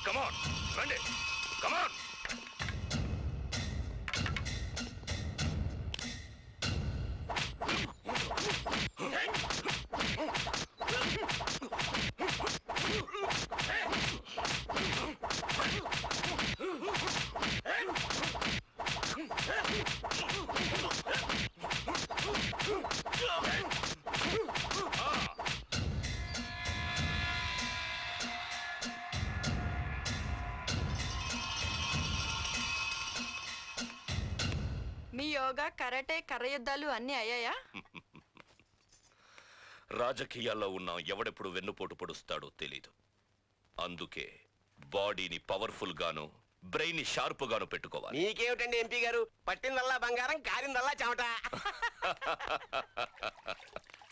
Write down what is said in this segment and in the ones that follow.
Come on, Randy. Come on. Me yoga karate కర్ర యుద్ధాలు అన్నీ అయ్యాయా? రాజకీయాల్లో ఉన్నాం, ఎవడెప్పుడు వెన్నుపోటు పొడుస్తాడో తెలీదు. అందుకే బాడీని పవర్ఫుల్ గాను బ్రెయిన్ ని షార్ప్ గాను పెట్టుకోవాలి. నీకేమిటండి ఎంపీ గారు, పట్టిందల్లా బంగారం కారిందల్లా చెమట.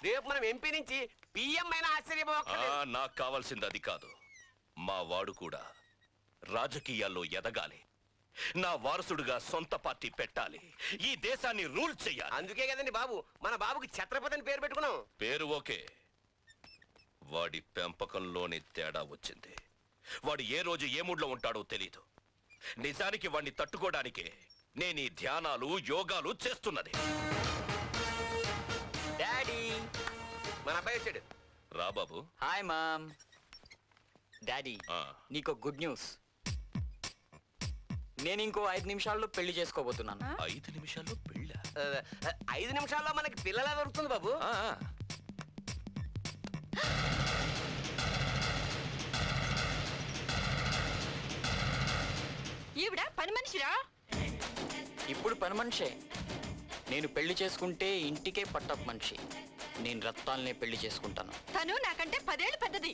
రేపు మనం ఎంపీ నుంచి పిఎం అయినా ఆశ్చర్యపోవక్కర్లేదు. నాకు కావాల్సింది అది కాదు. మా వాడు కూడా రాజకీయాల్లో ఎదగాలి, నా వారసుడుగా సొంత పార్టీ పెట్టాలి, ఈ దేశాన్ని రూల్ చెయ్యాలి. అందుకే కదండి బాబు మన బాబుకి ఛత్రపతి అని పేరు పెట్టుకున్నాం. పేరు ఓకే, వాడి పెంపకంలోనే తేడా వచ్చింది. వాడు ఏ రోజు ఏ మూడ్లో ఉంటాడో తెలీదు. నిజానికి వాడిని తట్టుకోవడానికే నేను ఈ ధ్యానాలు యోగాలు చేస్తున్నది. డాడీ, మన అబ్బాయి వచ్చాడు. రా బాబు. Hi mom. డాడీ, నీకు గుడ్ న్యూస్. నేను ఇంకో 5 నిమిషాల్లో పెళ్లి చేసుకోబోతున్నాను. 5 నిమిషాల్లో పెళ్ళ? 5 నిమిషాల్లో మనకి పిల్లలా దొరుకుతుంది బాబు. ఈవిడ పని మనిషిరా? ఇప్పుడు పని మనిషే. నేను పెళ్లి చేసుకుంటే ఇంటికే పట్టప్ మనిషి. నేను రత్తాల్నే పెళ్లి చేసుకుంటాను. తను నాకంటే 10 ఏళ్ళు పెద్దది.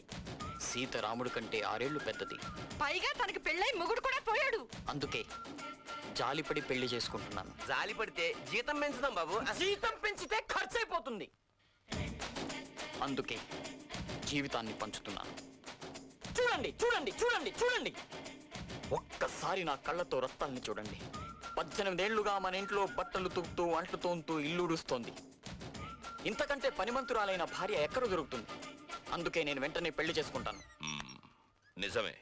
సీత రాముడు కంటే 6 ఏళ్ళు పెద్దది. పైగా తనకి పెళ్ళై మొగుడు కూడా పోయాడు. అందుకే జాలిపడి పెళ్లి చేసుకుంటున్నాను. జాలి పడితే జీతం పెంచుదాం బాబు. జీతం పెంచితే ఖర్చు అయిపోతుంది. అందుకే జీవితాన్ని పంచుతున్నాను. చూడండి చూడండి చూడండి చూడండి, ఒక్కసారి నా కళ్ళతో రత్తాల్ని చూడండి. 18 ఏళ్లుగా మన ఇంట్లో బట్టలు తుక్కుతూ అంట్లు తోంతూ ఇల్లుడుస్తోంది. ఇంతకంటే పనిమంతురాలైన భార్య ఎక్కడ దొరుకుతుంది? అందుకే నేను వెంటనే పెళ్లి చేసుకుంటాను. నిజమే,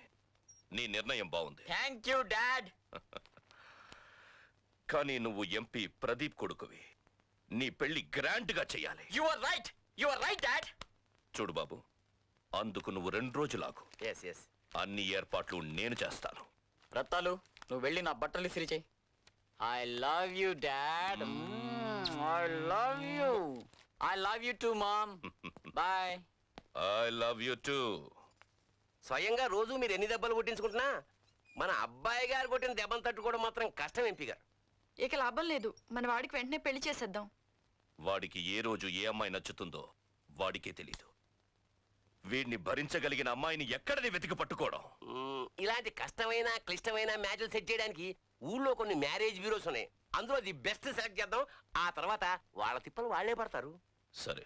నీ నిర్ణయం బాగుంది. Thank you dad. కానీ నువ్వు ఎంపీ ప్రదీప్ కొడుకువి, నీ పెళ్లి గ్రాండ్ గా చెయ్యాలి. You are right, you are right dad. చూడు బాబు, అందుకు నువ్వు 2 రోజులాగు. అన్ని ఏర్పాట్లు నేను చేస్తాను. రత్తాలు, నువ్వు వెళ్ళి నా బట్టలు ఇస్త్రీ చెయ్యి. I love you dad. I love you. I love you too mom. Bye. I love you too. స్వయంగా రోజు మీరు ఎన్ని దెబ్బలు కొట్టించుకుంటున్నా మన అబ్బాయి గారు కొట్టిన దెబ్బలు తట్టుకోవడం మాత్రం కష్టం ఎంపీ గారు. ఇక లాభం లేదు, మన వాడికి వెంటనే పెళ్లి చేసేద్దాం. వాడికి ఏ రోజు ఏ అమ్మాయి నచ్చుతుందో వాడికే తెలీదు. వీడిని భరించగలిగిన అమ్మాయిని ఎక్కడని వెతికి పట్టుకోవడం. ఇలాంటి కష్టమైన క్లిష్టమైన మ్యాచ్లు సెట్ చేయడానికి ఊళ్ళో కొన్ని మ్యారేజ్ బ్యూరోస్ ఉన్నాయి. అందులో ది బెస్ట్ సెలెక్ట్ చేద్దాం. ఆ తర్వాత వాళ్ళ తిప్పలు వాళ్లే పడతారు. సరే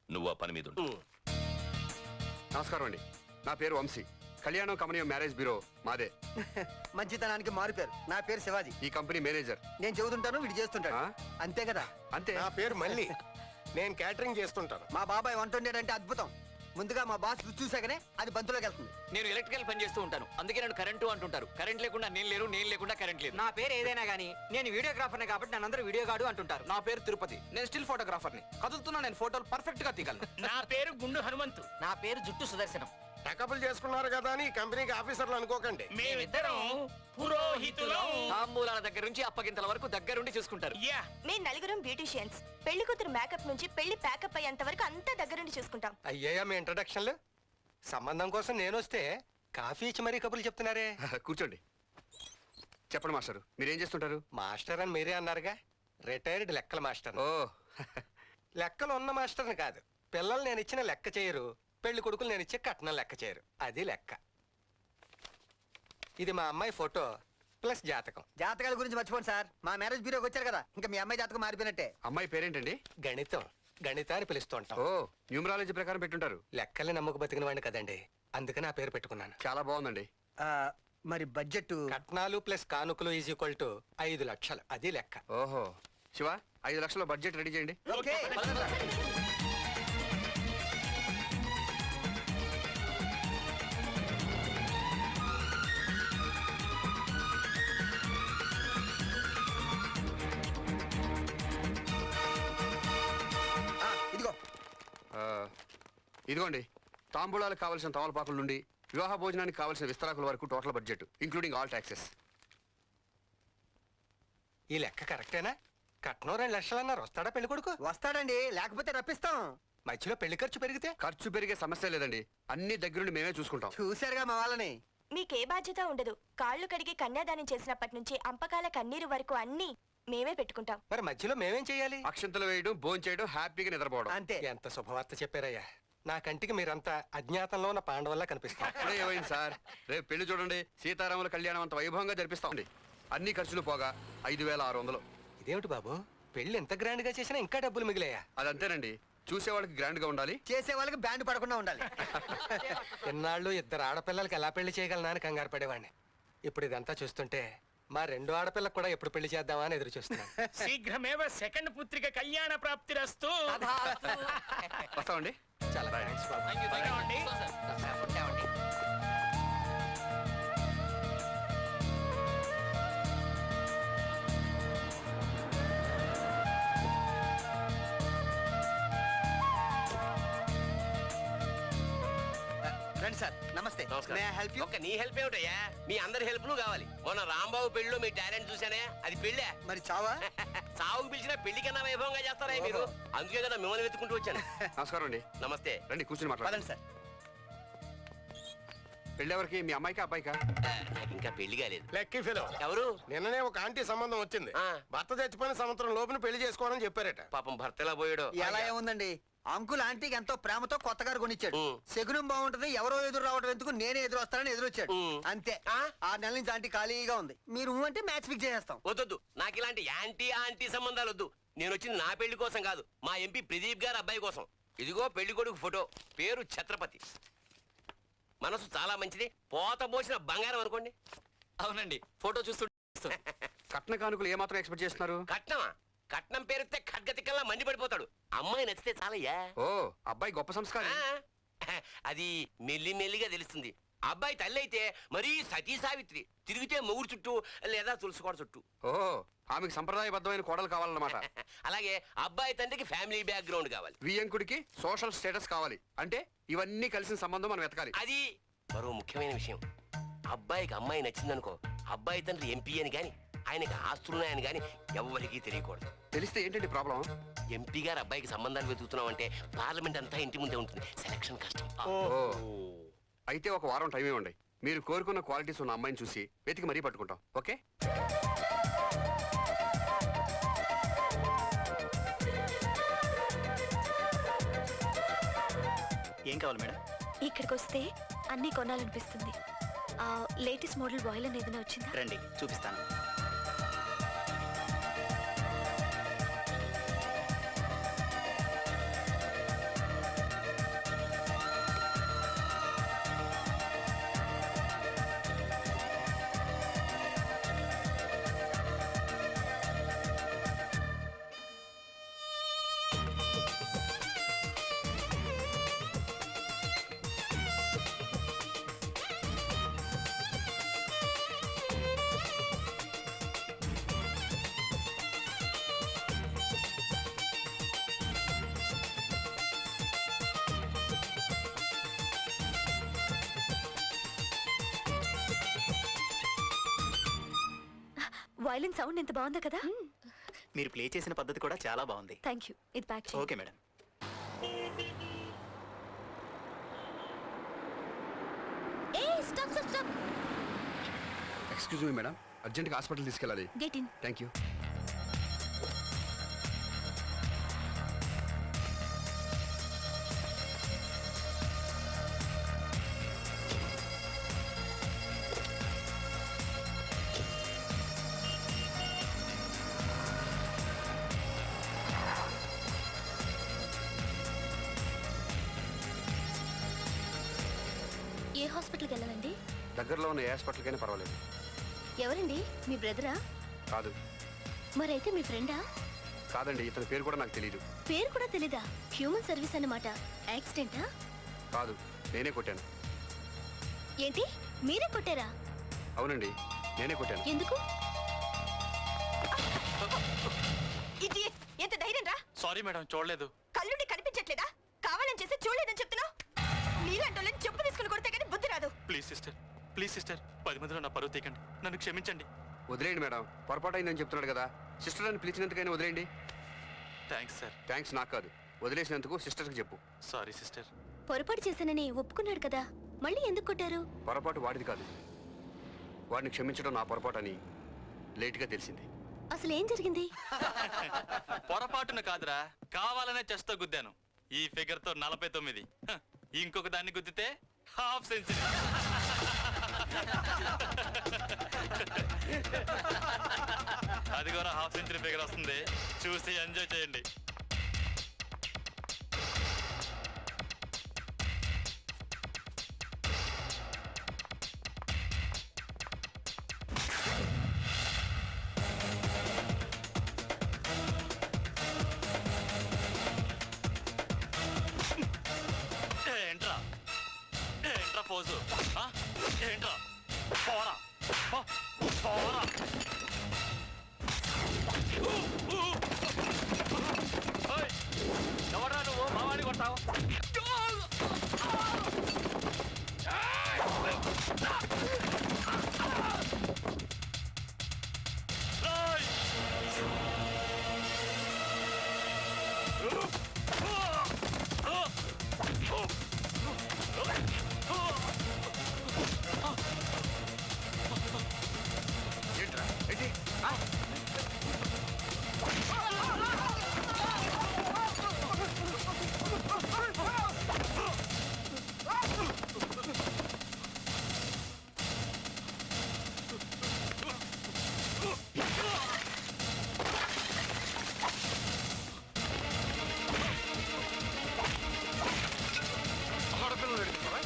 నువ్వు ఆ పని మీద ఉండు. నమస్కారం అండి, నా పేరు వంశీ. కళ్యాణం కమనీయం మ్యారేజ్ బ్యూరో మాదే. మంచితనానికి మారు పేరు. నా పేరు శివాజీ. ఈ కంపెనీ మేనేజర్. నేను చెబుతుంటాను, వీడు చేస్తుంటాడు. ఆ? అంతే కదా. అంతే. నా పేరు మళ్ళీ నేను క్యాటరింగ్ చేస్తుంటాను. మా బాబాయ్ వంట వండాడంటే అద్భుతం. ముందుగా మా బాస్ రుచి చూసాకనే అది బంతులోకి వెళ్తుంది. నేను ఎలక్ట్రికల్ పని చేస్తూ ఉంటాను, అందుకే నేను కరెంటు అంటుంటారు. కరెంట్ లేకుండా నేను లేరు, నేను లేకుండా కరెంట్ లేదు. నా పేరు ఏదైనా గానీ నేను వీడియోగ్రాఫర్ని కాబట్టి నన్ను అందరూ వీడియో గాడు అంటుంటారు. నా పేరు తిరుపతి, నేను స్టిల్ ఫోటోగ్రాఫర్ని. కదులుతున్నా నేను ఫోటోలు పర్ఫెక్ట్ గా తీయగలను. నా పేరు గుండు హనుమంతు. నా పేరు జుట్టు సుదర్శనం. టకబుల్ చేసుకున్నారు కదా అని ఈ కంపెనీకి ఆఫీసర్లు అనుకోకండి. మేమిద్దరం పురోహితులం. తాంబూలాల దగ్గర నుంచి అప్పగింతల వరకు దగ్గరుండి చూసుకుంటారు. మేము నలుగురం బ్యూటీషియన్స్. పెళ్లి కూతురు మేకప్ నుంచి పెళ్లి ప్యాకప్ అయ్యేంత వరకు అంతా దగ్గరుండి చూసుకుంటాం. అయ్యాయా మీ ఇంట్రడక్షన్లు? సంబంధం కోసం నేను వస్తే కాఫీ ఇచ్చి మరీ కబుర్లు చెప్తున్నారే. కూర్చోండి. చెప్పండి మాస్టర్, మీరేం చేస్తుంటారు? మాస్టర్ అని మీరే అన్నారుగా, రిటైర్డ్ లెక్కల మాస్టర్. ఓ లెక్కలు ఉన్న మాస్టర్ని కాదు. పిల్లలు నేను ఇచ్చిన లెక్క చేయరు, పెళ్లి కొడుకులు నేను ఇచ్చే కట్నం లెక్క చేయరు. అది లెక్క. ఇది మా అమ్మాయి ఫోటో ప్లస్ జాతకం. జాతకాల గురించి మర్చిపోండి సార్. మా మ్యారేజ్ బ్యూరోకి వచ్చారు కదా, ఇంకా మీ అమ్మాయి జాతకం మారిపోయినట్టే. అమ్మాయి పేరేంటండి? గణితం. గణితాన్ని పిలుస్తూ ఉంటాం. ఓ న్యూమరాలజీ ప్రకారం పెట్టుంటారు. లెక్కల్ని నమ్మకు బతికిన వాడిని కదండి, అందుకని ఆ పేరు పెట్టుకున్నాను. చాలా బాగుందండి. ఆ, మరి బడ్జెట్? కట్నాలు ప్లస్ కానుకలు ఈజ్ ఈక్వల్ టు 5 లక్షలు. అది లెక్క. ఓహో శివ, 5 లక్షల బడ్జెట్ రెడీ చేయండి. ఓకే. ఇదిగో. ఆ, ఇదిగోండి, తాంబూలాలకు కావాల్సిన తమలపాకుల నుండి వివాహ భోజనానికి కావాల్సిన విస్తరాకుల వరకు total budget including all taxes. ఈ లెక్క కరెక్టేనా? కట్నం 2 లక్షలు అన్నారు. వస్తాడా పెళ్లి కొడుకు? వస్తాడండి, లేకపోతే రప్పిస్తాం. మధ్యలో పెళ్లి ఖర్చు పెరిగితే? ఖర్చు పెరిగే సమస్య లేదండి, అన్ని దగ్గరుండి మేమే చూసుకుంటాం. చూశారుగా మా వాళ్ళని. మీకే బాధ్యత ఉండదు. కాళ్ళు కడిగి కన్యాదానం చేసినప్పటి నుంచి అంపకాల కన్నీరు వరకు అన్ని మేమే పెట్టుకుంటాం. మరి మధ్యలో మేమేం చేయాలి? అక్షంతలు వేయడం, భోజనం చేయడం, హ్యాపీగా నిద్రపోవడం. అంతే. ఎంత శుభవార్త చెప్పారయ్యా. నా కంటికి మీరంతా అజ్ఞాతంలో ఉన్న పాండవల్లా కనిపిస్తారు. అప్పుడే ఏమైంది సార్, రేపు పెళ్లి చూడండి, సీతారాముల కళ్యాణం అంత వైభవంగా జరిపిస్తామండి. అన్ని ఖర్చులు పోగా 5,600. ఇదేమిటి బాబు, పెళ్లి ఎంత గ్రాండ్ గా చేసినా ఇంకా డబ్బులు మిగిలాయా? అదంతేనండి, చూసేవాళ్ళకి గ్రాండ్ గా ఉండాలి, చేసే వాళ్ళకి బ్యాండ్ పడకుండా ఉండాలి. ఎన్నాళ్ళు 2 ఆడపిల్లలకి ఎలా పెళ్లి చేయగలనా అని కంగారు పడేవాడిని. ఇప్పుడు ఇదంతా చూస్తుంటే మా 2 ఆడపిల్లకు కూడా ఎప్పుడు పెళ్లి చేద్దామా అని ఎదురు చూస్తున్నాను. శీఘ్రమేవ సెకండ్ పుత్రిక కళ్యాణ ప్రాప్తిరస్తు. వస్తామండి. చాలా థ్యాంక్స్ బాబు. ఉంటామండి. ఉంటామండి. రండి సార్, నమస్తే. నమస్కారం. May I help you? ఒక్క నీ హెల్ప్ ఏమిటయ్యా, మీ అందరి హెల్ప్ కావాలి. మొన్న రాంబాబు పెళ్లిలో మీ టాలెంట్ చూసానే, అది పెళ్ళే. మరి చావా? సావుకు పిలిచిన పెళ్లి కన్నా వైభవంగా చేస్తారా మీరు? అందుకే కదా మిమ్మల్ని వెతుకుంటూ వచ్చాను. నమస్కారం అండి. నమస్తే. రండి కూర్చుని మాట్లాడండి. పదండి సార్. పెళ్లి ఎవరికి, మీ అమ్మాయికా అబ్బాయికా? నాకు ఇంకా పెళ్లి కాలేదు. Lucky fellow. ఎవరు? నిన్ననే ఒక ఆంటీ సంబంధం వచ్చింది. ఆ. భర్త చచ్చిపోయిన సంవత్సరం లోపున పెళ్లి చేసుకోవాలని చెప్పారట. పాపం భర్త ఎలా పోయాడో. ఎలా ఏముందండి, అంకుల్ ఆంటీకి ఎంతో ప్రేమతో కొత్త కారు కొనిచ్చాడు. ఉం. శకునం బాగుంటది, ఎవరో ఎదురు రావడం ఎందుకు, నేనే ఎదురు వస్తానని ఎదురొచ్చాడు. ఉం. అంతే. ఆ? 6 నెలల నుంచి ఆంటీ ఖాళీగా ఉంది. మీరు అంటే మ్యాచ్ ఫిక్స్ చేసేస్తాం. వద్దొద్దు, నాకు ఇలాంటి యాంటీ ఆంటీ సంబంధాలు వద్దు. నేను వచ్చింది నా పెళ్లి కోసం కాదు, మా ఎంపీ ప్రదీప్ గారి అబ్బాయి కోసం. ఇదిగో పెళ్లి కొడుకు ఫోటో, పేరు ఛత్రపతి. మనసు చాలా మంచిది, పోత పోసిన బంగారం అనుకోండి. అవునండి, ఫోటో చూస్తూ కట్న కానుకలు ఏమాత్రం ఎక్స్పెక్ట్ చేస్తున్నారు? కట్నమా? కట్నం పేరుతే ఖడ్గతికల్లా మండిపడిపోతాడు. అమ్మాయి నచ్చితే చాలయ్యా. ఓ అబ్బాయి గొప్ప సంస్కారం. ఆ, అది మెల్లి మెల్లిగా తెలుస్తుంది. అబ్బాయి తల్లి అయితే మరీ సతీ సావిత్రి, తిరిగితే మొగుడు చుట్టూ లేదా తులసికోట చుట్టూ. ఓ ఆమెకు సంప్రదాయబద్ధమైన కోడలు కావాలన్నమాట. అలాగే అబ్బాయి తండ్రికి ఫ్యామిలీ బ్యాక్గ్రౌండ్ కావాలి. వియంకుడికి సోషల్ స్టేటస్ కావాలి. అంటే ఇవన్నీ కలిసిన సంబంధం మనం వెతకాలి. అది మరో ముఖ్యమైన విషయం. అబ్బాయికి అమ్మాయి నచ్చిందనుకో, అబ్బాయి తండ్రి ఎంపీ అని గాని ఆయనకి ఆస్తులున్నాయని గాని ఎవ్వరికీ తెలియకూడదు. తెలిస్తే ఏంటండి ప్రాబ్లం? ఎంపీ గారు అబ్బాయికి సంబంధాలు వెతుకుతున్నాం అంటే పార్లమెంట్ అంతా ఇంటి ముందే ఉంటుంది, సెలక్షన్ కష్టం. ఓ అయితే ఒక వారం టైం ఇవ్వండి, మీరు కోరుకున్న క్వాలిటీస్ ఉన్న అమ్మాయిని చూసి వెతికి మరీ పట్టుకుంటాం. ఓకే? ఏం కావాలి మేడం? ఇక్కడికి వస్తే అన్ని కొనాలనిపిస్తుంది. లేటెస్ట్ మోడల్ బాయిలర్ ఏదైనా వచ్చిందా? రండి చూపిస్తాను. వైలిన్ సౌండ్ ఎంత బాగుందో కదా. మీరు ప్లే చేసిన పద్ధతి కూడా చాలా బాగుంది. Thank you. ఇది ప్యాక్ చేయి. Okay madam. Excuse me madam, అర్జెంట్గా హాస్పిటల్ తీసుకెళ్ళాలి. Get in. Thank you. ఏ హాస్పిటల్కి వెళ్ళాలండి? దగ్గరలో ఉన్న ఏ హాస్పిటల్కైనా పర్వాలేదు. ఎవరండి? మీ బ్రదరా? కాదు. మరైతే మీ ఫ్రెండా? కాదండి, ఇతని పేరు కూడా నాకు తెలియదు. పేరు కూడా తెలీదా? హ్యూమన్ సర్వీస్ అన్నమాట. యాక్సిడెంటా? కాదు, నేనే కొట్టాను. ఏంటి, మీరే కొట్టారా? అవునండి, నేనే కొట్టాను. ఎందుకు? ఎంత ధైర్యం రా! సారీ మేడం, చూడలేదు. కళ్ళుండి కనిపించట్లేదా? కావాలని చేసి చూడలేదని చెప్తున్నావు. నీలాంటోళ్ళని చెప్పు తీసుకుని కొడితే కానీ బుద్ధి రాదు. ప్లీజ్ సిస్టర్ 10 మందిలో నా పరువు తీకండి, నన్ను క్షమించండి. వదిలేయండి మేడం, పొరపాటు అయిందని చెప్తున్నాడు కదా. సిస్టర్ అని పిలిచినందుకైనా వదిలేయండి. Thanks sir. థ్యాంక్స్ నాకు కాదు, వదిలేసినందుకు సిస్టర్కి చెప్పు. Sorry sister. పొరపాటు చేశానని ఒప్పుకున్నాడు కదా, మళ్ళీ ఎందుకు కొట్టారు? పొరపాటు వాడిది కాదు, వాడిని క్షమించడం నా పొరపాటు అని లేట్గా తెలిసింది. అసలు ఏం జరిగింది? పొరపాటున కాదురా, కావాలనే చెస్తో గుద్దాను. ఈ ఫిగర్ తో 49. ఇంకొక దాన్ని గుద్దితే హాఫ్ సెంచరీ. అది కూడా హాఫ్ సెంచరీ ఫిగర్ వస్తుంది, చూసి ఎంజాయ్ చేయండి. ఏంట్రా పోజు? ఏంట్రా? పోరా పోరా. ఎవరా నువ్వు మావాడి కొట్టావు? ఏంట్రా ఏంటి? ఆడపిల్లలు నడుపుతావా?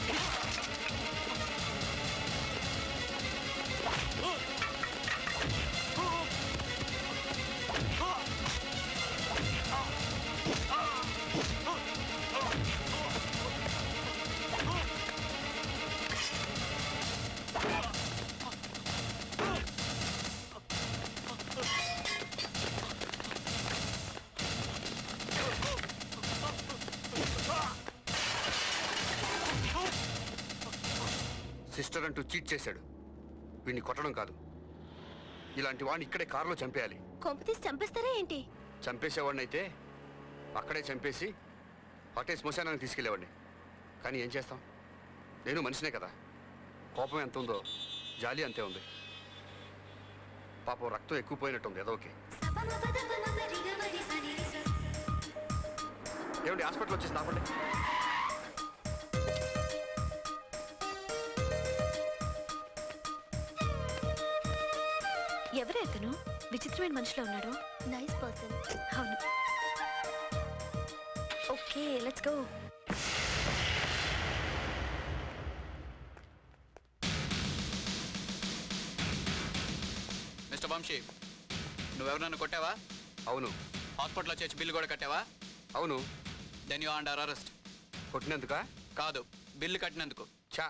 సిస్టర్ అంటూ చీట్ చేశాడు. వీడిని కొట్టడం కాదు, ఇలాంటి వాడిని ఇక్కడే కారులో చంపేయాలి. కొంపతీసి చంపేస్తారా ఏంటి? చంపేసేవాడిని అయితే అక్కడే చంపేసి అటే శ్మశానానికి తీసుకెళ్ళేవాడిని. కానీ ఏం చేస్తాం, నేను మనిషినే కదా. కోపం ఎంత ఉందో జాలి అంతే ఉంది. పాపం రక్తం ఎక్కువ పోయినట్టుంది. ఏదోకే ఏమండి, హాస్పిటల్ వచ్చేసి నాపండి. ఎవరే అతను? విచిత్రమైన మనిషిలో ఉన్నాడు. Nice person. అవును. Okay, let's go. Mister Vamshi, నువ్వెవరన్నా కొట్టావా? అవును. హాస్పిటల్లో చేర్చి బిల్లు కూడా కట్టావా? అవును. Then you under arrest. కొట్టినందుకా? కాదు, బిల్లు కట్టినందుకు. చా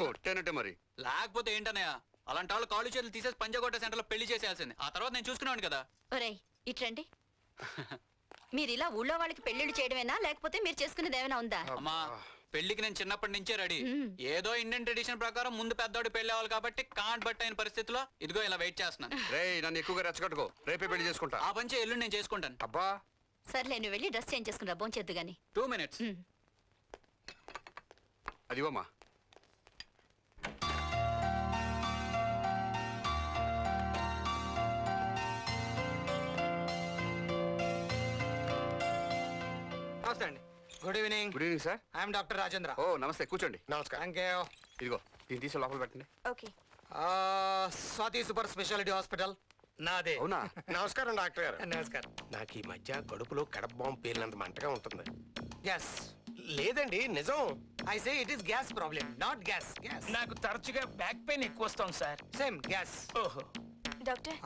కొట్టానంటే మరి. లేకపోతే ఏంటన్నయ్య, అలాంటి వాళ్ళు కాళ్ళు చేతులు తీసేసి పంజాగోట సెంటర్లో పెళ్లి చేసేయాల్సింది. ఆ తర్వాత నేను చూసుకున్నాను కదా. ఒరేయ్ ఇట్రండి. మీరు ఇలా ఊళ్ళో వాళ్ళకి పెళ్లిళ్ళు చేయడమేనా, లేకపోతే మీరు చేసుకునేది ఏమైనా ఉందా? అమ్మా, పెళ్లికి నేను చిన్నప్పటి నుంచే రెడీ. ఏదో ఇండియన్ ట్రెడిషన్ ప్రకారం ముందు పెద్దోడు పెళ్లి అవ్వాలి కాబట్టి కాంట్ బట్ అయిన పరిస్థితిలో ఇదిగో ఇలా వెయిట్ చేస్తున్నాను. రేయ్ నన్ను ఎక్కువగా రెచ్చగొట్టుకో, రేపే పెళ్లి చేసుకుంటా. ఆ పంచే ఎల్లుండి నేను చేసుకుంటాను. అబ్బా సర్లే నువ్వు వెళ్ళి డ్రెస్ చేంజ్ చేసుకుని రబ్బం చేద్దు గాని 2 minutes. అదిగోమ్మా. నమస్తే అండి. Good evening. Good evening sir. I'm doctor Rajendra. ఓ నమస్తే, కూర్చోండి. నమస్కారం. Thank you. ఇదిగో దీన్ని తీసి లోపల పెట్టండి. Okay Swathi super speciality hospital నాదే. అవునా? నమస్కారం డాక్టర్ గారు. నమస్కారం. నాకు ఈ మధ్య కడుపులో కడప బాంబు పేలినంత మంటగా ఉంటుంది. గ్యాస్. లేదండి నిజం. I say it is gas problem, not gas. Gas. నాకు తరచుగా బ్యాక్ పెయిన్ ఎక్కువ వస్తుంది సార్. Same gas. ఓహో. డాక్టర్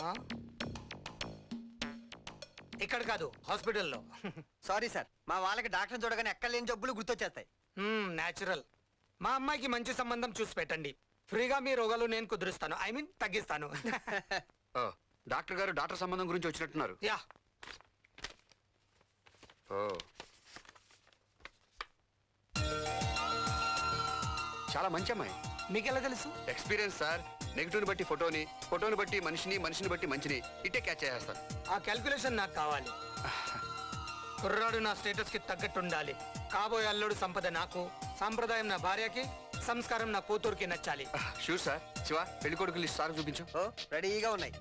ఇక్కడ కాదు, హాస్పిటల్లో. సారీ సార్, మా వాళ్ళకి డాక్టర్ చూడగానే ఎక్కడ లేని జబ్బులు గుర్తొచ్చేస్తాయి. న్యాచురల్. మా అమ్మాయికి మంచి సంబంధం చూసి పెట్టండి. ఫ్రీగా మీ రోగాలు నేను కుదురుస్తాను, ఐ మీన్ తగ్గిస్తాను. ఓ, డాక్టర్ గారు డాక్టర్ సంబంధం గురించి వచ్చినట్టున్నారు. యా. ఓ చాలా మంచి అమ్మాయి. మీకెలా తెలుసు? Experience sir. నెగిటివ్ని బట్టి ఫోటోని, ఫోటోని బట్టి మనిషిని, మనిషిని బట్టి మంచిని ఇట్టే క్యాచ్ చేసేస్తాను. ఆ క్యాల్కులేషన్ నాకు కావాలి. కుర్రాడు నా స్టేటస్ కి తగ్గట్టు ఉండాలి. కాబోయే అల్లుడు సంపద నాకు, సాంప్రదాయం నా భార్యకి, సంస్కారం నా కూతురుకి నచ్చాలి. Sure sir. శివ, పెళ్లి కొడుకు లిస్ట్ సార్ చూపించు. ఓ రెడీగా ఉన్నాయి.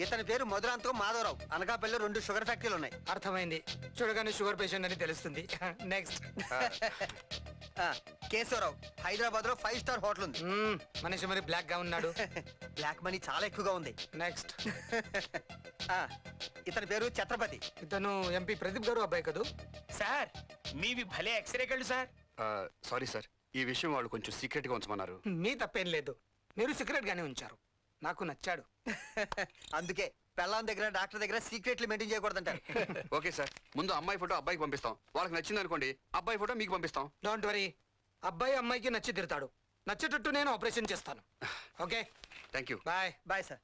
ఇతని పేరు మధురాంతకం మాధవరావు. అనకాపల్లిలో 2 షుగర్ ఫ్యాక్టరీలు ఉన్నాయి. అర్థమైంది. చూడగానే షుగర్ పేషెంట్ అని తెలుస్తుంది. నెక్స్ట్. కేశవరావు. హైదరాబాద్ లో 5 స్టార్ హోటల్ ఉంది. మనిషి మరి బ్లాక్ గా ఉన్నాడు. బ్లాక్ మనీ చాలా ఎక్కువగా ఉంది. నెక్స్ట్. ఇతని పేరు ఛత్రపతి. ఇతను ఎంపీ ప్రదీప్ గారు అబ్బాయి కదూ? సార్ మీవి భలే ఎక్స్రే కళ్ళు సార్. సారీ సార్, ఈ విషయం వాళ్ళు కొంచెం సీక్రెట్ గా ఉంచమన్నారు. మీ తప్పేం లేదు, మీరు సీక్రెట్ గానే ఉంచారు. నాకు నచ్చాడు. అందుకే పెళ్ళాం దగ్గర డాక్టర్ దగ్గర సీక్రెట్లు మెయింటైన్ చేయకూడదంటారు. ఓకే సార్, ముందు అమ్మాయి ఫోటో అబ్బాయికి పంపిస్తాం. వాళ్ళకి నచ్చింది అనుకోండి, అబ్బాయి ఫోటో మీకు పంపిస్తాం. డోంట్ వరీ, అబ్బాయి అమ్మాయికి నచ్చి తిడతాడు. నచ్చేటట్టు నేను ఆపరేషన్ చేస్తాను. Okay, thank you. Bye. Bye sir.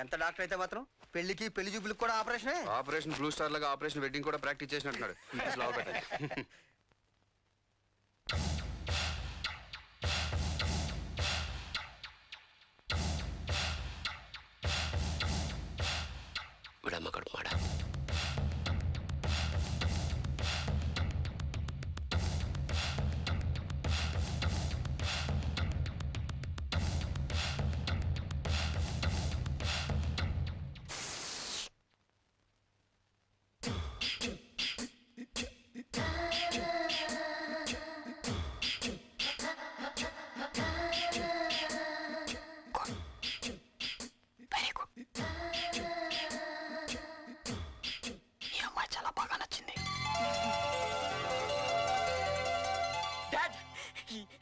ఎంత డాక్టర్ అయితే మాత్రం పెళ్లికి పెళ్లి చూపులకు కూడా ఆపరేషనే. ఆపరేషన్ బ్లూ స్టార్ లాగా ఆపరేషన్ వెడ్డింగ్ కూడా ప్రాక్టీస్ చేసినట్టున్నాడు. లోపల పెట్టండి. విడమ్మ కడుపు మాడ.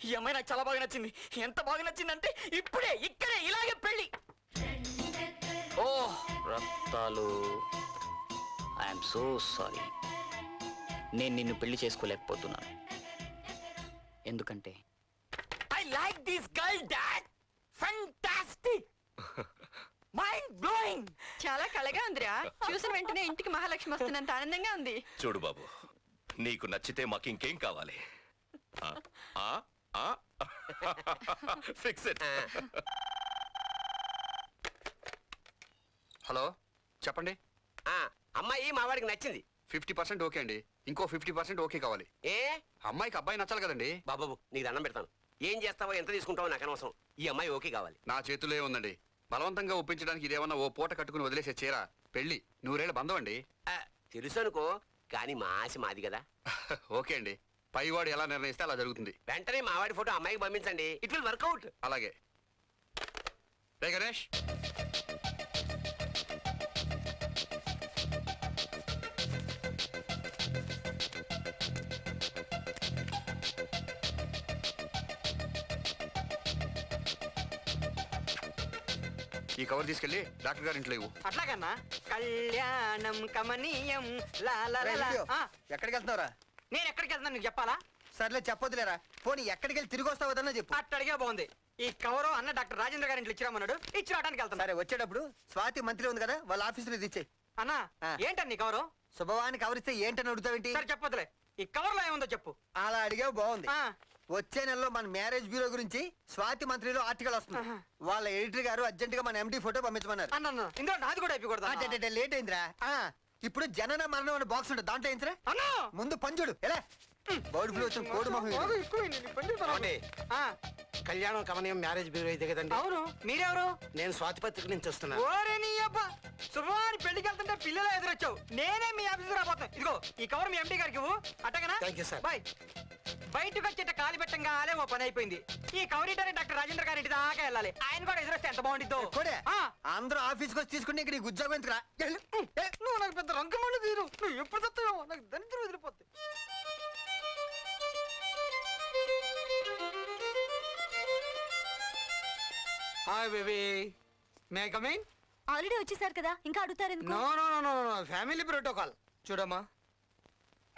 ఈ అమ్మాయి నాకు చాలా బాగా నచ్చింది. ఎంత బాగా నచ్చిందంటే ఇప్పుడే ఇక్కడే ఇలాగే పెళ్లి. ఓ రత్తాలు, ఐఎమ్ సో సారీ. నేను నిన్ను పెళ్లి చేసుకోలేకపోతున్నాను. ఎందుకంటే I like this girl dad. Fantastic, mind blowing. చాలా కళగా ఉందిరా. చూసిన వెంటనే ఇంటికి మహాలక్ష్మి వస్తున్నంత ఆనందంగా ఉంది. చూడు బాబు, నీకు నచ్చితే మాకు ఇంకేం కావాలి? Fix it. హలో చెప్పండి. అమ్మాయి మా వాడికి నచ్చింది. 50% ఓకే అండి, ఇంకో 50% ఓకే కావాలి. ఏ అమ్మాయికి అబ్బాయి నచ్చాలి కదండి. బాబు నీకు దండం పెడతాను. ఏం చేస్తావో ఎంత తీసుకుంటావో నాకు అనవసరం. ఈ అమ్మాయి ఓకే కావాలి. నా చేతిలో ఉందండి. బలవంతంగా ఒప్పించడానికి ఇదేమన్నా ఓ పూట కట్టుకుని వదిలేసే చీర. పెళ్లి 100 బంధం అండి. తెలుసు అనుకో, కానీ మా ఆశ మాది కదా. ఓకే అండి, పైవాడు ఎలా నిర్ణయిస్తే అలా జరుగుతుంది. వెంటనే మా వాడి ఫోటో అమ్మాయికి పంపించండి. It will work out. అలాగే. రే గణేష్, ఈ కవర్ తీసుకెళ్ళి డాక్టర్ గారి ఇంట్లో ఇవ్వు. అట్లాగన్నా. కళ్యాణం కమనీయం. ఎక్కడికి వెళ్తున్నావురా? నేను ఎక్కడికి వెళ్తాను నీకు చెప్పాలా? సర్లే చెప్పొద్దులేరా. పోనీ ఎక్కడికి వెళ్ళి తిరిగి వస్తావు వదన్నా చెప్పు. అట్టడిగే బాగుంది. ఈ కవరు అన్న డాక్టర్ రాజేంద్ర గారి ఇంట్లో ఇచ్చిరామన్నాడు, ఇచ్చి రావడానికి వెళ్తాను. సరే వచ్చేటప్పుడు స్వాతి మంత్రి ఉంది కదా, వాళ్ళ ఆఫీసులో ఇది ఇచ్చే. అన్నా ఏంటని కవరు? శుభవాన్ని కవరిస్తే ఏంటని అడుగుతావేంటి? సరే చెప్పొద్దులే. ఈ కవర్ లో ఏముందో చెప్పు. అలా అడిగావు బాగుంది. ఆ, వచ్చే నెలలో మన మ్యారేజ్ బ్యూరో గురించి స్వాతి మంత్రిలో ఆర్టికల్ వస్తుంది. వాళ్ళ ఎడిటర్ గారు అర్జెంట్ గా మన ఎండి ఫోటో పంపించమన్నారు. అన్న ఇందులో నాది కూడా అయిపోకూడదు. లేట్ అయిందిరా. ఇప్పుడు జనన మరణం అనే బాక్స్ ఉంటుంది, దాంట్లో ఏంటరా అన్నా ముందు పంచుడు ఎలా బౌడ్ ఫ్లూ వచ్చిన కోడి మొహం ఇది. కళ్యాణం కమనీయం మ్యారేజ్ బ్యూరో ఇదే కదండి. అవును, మీరెవరు? నేను స్వాతి పత్రిక నుంచి వస్తున్నా. ఓరే నీ అబ్బా, శుభవారి పెళ్లికి వెళ్తుంటే పిల్లలు ఎదురొచ్చావు. నేనే మీ ఆఫీస్ రాబోతున్నా. ఇదిగో ఈ కవర్ మీ ఎండి గారికి ఇవ్వు. అట్టగనా? Thank you, sir. బాయ్. బయటకు వచ్చేట కాలి పెట్టంగా ఆలే ఓ పని అయిపోయింది. ఈ కవర్ ఇటానికి డాక్టర్ రాజేంద్ర గారి ఇంటి దాకా వెళ్ళాలి. ఆయన కూడా ఎదురొస్తే ఎంత బాగుండిద్దో. కోడే అందరూ ఆఫీస్కి వచ్చి తీసుకుని ఇక్కడ నీకు ఉద్యోగం ఎందుకురా? వెళ్ళు. నువ్వు నాకు పెద్ద రంకమల్లి తీరు. నువ్వు ఎప్పుడు చెప్తావేమో నాకు దరిద్రం వదిలిపోద్ది. Hi baby, may come in? Already వచ్చేసారు కదా, ఇంకా అడుగుతారు ఎందుకు? No no no no, family protocol. చూడమ్మా,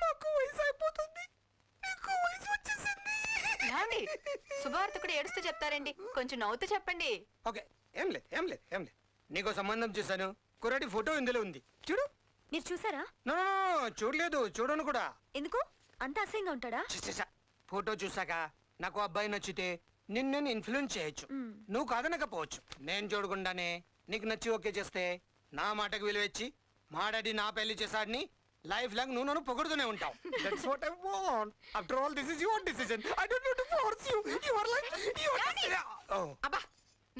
మాకు వయసు అయిపోతుంది, నీకు వయసు వచ్చేసింది. ఏమండి శుభవార్త కూడా ఏడుస్తూ చెప్తారండి, కొంచెం నవ్వుతూ చెప్పండి. ఓకే, ఏం లేదు. నీకో సంబంధం చూశాను, కుర్రాడి ఫోటో ఇందులో ఉంది, చూడు. మీరు చూసారా? నో నో నో, చూడలేదు, చూడను కూడా. ఎందుకు అంత అసహ్యంగా ఉంటాడా? ఫోటో చూసాక నాకు అబ్బాయి నచ్చితే నిన్ను ఇన్ఫ్లుయెన్స్ చేయొచ్చు, నువ్వు కాదనకపోవచ్చు. నేను చూడకుండానే నీకు నచ్చి ఓకే చేస్తే నా మాటకు విలువ ఇచ్చి మా డాడీ నా పెళ్లి చేశాడని లైఫ్ లాంగ్ నువ్వు నన్ను పొగుడుతూనే ఉంటావు. That's what I want. After all this is your decision. I don't want to force you. You are like అబ్బా,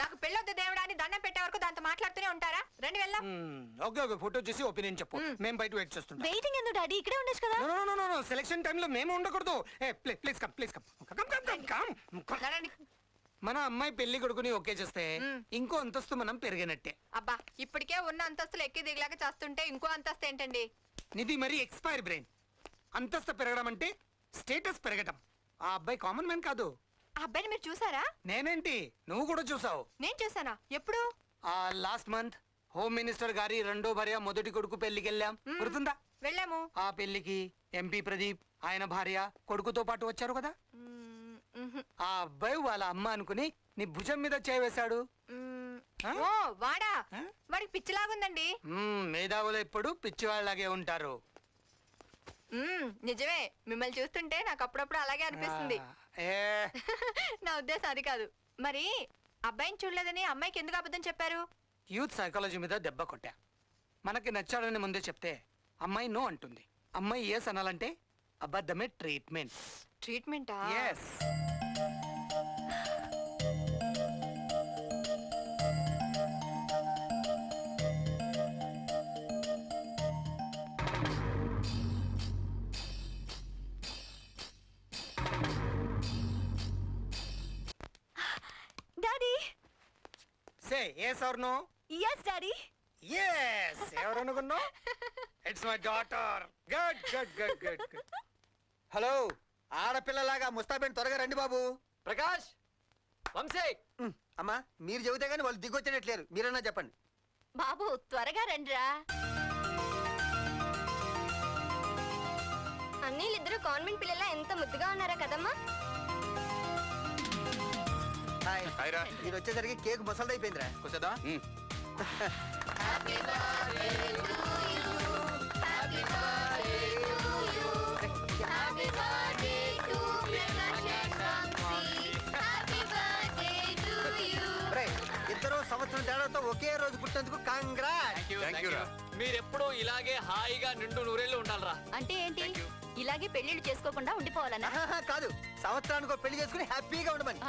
నాకు పెళ్ళొద్దు దేవుడా అని దండం పెట్టే వరకు దాంతో మాట్లాడుతూనే ఉంటారా? రండి వెళ్దాం. ఓకే ఓకే, ఫోటో చూసి ఒపీనియన్ చెప్పు. మేము బయట వెయిట్ చేస్తుంటాం. వెయిటింగ్ ఎందుకు డాడీ? ఇక్కడే ఉండొచ్చు కదా. No no no no, selection టైంలో మేము ఉండకూడదు. ఏ ప్లీజ్ కమ్, ప్లీజ్ కమ్. రండి. మన అమ్మాయి పెళ్లి కొడుకుని ఓకే చేస్తే ఇంకో అంతస్తు మనం పెరిగినట్టే. అబ్బా, ఇప్పటికే ఉన్న అంతస్తులు ఎక్కి దిగలాగా చేస్తుంటే ఇంకో అంతస్తు ఏంటండి? నిధి మరి ఎక్స్పైర్ బ్రెయిన్. అంతస్తు పెరగడం అంటే స్టేటస్ పెరగటం. ఆ అబ్బాయి కామన్ మ్యాన్ కాదు. ఆ అబ్బాయిని మీరు చూసారా? నేనేంటి, నువ్వు కూడా చూసావు. నేను చూసానా? ఎప్పుడు? ఆ లాస్ట్ మంత్ హోమ్ మినిస్టర్ గారి రెండో భార్య మొదటి కొడుకు పెళ్లికి వెళ్ళాం, గుర్తుందా? వెళ్ళాము. ఆ పెళ్లికి ఎంపీ ప్రదీప్, ఆయన భార్య, కొడుకుతో పాటు వచ్చారు కదా. ఆ అబ్బాయి వాళ్ళ అమ్మ అనుకుని నీ భుజం మీద చేయవేశాడు. ఓ వాడా, వాడికి పిచ్చిలాగుందండి. మేధావులు ఎప్పుడు పిచ్చివాళ్ళలాగే ఉంటారు. నిజమే, మిమ్మల్ని చూస్తుంటే నాకు అప్పుడప్పుడు అలాగే అనిపిస్తుంది. నా ఉద్దేశం అది కాదు. మరి అబ్బాయిని చూడలేదని అమ్మాయికి ఎందుకు అబద్ధం చెప్పారు? యూత్ సైకాలజీ మీద దెబ్బ కొట్టా. మనకి నచ్చాడని ముందే చెప్తే అమ్మాయి నో అంటుంది. అమ్మాయి ఎస్ అనాలంటే అబద్ధమే ట్రీట్మెంట్. ట్రీట్మెంటా? Yes. Daddy. Say yes or no? yes daddy. yes. ఎవరు అనుకున్నావు? It's my daughter. Good. Hello, ఆడపిల్లలాగా ముస్తాబేన్ త్వరగా రండి బాబు. ప్రకాష్, వంశీ. అమ్మా, మీరు చెబితే గానీ వాళ్ళు దిగొచ్చేటట్లేరు, మీరన్నా చెప్పండి. బాబు త్వరగా రండిరా. అన్నీళ్ళిద్దరూ కాన్వెంట్ పిల్లల ఎంత ముద్దుగా ఉన్నారా కదమ్మా. హాయ్. మీరు వచ్చేసరికి కేక్ ముసలిదైపోయిందిరా. కూర్చోదా? ఇద్దరు సంవత్సరం తేడాతో ఒకే రోజు పుట్టినందుకు కాంగ్రాట్. థ్యాంక్ యూ రా. మీరెప్పుడు ఇలాగే హాయిగా నిండు నూరేళ్ళు ఉండాలరా. అంటే ఏంటి, ఇలాగే పెళ్లిళ్ళు చేసుకోకుండా ఉండిపోవాలన్నా? కాదు, సంవత్సరానికి పెళ్లి చేసుకుని హ్యాపీగా ఉండమని.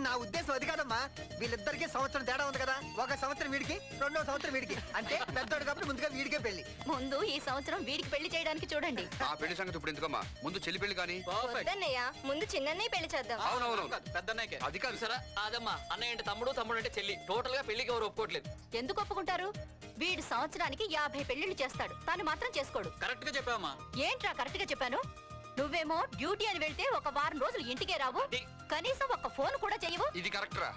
నా ఉద్దేశం అది కాదమ్మా. వీళ్ళిద్దరికి సంవత్సరం తేడా ఉంది కదా, ఒక సంవత్సరం వీడికి, రెండో సంవత్సరం వీడికి. అంటే పెద్దోడు కాబట్టి ముందుగా వీడికే పెళ్లి. ముందు ఈ సంవత్సరం వీడికి పెళ్లి చేయడానికి చూడండి. ఆ పెళ్లి సంగతి ఇప్పుడు ఎందుకమ్మా, ముందు చెల్లి పెళ్లి కానీ. వద్దన్నయ్య, ముందు చిన్నన్నయ్య పెళ్లి చేద్దాం. అవునవును, పెద్దన్నయ్యకే. అది కాదు. సరే అదమ్మా, అన్నయ్య అంటే తమ్ముడు, తమ్ముడు అంటే చెల్లి. టోటల్ గా పెళ్లికి ఎవరు ఒప్పుకోవట్లేదు. ఎందుకు ఒప్పుకుంటారు? వీడు సంవత్సరానికి 50 పెళ్లిళ్ళు చేస్తాడు, తను మాత్రం చేసుకోడు. కరెక్ట్ గా చెప్పావమ్మా. ఏంట్రా కరెక్ట్ గా చెప్పాను? నువ్వేమో డ్యూటీ అని వెళ్తే ఒక వారం రోజులు ఇంటికే రావు, కనీసం ఒక ఫోన్ కూడా చేయవు. ఇది కరెక్ట్ రా.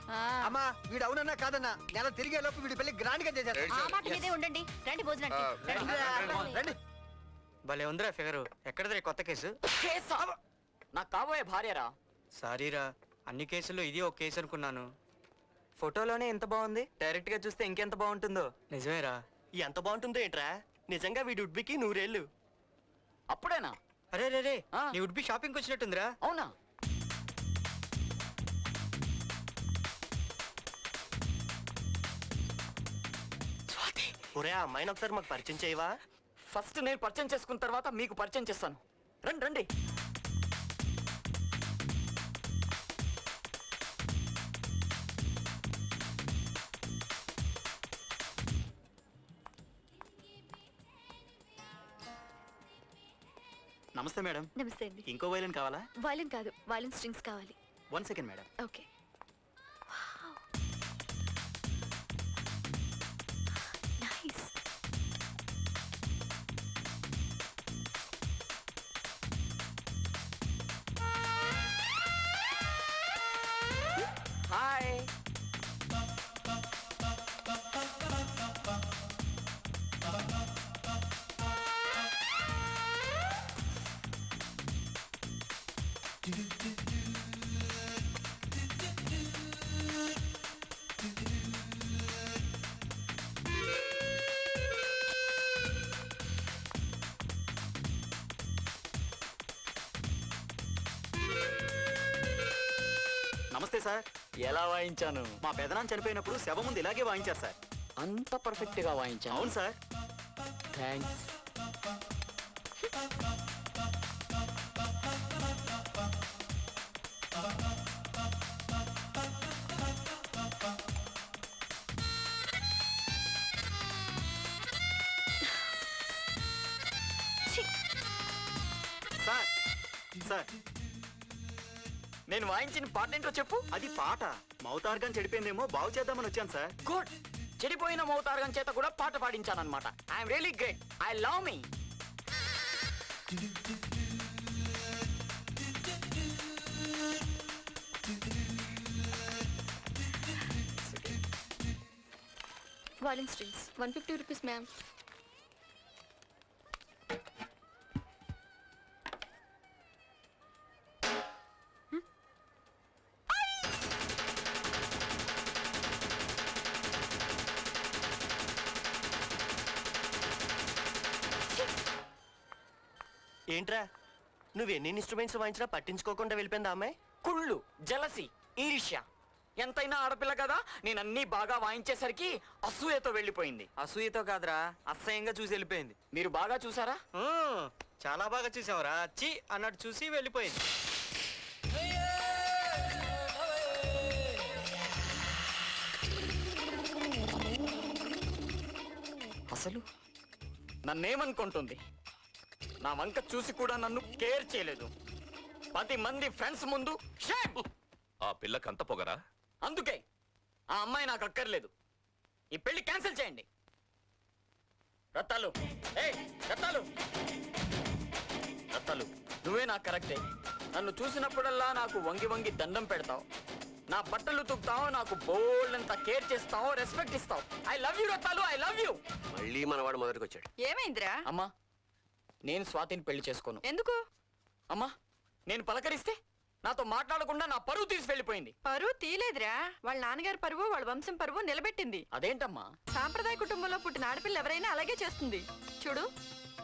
అమ్మా, వీడు అవునన్నా కాదన్నా, నెల తిరిగే లోపు వీడి పెళ్లి గ్రాండ్ గా చేశారు. ఆ మాట మీదే ఉండండి. రండి భోజనానికి. రండి. భలే ఉందిరా ఫిగరు. ఎక్కడదా కొత్త కేసు? నాకు కాబోయే భార్యరా. సారీరా, అన్ని కేసుల్లో ఇది ఒక కేసు అనుకున్నాను. ఫోటోలోనే ఎంత బాగుంది, డైరెక్ట్ గా చూస్తే ఇంకెంత బాగుంటుందో. నిజమేరా. ఎంత బాగుంటుందో ఏంట్రా, నిజంగా వీడి ఉడ్బికి 100 ఏళ్ళు. అప్పుడేనా? అరే రే రే ఆ. నీ ఉడ్బి షాపింగ్కి వచ్చినట్టుందిరా. అవునా? ఒరే ఆ అమ్మాయిని ఒకసారి మాకు పరిచయం చేయవా? ఫస్ట్ నేను పరిచయం చేసుకున్న తర్వాత మీకు పరిచయం చేస్తాను. రండి రండి. నమస్తే మేడం. నమస్తే అండి. ఇంకో వైలెన్ కావాలా? వాయిలిన్ కాదు, వాయిలిన్ స్ట్రింగ్స్ కావాలి. 1 second madam. Okay. Nice. Hi. నమస్తే సార్. ఎలా వాయించాను? మా పెదనాన్న చనిపోయినప్పుడు శవం ముందు ఇలాగే వాయించారు సార్. అంత పర్ఫెక్ట్ గా వాయించాను. అవును సార్. థ్యాంక్స్. సార్ సార్ నేను వాయించిన పాట ఏంటో చెప్పు. అది పాట. మౌతార్గం చెడిపోయిందేమో బాగు చేద్దామని వచ్చాను సార్. గుడ్. చెడిపోయిన మౌతార్గం చేత కూడా పాట పాడించానన్నమాట. I'm really great. I love me. Violin strings 150 rupees ma'am. ఏంట్రా నువ్వు ఎన్ని ఇన్స్ట్రుమెంట్స్ వాయించినా పట్టించుకోకుండా వెళ్ళిపోయింది అమ్మాయి. కుళ్ళు, జలసి, ఈర్ష్య. ఎంతైనా ఆడపిల్ల కదా, నేను అన్ని బాగా వాయించేసరికి అసూయతో వెళ్ళిపోయింది. అసూయతో కాదురా, అసహ్యంగా చూసి వెళ్ళిపోయింది. మీరు బాగా చూసారా? చాలా బాగా చూసావురా. చి అన్నట్టు చూసి వెళ్ళిపోయింది. అసలు నన్నేమనుకుంటుంది? నా వంక చూసి కూడా నన్ను కేర్ చేయలేదు. 10 మంది ఫ్రెండ్స్ ముందు shame! ఆ పిల్లకంత పొగరా? అందుకే ఆ అమ్మాయి నాకు అక్కర్లేదు. ఈ పెళ్లి క్యాన్సిల్ చేయండి. రత్తాలు, రత్తాలు, రత్తాలు, నువ్వే నాకు కరెక్టే. నన్ను చూసినప్పుడల్లా నాకు వంగి వంగి దండం పెడతావు, నా బట్టలు తుక్కుతావు, నాకు బోల్డంత కేర్ చేస్తావు, రెస్పెక్ట్ ఇస్తావు. I love you Rattalu, I love you. మళ్ళీ మనవాడు మొదటికి వచ్చాడు. ఏమైందిరా? అమ్మా, నేను స్వాతిని పెళ్లి చేసుకోను. ఎందుకు? అమ్మా, నేను పలకరిస్తే నాతో మాట్లాడకుండా నా పరువు తీసి వెళ్ళిపోయింది. పరువు తీలేదురా, వాళ్ళ నాన్నగారి పరువు, వాళ్ళ వంశం పరువు నిలబెట్టింది. అదేంటమ్మా? సాంప్రదాయ కుటుంబంలో పుట్టిన ఆడపిల్ల ఎవరైనా అలాగే చేస్తుంది. చూడు,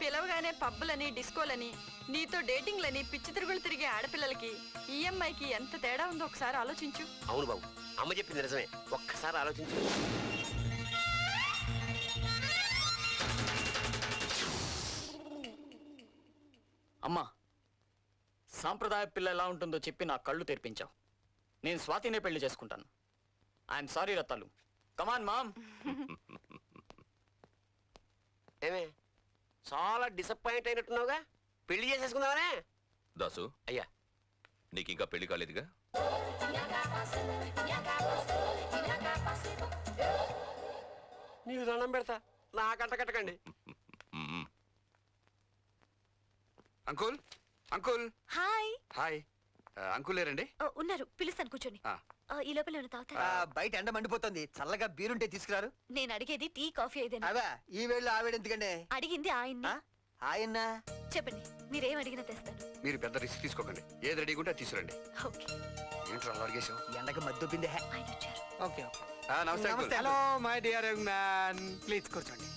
పిలవగానే పబ్బులని, డిస్కోలని, నీతో డేటింగ్లని, పిచ్చి తిరుగులు తిరిగే ఆడపిల్లలకి ఈఎంఐకి ఎంత తేడా ఉందో ఒకసారి ఆలోచించు. అవును బాబు, అమ్మ చెప్పింది నిజమే. ఒక్కసారి ఆలోచించు. అమ్మా, సాంప్రదాయ పిల్ల ఎలా ఉంటుందో చెప్పి నా కళ్ళు తెరిపించావు. నేను స్వాతినే పెళ్లి చేసుకుంటాను. I'm sorry Rattalu. Come on mom. ఏమే చాలా డిసప్పాయింట్ అయినట్టున్నావుగా? పెళ్లి చేసేసుకుందామనే? దాసు, అయ్యా, నీకింకా పెళ్లి కాలేదుగా? నీకు దండం పెడతా, నా కంట కట్టకండి. మ్మ్. Uncle uncle hi. Hi. Uncle లేరండి? ఉన్నారు, పిలుస్తాను కూర్చోండి. ఆ. ఈ లోపల ఏమైనా తాగుతారా? బయట ఎండ మండిపోతుంది, చల్లగా బీరుంటే తీసుకురారు. నేను అడిగేది టీ కాఫీ ఏదైనా. అవా ఈ వేళ ఆ వేళ ఎందుకండి? అడిగింది ఆయన్ని. ఆయన చెప్పండి, మీరేం అడిగినా తెస్తాను. మీరు పెద్ద రిస్క్ తీసుకోకండి. ఏది రెడీగా ఉంటే అది తీసుకురండి. ఓకే. ఏంట్రా అలా అడిగేశావు? ఎండకి మద్దొప్పిందే. ఆయన వచ్చారు. Okay okay. నమస్తే uncle. Hello my dear young man, please కూర్చోండి.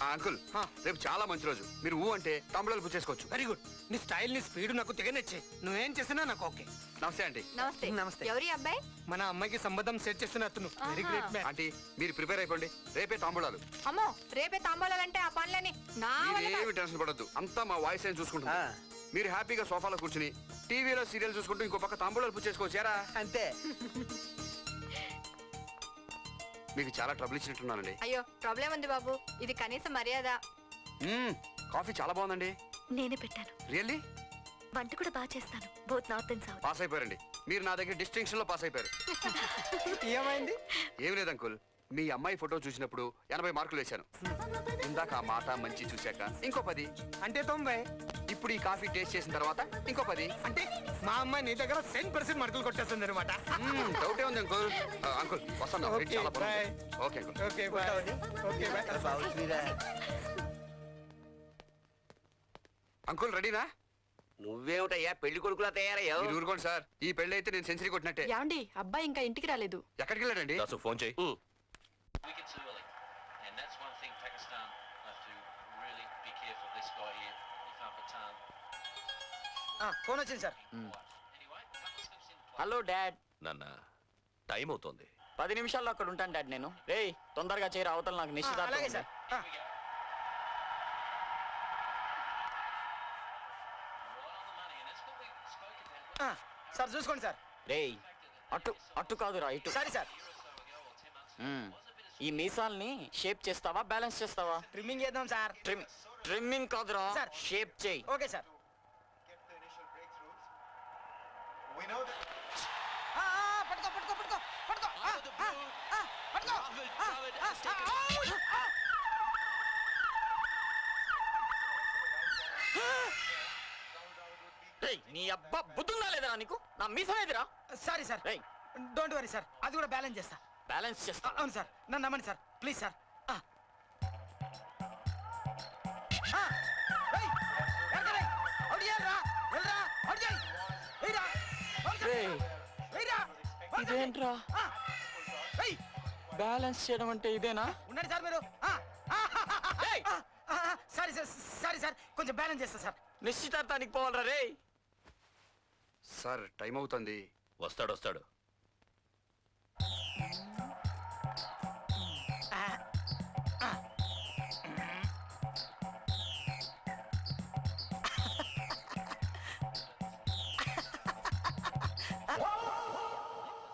అంకుల్ రేపు చాలా మంచి రోజు మీరు ఊ అంటే తాంబూలాలు పుచ్చేసుకోవచ్చు. Very good. నీ స్టైల్ నీ స్పీడ్ నాకు తెగ నచ్చే. నువ్వేం చేసినా నాకు ఓకే. నమస్తే ఆంటీ. నమస్తే నమస్తే. ఎవరి అబ్బాయి? మన అమ్మాయికి సంబంధం సెట్ చేస్తున్న అతను. Very great man. ఆంటీ మీరు ప్రిపేర్ అయిపోండి, రేపే తాంబూలాలు. అమ్మో రేపే తాంబూలాలంటే ఆ పనులని నా వల్ల కాదు. మీరేమి టెన్షన్ పడద్దు, అంతా మా వాయిస్ ఏం చూసుకుంటాం. మీరు హ్యాపీగా సోఫాలో కూర్చుని టీవీలో సీరియల్ చూసుకుంటూ ఇంకో పక్క తాంబూలాలు పుచ్చేసుకోవచ్చారా? అంతే. మీకు చాలా ట్రబుల్ ఇచ్చినట్టున్నానండి. అయ్యో ప్రాబ్లం ఉంది బాబు, ఇది కనీస మర్యాద. కాఫీ చాలా బాగుందండి. నేనే పెట్టాను. రియల్లీ? వంట కూడా బాగా చేస్తాను, both north and south. Pass అయిపోయారండి. మీరు నా దగ్గర డిస్టింక్షన్ లో పాస్ అయిపోయారు. ఏమైంది? ఏం లేదు అంకుల్, మీ అమ్మాయి ఫోటో చూసినప్పుడు 80 మార్కులు వేశాను. ఇందాక ఆ మాట మంచి చూశాక ఇంకో 10. అంటే 90. ఇప్పుడు ఈ కాఫీ టేస్ట్ చేసిన తర్వాత ఇంకో 10. అంటే మా అమ్మాయి నీ దగ్గర 10% మార్కులు కొట్టేస్తుంది అనమాట. డౌటే ఉంది అంకుల్. అంకుల్ వస్తాను. Okay, చాలా bye. బాగుంది. Okay uncle. Okay bye. Okay bye. బాగుందిరా. అంకుల్ రెడీనా? నువ్వేమిటయ్యా పెళ్లి కొడుకులా తయారయ్యావు? మీరు ఊరుకోండి సార్, ఈ పెళ్లి అయితే నేను సెంచరీ కొట్టినట్టే. ఏమండి అబ్బాయి ఇంకా ఇంటికి రాలేదు. ఎక్కడికి వెళ్ళాడండి? దాసు ఫోన్ చేయి. ఫోన్ వచ్చింది సార్. Hello dad. నాన్న టైం అవుతోంది. 10 నిమిషాల్లో అక్కడ ఉంటాను డాడ్ నేను. రేయ్ తొందరగా చేరి, అవతల నాకు నిశ్చితార్థం అలాగే ఉంది. సార్. సార్ చూసుకోండి సార్. రేయ్ అటు అటు కాదురా ఇటు. సరే సార్. ఈ మీసాల్ని షేప్ చేస్తావా బ్యాలెన్స్ చేస్తావా? ట్రిమ్మింగ్ చేద్దాం సార్. ట్రిమ్మింగ్ కాదురా, సార్. షేప్ చేయి. Okay sir. పట్టుకో పట్టుకో పట్టుకో పట్టుకో. పట్టుకో. రేయ్ నీ అబ్బా బుద్ధుందా లేదురా నీకు? నా మీసం ఏదిరా? Sorry sir. రేయ్ డోంట్ వరీ సార్, అది కూడా బ్యాలెన్స్ చేస్తా. బ్యాలెన్స్ చేస్తా. అవును సార్, నన్ను నమ్మండి సార్, ప్లీజ్ సార్. రేయ్ ఇదేంట్రా? బ్యాలెన్స్ చేయడం అంటే ఇదేనా? ఉండండి సార్ మీరు. సారీ సార్, సారీ సార్, కొంచెం బ్యాలెన్స్ చేస్తా సార్. నిశ్చితార్థానికి పోవాలరా రేయ్. సార్ టైం అవుతుంది. వస్తాడు వస్తాడు.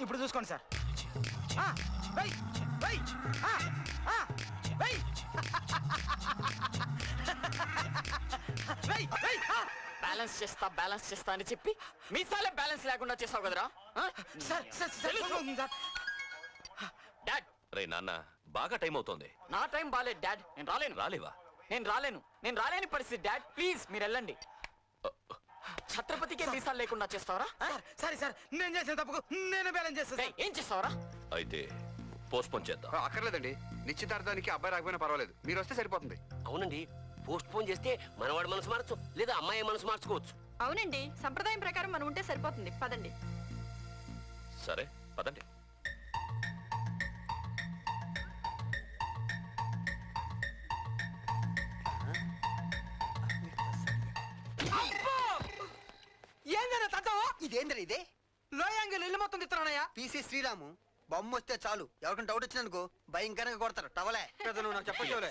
ఇప్పుడు చూసుకోండి సార్. వెయ్, వెయ్, వెయ్. వెయ్, వెయ్. బ్యాలెన్స్ చేస్తా అని చెప్పి మీసాలే బ్యాలెన్స్ లేకుండా చేసావు కదరా? సార్ సార్ సార్ చూసుకోండి సార్. డాడ్ రే నాన్న బాగా టైం అవుతోంది. నా టైం బాలేదు డాడ్, నేను రాలేను. రాలేవా? నేను రాలేని పరిస్థితి డాడ్. ప్లీజ్ మీరు వెళ్ళండి. ఛత్రపతికే మీసాలు లేకుండా చేస్తావరా? సారీ సార్, నేను చేసిన తప్పుకు నేను బ్యాలెన్స్ చేస్తా. ఏం చేస్తావరా? అయితే పోస్ట్పోన్ చేద్దాం. అక్కర్లేదండి, నిశ్చితార్థానికి అబ్బాయి రాకపోయినా పర్వాలేదు, మీరు వస్తే సరిపోతుంది. అవునండి, పోస్ట్ పోన్ చేస్తే మనవాడి మనసు మార్చు, లేదా అమ్మాయి మనసు మార్చుకోవచ్చు. అవునండి, సంప్రదాయం ప్రకారం మనం ఉంటే సరిపోతుంది. పదండి. సరే పదండి. ఏందన్నా తాతో? ఇదేంద్ర ఇదే? లో యాంగిల్ ఇల్లు మొత్తం తిత్తనానయ్యా. పీసీ శ్రీరాము బొమ్మ వస్తే చాలు, ఎవరికైనా డౌట్ వచ్చిందనుకో భయంకరంగా కొడతారు. టవలే పెద్ద నువ్వు నాకు చెప్పచ్చోలే.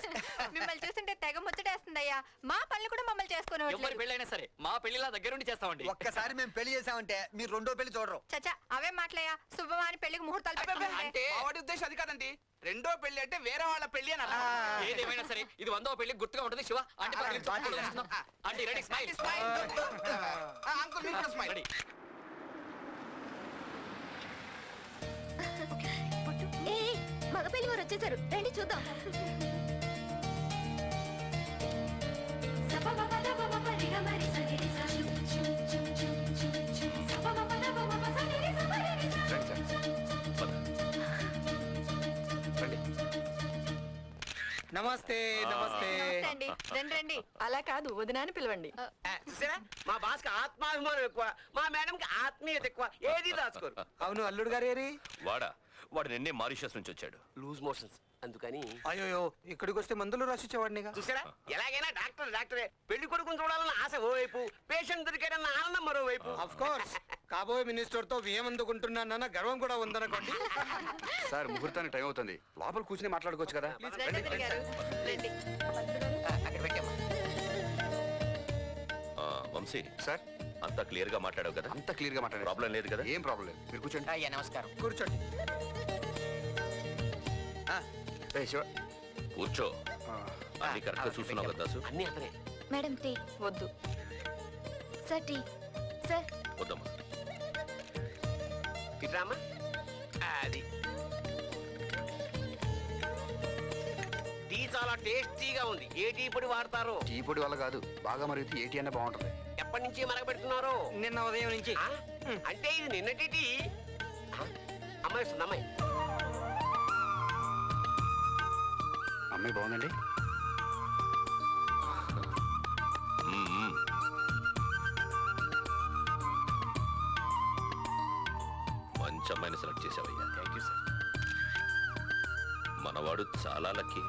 మిమ్మల్ని చూస్తుంటే తెగ ముచ్చటేస్తుందయ్యా. మా పనులు కూడా మమ్మల్ని చేసుకుని ఎవరి పెళ్ళైనా సరే మా పెళ్లిలా దగ్గరుండి చేస్తామండి. ఒక్కసారి మేము పెళ్లి చేసామంటే మీరు రెండో పెళ్లి చూడరు. చచ్చా అవే మాటలయ్యా. శుభమాని పెళ్లికి ముహూర్తాలు పెట్టుకుంటే. అంటే వాడి ఉద్దేశం అది కాదండి. రెండో పెళ్లి అంటే వేరే వాళ్ళ పెళ్లి అని అర్థం. ఏదేమైనా సరే ఇది 100వ పెళ్లి గుర్తుగా ఉంటుంది. శివ అంటే అంటే రెడీ స్మైల్. అంకుల్ మీకు కూడా స్మైల్. రెడీ. మగ పెళ్లి వారు వచ్చేసారు, రండి చూద్దాం. రండి సార్. పద. రండి. నమస్తే నమస్తే. నమస్తే అండి. రండి రండి. అలా కాదు, వదినాని పిలవండి. చూసారా, మా బాస్కి ఆత్మాభిమానం ఎక్కువ, మా మేడంకి ఆత్మీయత ఎక్కువ. ఏది దాచుకోరు. అవును అల్లుడు గారు ఏరి? వాడా వాడు నిన్నే మారిషస్ నుంచి వచ్చాడు. లూజ్ మోషన్స్ అందుకని. అయ్యో ఇక్కడికి వస్తే మందులు రాసిచ్చేవాడినిగా. చూసారా ఎలాగైనా డాక్టరే. పెళ్లి కొడుకుని చూడాలన్న ఆశ ఓవైపు, పేషెంట్ దొరికాడన్న ఆనందం మరోవైపు. ఆఫ్ కోర్స్ కాబోయే మినిస్టర్ తో వ్యయం అందుకుంటున్నానన్న గర్వం కూడా ఉందనుకోండి. సార్ ముహూర్తానికి టైం అవుతుంది, లోపల కూర్చుని మాట్లాడుకోవచ్చు కదా. వంశీ, సార్ అంతా క్లియర్ గా మాట్లాడావు కదా? అంత క్లియర్ గా మాట్లాడారు. ప్రాబ్లం లేదు కదా? ఏం ప్రాబ్లం లేదు, మీరు కూర్చోండి. నమస్కారం. కూర్చోండి. ఏయ్, శివ. కూర్చో. అన్ని కరెక్ట్ గా చూస్తున్నావు కదా దాసు? అన్ని అతనే. Madam tea. వద్దు. Sir tea. సార్ వద్దమ్మా. ఇట్రామా. అది టీ చాలా టేస్టీగా ఉంది. ఏ టీ పొడి వాడతారో? టీ పొడి వల్ల కాదు, బాగా మరిగితే ఏటీ అనే బాగుంటుంది. ఎప్పటి నుంచి మరగబెడుతున్నారో? నిన్న ఉదయం నుంచి. ఆ? అంటే ఇది నిన్నటి టీ. ఆ? అమ్మాయి వస్తుంది, అమ్మాయి. అమ్మాయి బాగుందండి. మంచి అమ్మాయిని సెలెక్ట్ చేసావయ్యా. Thank you sir. మనవాడు చాలా లక్కీ.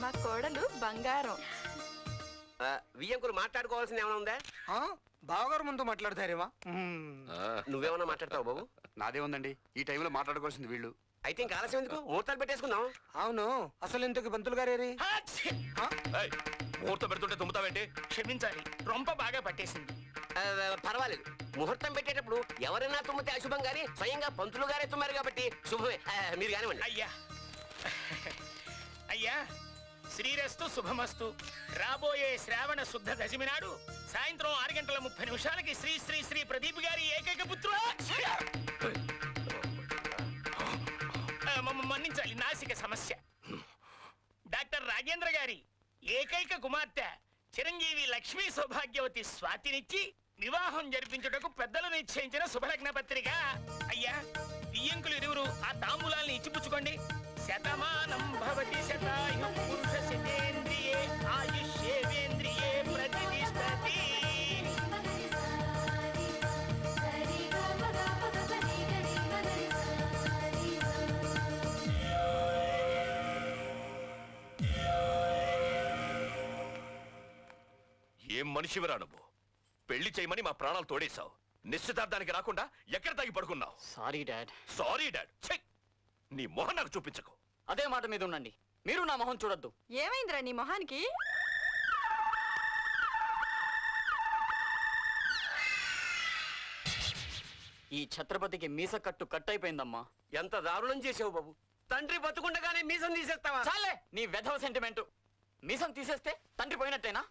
మా కోడలు బంగారం. వియ్యంకులు మాట్లాడుకోవాల్సింది ఏమైనా ఉందా? బావగారు ముందు మాట్లాడతారేమా? నువ్వేమన్నా మాట్లాడతావు బాబు? నాదే ఉందండి, ఈ టైంలో మాట్లాడుకోవాల్సింది వీళ్ళు. అయితే ఇంకా ఆలస్యం ఎందుకు, ముహూర్తాలు పెట్టేసుకుందాం. అవును, అసలు ఇంతకు పంతులు గారేరి? ఏయ్, ముహూర్తం పెడుతుంటే తుమ్ముతావేంటి? క్షమించాలి, రొంప బాగా పట్టేసింది. పర్వాలేదు, ముహూర్తం పెట్టేటప్పుడు ఎవరైనా తుమ్మితే అశుభం గానీ స్వయంగా పంతులు గారే తుమ్మారు కాబట్టి శుభమే. మీరు కానివ్వండి. అయ్యా శ్రీరస్తు శుభమస్తు. రాబోయే శ్రావణ శుద్ధ దశమి నాడు సాయంత్రం 6:30 శ్రీ శ్రీ శ్రీ ప్రదీప్ గారి ఏకైక పుత్రుడు, మన్నించాలి నాసిక సమస్య, డాక్టర్ రాజేంద్ర గారి ఏకైక కుమార్తె చిరంజీవి లక్ష్మీ సౌభాగ్యవతి స్వాతినిచ్చి వివాహం జరిపించుటకు పెద్దలు నిశ్చయించిన శుభలగ్న పత్రిక. అయ్యా బియ్యంకులు ఇరువురు ఆ తాంబూలాల్ని ఇచ్చిపుచ్చుకోండి. శతమానం భవతి శతాయు పురుష శతేంద్రియే ఆయుష్యేంద్రియే ప్రతిష్టతి. ఏం మనిషివిరా నువ్వు? పెళ్లి చేయమని మా ప్రాణాలు తోడేశావు. నిశ్చితార్థానికి రాకుండా ఎక్కడ తగ్గి పడుకున్నావు? Sorry dad. Sorry dad. ఛీ! నీ మొహం నాకు చూపించకు. అదే మాట మీద ఉండండి, మీరు నా మొహం చూడొద్దు. ఏమైందిరా నీ మొహానికి? ఈ ఛత్రపతికి మీస కట్టు కట్టయిపోయిందమ్మా. ఎంత దారుణం చేసావు బాబు. తండ్రి బతుకుండగానే మీసం తీసేస్తావా? చాలే నీ వెధవ సెంటిమెంటు. మీసం తీసేస్తే తండ్రి పోయినట్టేనా?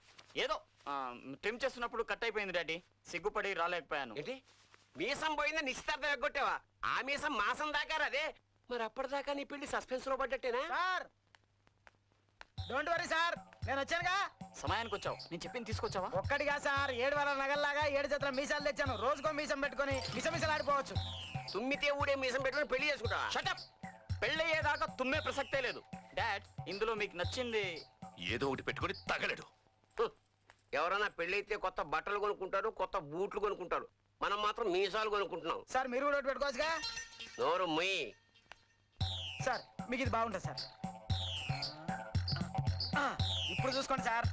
ఏదో ట్రిమ్ చేస్తున్నప్పుడు కట్ అయిపోయింది డాడీ, సిగ్గుపడి రాలేకపోయాను. ఏంటి మీసం పోయిందా? నిశ్చితార్థం ఎగ్గొట్టావా? ఆ మీసం మాసం దాకా అదే. మరి అప్పటిదాకా నీ పెళ్లి సస్పెన్స్ లో పడ్డట్టేనా? సార్ డోంట్ వరీ సార్, నేను వచ్చానుగా. సమయానికి వచ్చావు, నేను చెప్పింది తీసుకొచ్చావా? ఒక్కటిగా సార్, 7 వారాల నగల్లాగా 7 జతల మీసాలు తెచ్చాను. రోజుకో మీసం పెట్టుకొని మిసమిసలు ఆడిపోవచ్చు. తుమ్మితే ఊడే మీసం పెట్టుకొని పెళ్లి చేసుకుంటా? షటప్. పెళ్ళయ్యేదాకా తుమ్మే ప్రసక్తే లేదు. డాడ్, ఇందులో మీకు నచ్చింది ఏదో ఒకటి పెట్టుకొని తగలడు. ఎవరైనా పెళ్ళైతే కొత్త బట్టలు కొనుక్కుంటారు, కొత్త బూట్లు కొనుక్కుంటారు. మనం మాత్రం మీసాలు కొనుక్కుంటున్నాం. సార్ మీరు కూడా ఒకటి పెట్టుకోవచ్చుగా. నోరు మొయ్యి. సార్ మీకు ఇది బాగుంటుంది సార్. ఇప్పుడు చూసుకోండి సార్,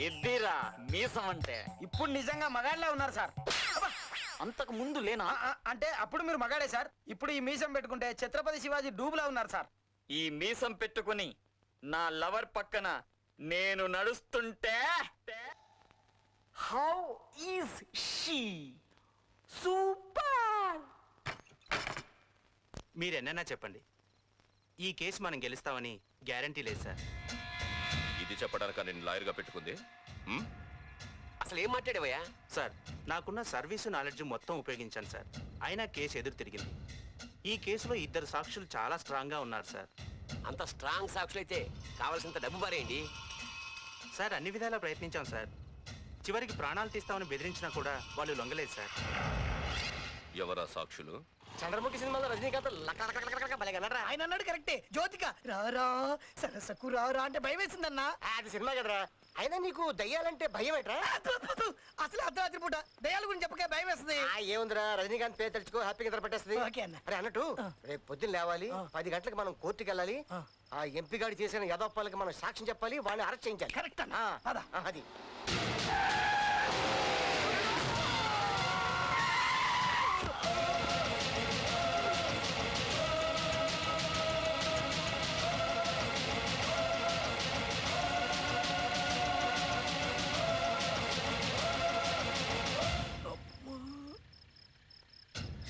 ఎద్దిరా మీసం అంటే. ఇప్పుడు నిజంగా మగాళ్ళే ఉన్నారు సార్. అంతకు ముందు లేనా? అంటే అప్పుడు మీరు మగాడే సార్, ఇప్పుడు ఈ మీసం పెట్టుకుంటే ఛత్రపతి శివాజీ డూబులా ఉన్నారు సార్. ఈ మీసం పెట్టుకుని నా లవర్ పక్కన నేను నడుస్తుంటే హౌ ఈజ్ షీ సూపర్. మీరెన్నైనా చెప్పండి, ఈ కేసు మనం గెలుస్తామని గ్యారంటీ లేదు సార్. ఇది చెప్పడానిక నేను లాయర్గా పెట్టుకుంది? అసలు ఏం మాట్లాడేవయ్యా? సార్, నాకున్న సర్వీసు నాలెడ్జ్ మొత్తం ఉపయోగించాను సార్, అయినా కేసు ఎదురు తిరిగింది. ఈ కేసులో 2 సాక్షులు చాలా స్ట్రాంగ్గా ఉన్నారు సార్. అంత స్ట్రాంగ్ సాక్షులైతే కావాల్సినంత డబ్బు పారేయండి. సార్ అన్ని విధాలా ప్రయత్నించాం సార్, చివరికి ప్రాణాలు తీస్తామని బెదిరించినా కూడా వాళ్ళు లొంగలేదు సార్. ఎవరా సాక్షులు? చంద్రముఖి సినిమాలో రజనీకాంత్ ఆయన అన్నాడు కరెక్టే. జ్యోతిక రారా సరసకు రారా అంటే భయం వేసిందన్నా. అది సినిమా కదరా. అయినా నీకు దయ్యాలంటే భయం ఏంట్రా? అసలు అర్ధరాత్రి పూట దయ్యాల గురించి చెప్పకే భయం వేస్తుంది. ఏముందిరా, రజనీకాంత్ పేరు తెలుసుకో, హ్యాపీగా నిద్ర పట్టేస్తుంది. ఓకే అన్న. అరే అన్నట్టు రేపు పొద్దున్న లేవాలి, 10 గంటలకు మనం కోర్టుకి వెళ్ళాలి. ఆ ఎంపీ గాడి చేసిన యదోపాలకి మనం సాక్ష్యం చెప్పాలి, వాడిని అరెస్ట్ చేయించాలి. కరెక్ట్ అన్న. అది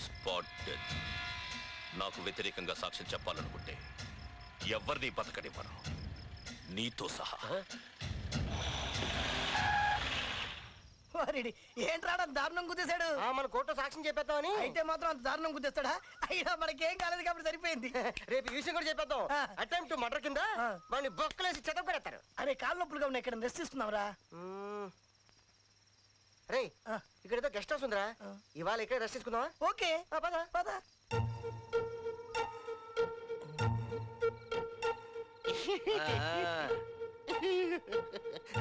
స్పాట్ డెత్. నాకు వ్యతిరేకంగా సాక్ష్యం చెప్పాలనుకుంటే ఎవరిని బతకనివ్వను, నీతో సహా. ఏంట్రాడా దారుణం గుద్దేశాడు? మన కోర్టులో సాక్ష్యం చెప్పేద్దామని. అయితే మాత్రం అంత దారుణం గుద్దేస్తాడా? అయినా మనకేం కాలేదు కాబట్టి సరిపోయింది. రేపు ఈ విషయం కూడా చెప్పేద్దాం. అటెంప్ట్ టు మర్డర్ కింద వాడిని బొక్కలేసి చెదపడేస్తారు. అరే కాళ్ళ నొప్పులుగా ఉన్నాయి, ఇక్కడ రెస్ట్ తీసుకున్నావురా. రే ఇక్కడ ఏదో గెస్ట్ హౌస్ ఉందిరా, ఇవాళ ఇక్కడ రెస్ట్ తీసుకుందామా? ఓకే పద పద.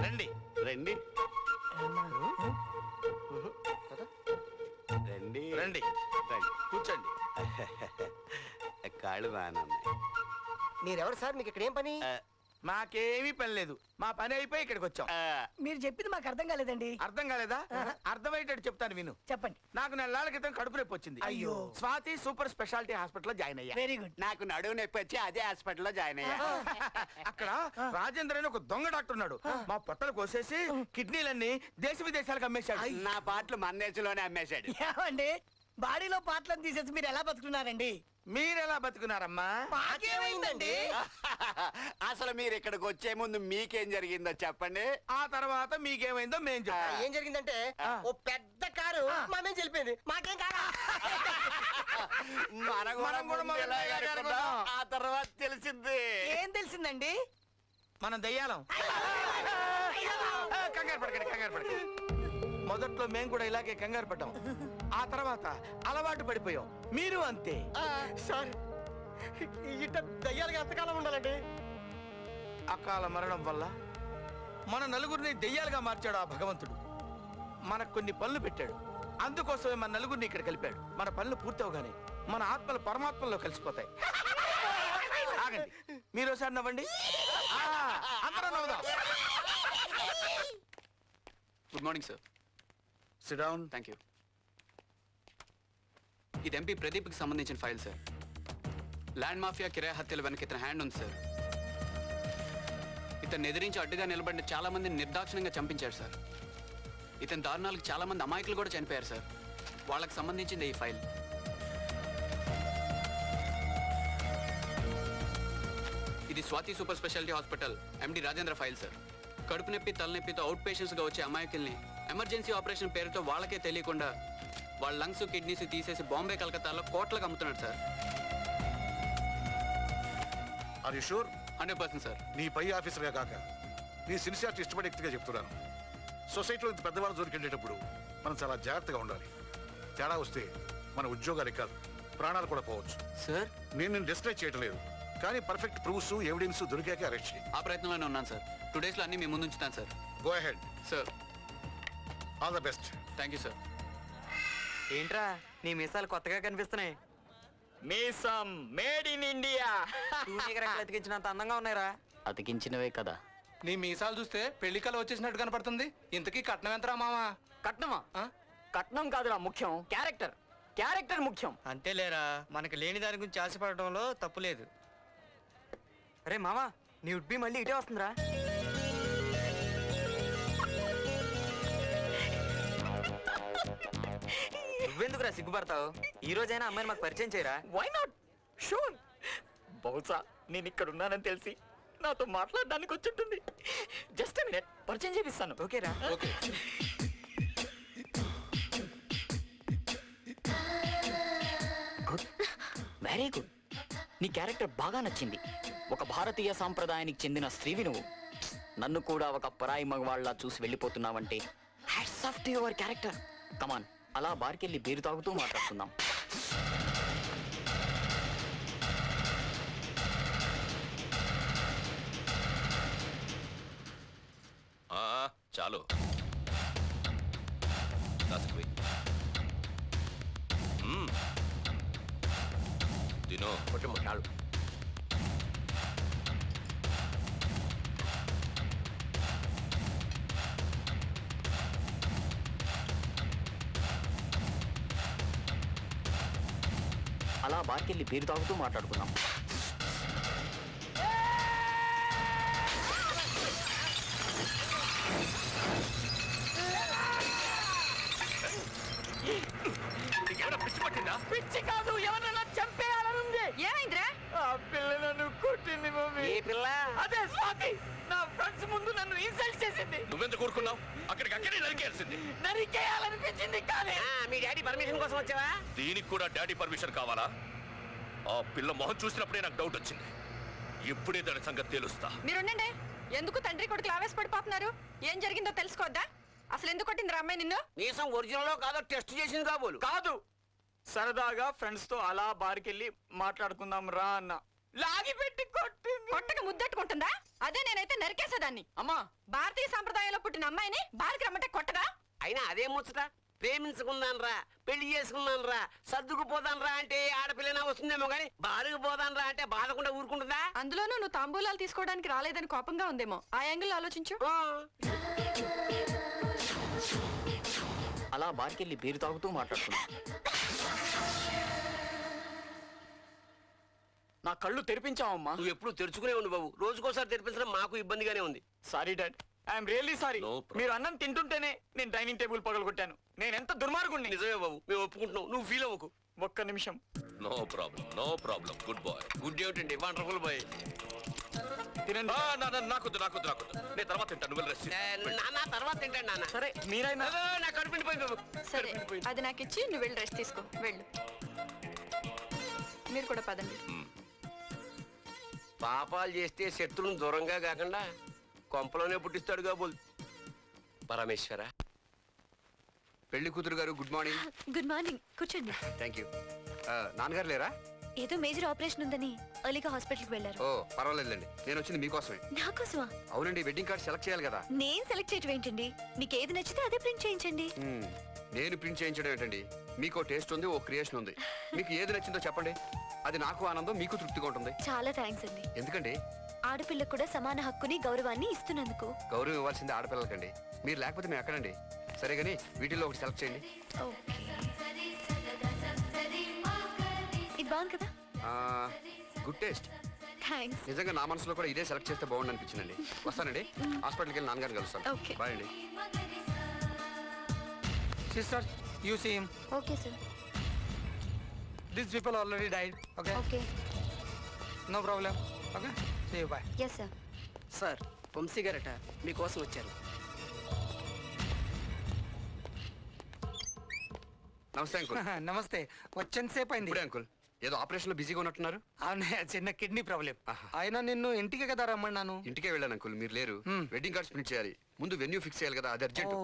రండి రండి రండి రండి కూర్చోండి. కాళ్ళు బాగున్నాయి. మీరెవరు సార్? మీకు ఇక్కడ ఏం పని? మాకేమీ పని లేదు, మా పని అయిపోయి ఇక్కడికి వచ్చాం. మీరు చెప్పింది మాకు అర్థం కాలేదండి. అర్థం కాలేదా? అర్థమయ్యేటట్టు చెప్తాను విను. చెప్పండి. నాకు 4 నెలల క్రితం కడుపు నొప్పి వచ్చింది. అయ్యో. స్వాతి సూపర్ స్పెషాలిటీ హాస్పిటల్లో జాయిన్ అయ్యా. Very good. నాకు నడువు నొప్పి వచ్చి అదే హాస్పిటల్లో జాయిన్ అయ్యా. అక్కడ రాజేంద్ర అని ఒక దొంగ డాక్టర్ ఉన్నాడు. మా పొట్టలు కోసేసి కిడ్నీలన్నీ దేశ విదేశాలకు అమ్మేశాడు. నా పాటలు మన దేశంలోనే అమ్మేశాడు. ఏమండి, బాడీలో పాటలను తీసేసి మీరు ఎలా బతుకున్నారండి? మీరెలా బతుకున్నారమ్మా? మాకేమైందండి? అసలు మీరు ఇక్కడికి వచ్చే ముందు మీకేం జరిగిందో చెప్పండి. ఆ తర్వాత మీకేమైందో మేం చెప్తాం. ఏం జరిగిందంటే ఓ పెద్ద కారు మా మీద వెళ్ళిపోయింది. మాకేం కాదా? మనం కూడా ముందేలాగా అనుకున్నాం. ఆ తర్వాత తెలిసింది. ఏం తెలిసిందండి? మనం దయ్యాలం. కంగారు పడకండి, కంగారు పడకండి. మొదట్లో మేము కూడా ఇలాగే కంగారు పడ్డాం. ఆ తర్వాత అలవాటు పడిపోయాం. మీరు అంతే. సార్ ఇట్ట దయ్యాలుగా ఎంతకాలం ఉండాలండి? అకాల మరణం వల్ల మన నలుగురిని దెయ్యాలుగా మార్చాడు ఆ భగవంతుడు. మనకు కొన్ని పనులు పెట్టాడు, అందుకోసమే మన నలుగురిని ఇక్కడ కలిపాడు. మన పనులు పూర్తవగానే మన ఆత్మలు పరమాత్మలో కలిసిపోతాయి. ఆగండి, మీరు ఒకసారి నవ్వండి. అందరూ నవ్వుదాం. Good morning sir. Sit down. Thank you. ఇది ఎంపీ ప్రదీప్కి సంబంధించిన ఫైల్ సార్. ల్యాండ్ మాఫియా కిరాయి హత్యల వెనక ఇతని హ్యాండ్ ఉంది సార్. ఇతన్ని ఎదిరించి అడ్డుగా నిలబడిన చాలా మందిని నిర్దాక్షిణ్యంగా చంపించాడు సార్. ఇతని దారుణాలకు చాలా మంది అమాయకులు కూడా చనిపోయారు సార్. వాళ్ళకి సంబంధించింది ఈ ఫైల్. ఇది Swathi super speciality hospital MD Rajendra file sir. కడుపు నొప్పి తలనొప్పితో అవుట్ పేషెంట్స్గా వచ్చే అమాయకుల్ని ఎమర్జెన్సీ ఆపరేషన్ పేరుతో వాళ్ళకే తెలియకుండా వాళ్ళ లంగ్స్ కిడ్నీస్ తీసేసి బాంబే కలకత్తాలో కోట్లకు అమ్ముతున్నాడు sir. Are you sure? 100% sir. నీ పై ఆఫీసర్గా కాక నీ సిన్సియారిటీ ఇష్టపడే వ్యక్తిగా చెప్తున్నాను. సొసైటీలో ఇంత పెద్దవాళ్ళు దొరికెళ్ళేటప్పుడు మనం చాలా జాగ్రత్తగా ఉండాలి. తేడా వస్తే మన ఉద్యోగాలే కాదు, ప్రాణాలు కూడా పోవచ్చు. సార్ నేను డిస్క్రైబ్ చేయటం లేదు, కానీ పర్ఫెక్ట్ ప్రూఫ్స్ ఎవిడెన్స్ దొరికాక అరెస్ట్ చేయి. ఆ ప్రయత్నంలోనే ఉన్నాను సార్. 2 డేస్లో అన్ని మీ ముందు ఉంచుతాను sir. Go ahead sir. All the best. Thank you sir. ఏంట్రా నీ మీసాలు కొత్తగా కనిపిస్తున్నాయి? మీసం మేడ్ ఇన్ ఇండియా. అతికించినంత అందంగా ఉన్నాయిరా. అతికించినవే కదా. నీ మీసాలు చూస్తే పెళ్లి కళ వచ్చేసినట్టు కనపడుతుంది. ఇంతకీ కట్నం ఎంతరా మామా? కట్నమా? కట్నం కాదురా ముఖ్యం, క్యారెక్టర్. క్యారెక్టర్ ముఖ్యం. అంతేలేరా, మనకి లేని దాని గురించి ఆశపడటంలో తప్పులేదు. అరే మావా, నీ ఉడ్బి మళ్ళీ ఇటే వస్తుందిరా. నువ్వెందుకురా సిగ్గుపడతావు? ఈ రోజైనా అమ్మాయిని మాకు పరిచయం చేయరా. Why not? షూర్. బహుశా నేను ఇక్కడ ఉన్నానని తెలిసి నాతో మాట్లాడడానికి వచ్చుంటుంది. జస్ట్ మినిట్, పరిచయం చేపిస్తాను. ఓకేరా? ఓకే. Good, very good. నీ క్యారెక్టర్ బాగా నచ్చింది. ఒక భారతీయ సాంప్రదాయానికి చెందిన స్త్రీవి నువ్వు. నన్ను కూడా ఒక పరాయి మగవాళ్ళ చూసి వెళ్ళిపోతున్నావంటే hats off to your character. Come on, అలా బార్కెళ్ళి బీరు తాగుతూ మాట్లాడుకుందాం. చాలు కాసుకు వెయ్యి. తిను. చాలు. అలా బార్కెళ్ళి బీరు తాగుతూ మాట్లాడుకుందాం. పిచ్చి కాదు, ఎవరన్నా చంపేయాలనుంది. ఏమైందిరా? ఆ పిల్ల నన్ను కొట్టింది మమ్మీ. ఏ పిల్ల? అదే స్వాతి. నా ఫ్రెండ్స్ ముందు నన్ను ఇన్సల్ట్ చేసింది. నువ్వెందుకు కూరుకున్నావు? అక్కడికక్కడే నరికేయాల్సింది. నరికేయాలనిపించింది కానీ మీ డాడీ పర్మిషన్ కోసం వచ్చావా? దీనికి కూడా డాడీ పర్మిషన్ కావాలా? ఆ పిల్ల మొహం చూసినప్పుడే నాకు డౌట్ వచ్చింది. ఇప్పుడే దాని సంగతి తెలుస్తా. మీరుండండి. ఎందుకు తండ్రి కొడుకులు ఆవేశపడిపోతున్నారు? ఏం జరిగిందో తెలుసుకోవద్దా? అసలు ఎందుకు కొట్టిందిరా అమ్మాయి నిన్ను? నీసం ఒరిజినల్ కాదో టెస్ట్ చేసింది కాబోలు. కాదు, సరదాగా ఫ్రెండ్స్ తో అలా బార్కెళ్ళి మాట్లాడుకుందాం రా అన్న. లాగి పెట్టి కొట్టింది. కొట్టక ముద్దెట్టుకుంటుందా? అదే నేనైతే నరికేసేదాన్ని. అమ్మా, భారతీయ సంప్రదాయంలో పుట్టిన అమ్మాయిని బారికి రమ్మంటే కొట్టదా? అయినా అదే ముచ్చట. ప్రేమించుకున్నాను రా, పెళ్లి చేసుకున్నాను రా, సర్దుకుపోదాను రా అంటే ఆడపిల్లనా వస్తుందేమో గానీ బారుకు పోదాను రా అంటే బాధకుండా ఊరుకుంటుందా? అందులోనూ నువ్వు తాంబూలాలు తీసుకోవడానికి రాలేదని కోపంగా ఉందేమో. ఆ యాంగిల్ ఆలోచించు. అలా బార్కెళ్ళి బీరు తాగుతూ మాట్లాడుకుందాం. నా కళ్ళు తెరిపించావమ్మా. నువ్వు ఎప్పుడు తెరుచుకునే ఉండు బాబు. రోజుకోసారి తెరిపించడం మాకు ఇబ్బందిగానే ఉంది. Sorry dad, I'm really sorry. No problem. మీరు అన్నం తింటుంటేనే నేను డైనింగ్ టేబుల్ పగలగొట్టాను. నేను ఎంత దుర్మార్గుణ్ణి. నిజమే బాబు, మేము ఒప్పుకుంటున్నాం. నువ్వు ఫీల్ అవ్వకు. ఒక్క నిమిషం. No problem. Good boy. Good ఏమిటండి, వండర్ఫుల్ బాయ్. తినండి. నాకొద్దు. నేను తర్వాత తింటాను. నువ్వు రెస్ట్. నాన్న తర్వాత తింటాను నాన్న. సరే, మీరైనా. నా కడుపు నిండిపోయింది బాబు. సరే, అది నాకు ఇచ్చి నువ్వు వెళ్ళి రెస్ట్ తీసుకో. వెళ్ళు. మీరు కూడా పదండి. పాపాలు చేస్తే శత్రువుని దూరంగా కాకుండా కొంపలోనే పుట్టిస్తాడు కాబోలు. పరమేశ్వర. పెళ్లి కూతురు గారు గుడ్ మార్నింగ్. గుడ్ మార్నింగ్, కూర్చోండి. Thank you. నాన్నగారు లేరా? ఏదో మేజర్ ఆపరేషన్ ఉందని ఎర్లీగా హాస్పిటల్కి వెళ్ళారు. ఓ పర్వాలేదులేండి, నేను వచ్చింది మీకోసమే. నాకోసమా? అవునండి, వెడ్డింగ్ కార్డ్ సెలెక్ట్ చేయాలి కదా. నేను సెలెక్ట్ చేయటం ఏంటండి? మీకు ఏది నచ్చితే అదే ప్రింట్ చేయించండి. నేను ప్రింట్ చేయించడం ఏంటండి? మీకు టేస్ట్ ఉంది, ఓ క్రియేషన్ ఉంది. మీకు ఏది నచ్చిందో చెప్పండి. అది నాకు ఆనందం, మీకు తృప్తిగా ఉంటుంది. చాలా థ్యాంక్స్ అండి. ఎందుకండి? ఆడపిల్లకు కూడా సమాన హక్కుని గౌరవాన్ని ఇస్తున్నందుకు. గౌరవం ఇవ్వాల్సింది ఆడపిల్లలకండి. మీరు లేకపోతే మేము ఎక్కడండి? సరే కానీ వీటిల్లో ఒకటి సెలెక్ట్ చేయండి. ఓకే, ఇది బాగుంది కదా? Good taste. థ్యాంక్స్. నిజంగా నా మనసులో కూడా ఇదే సెలెక్ట్ చేస్తే బాగుండు అనిపించిందండి. వస్తానండి, హాస్పిటల్కి వెళ్ళి నాన్నగారిని కలుస్తాను. Okay. బాయ్ అండి. Sister, you see him. Okay sir. These people already died. Okay? Okay. No problem. Okay? See you, bye. Yes sir. Sir, Vamshi గారట మీకోసం వచ్చారు. నమస్తే అంకుల్. నమస్తే. వచ్చేంతసేపు అయింది. ఇప్పుడే అంకుల్. ఏదో ఆపరేషన్లో బిజీగా ఉన్నట్టున్నారు. అవునే, చిన్న కిడ్నీ ప్రాబ్లం. అయినా నిన్ను ఇంటికి కదా రమ్మన్నాను. ఇంటికే వెళ్ళాను అంకుల్, మీరు లేరు. వెడ్డింగ్ కార్డ్స్ ప్రింట్ చేయాలి, ముందు వెన్యూ ఫిక్స్ చేయాలి కదా, అది urgent.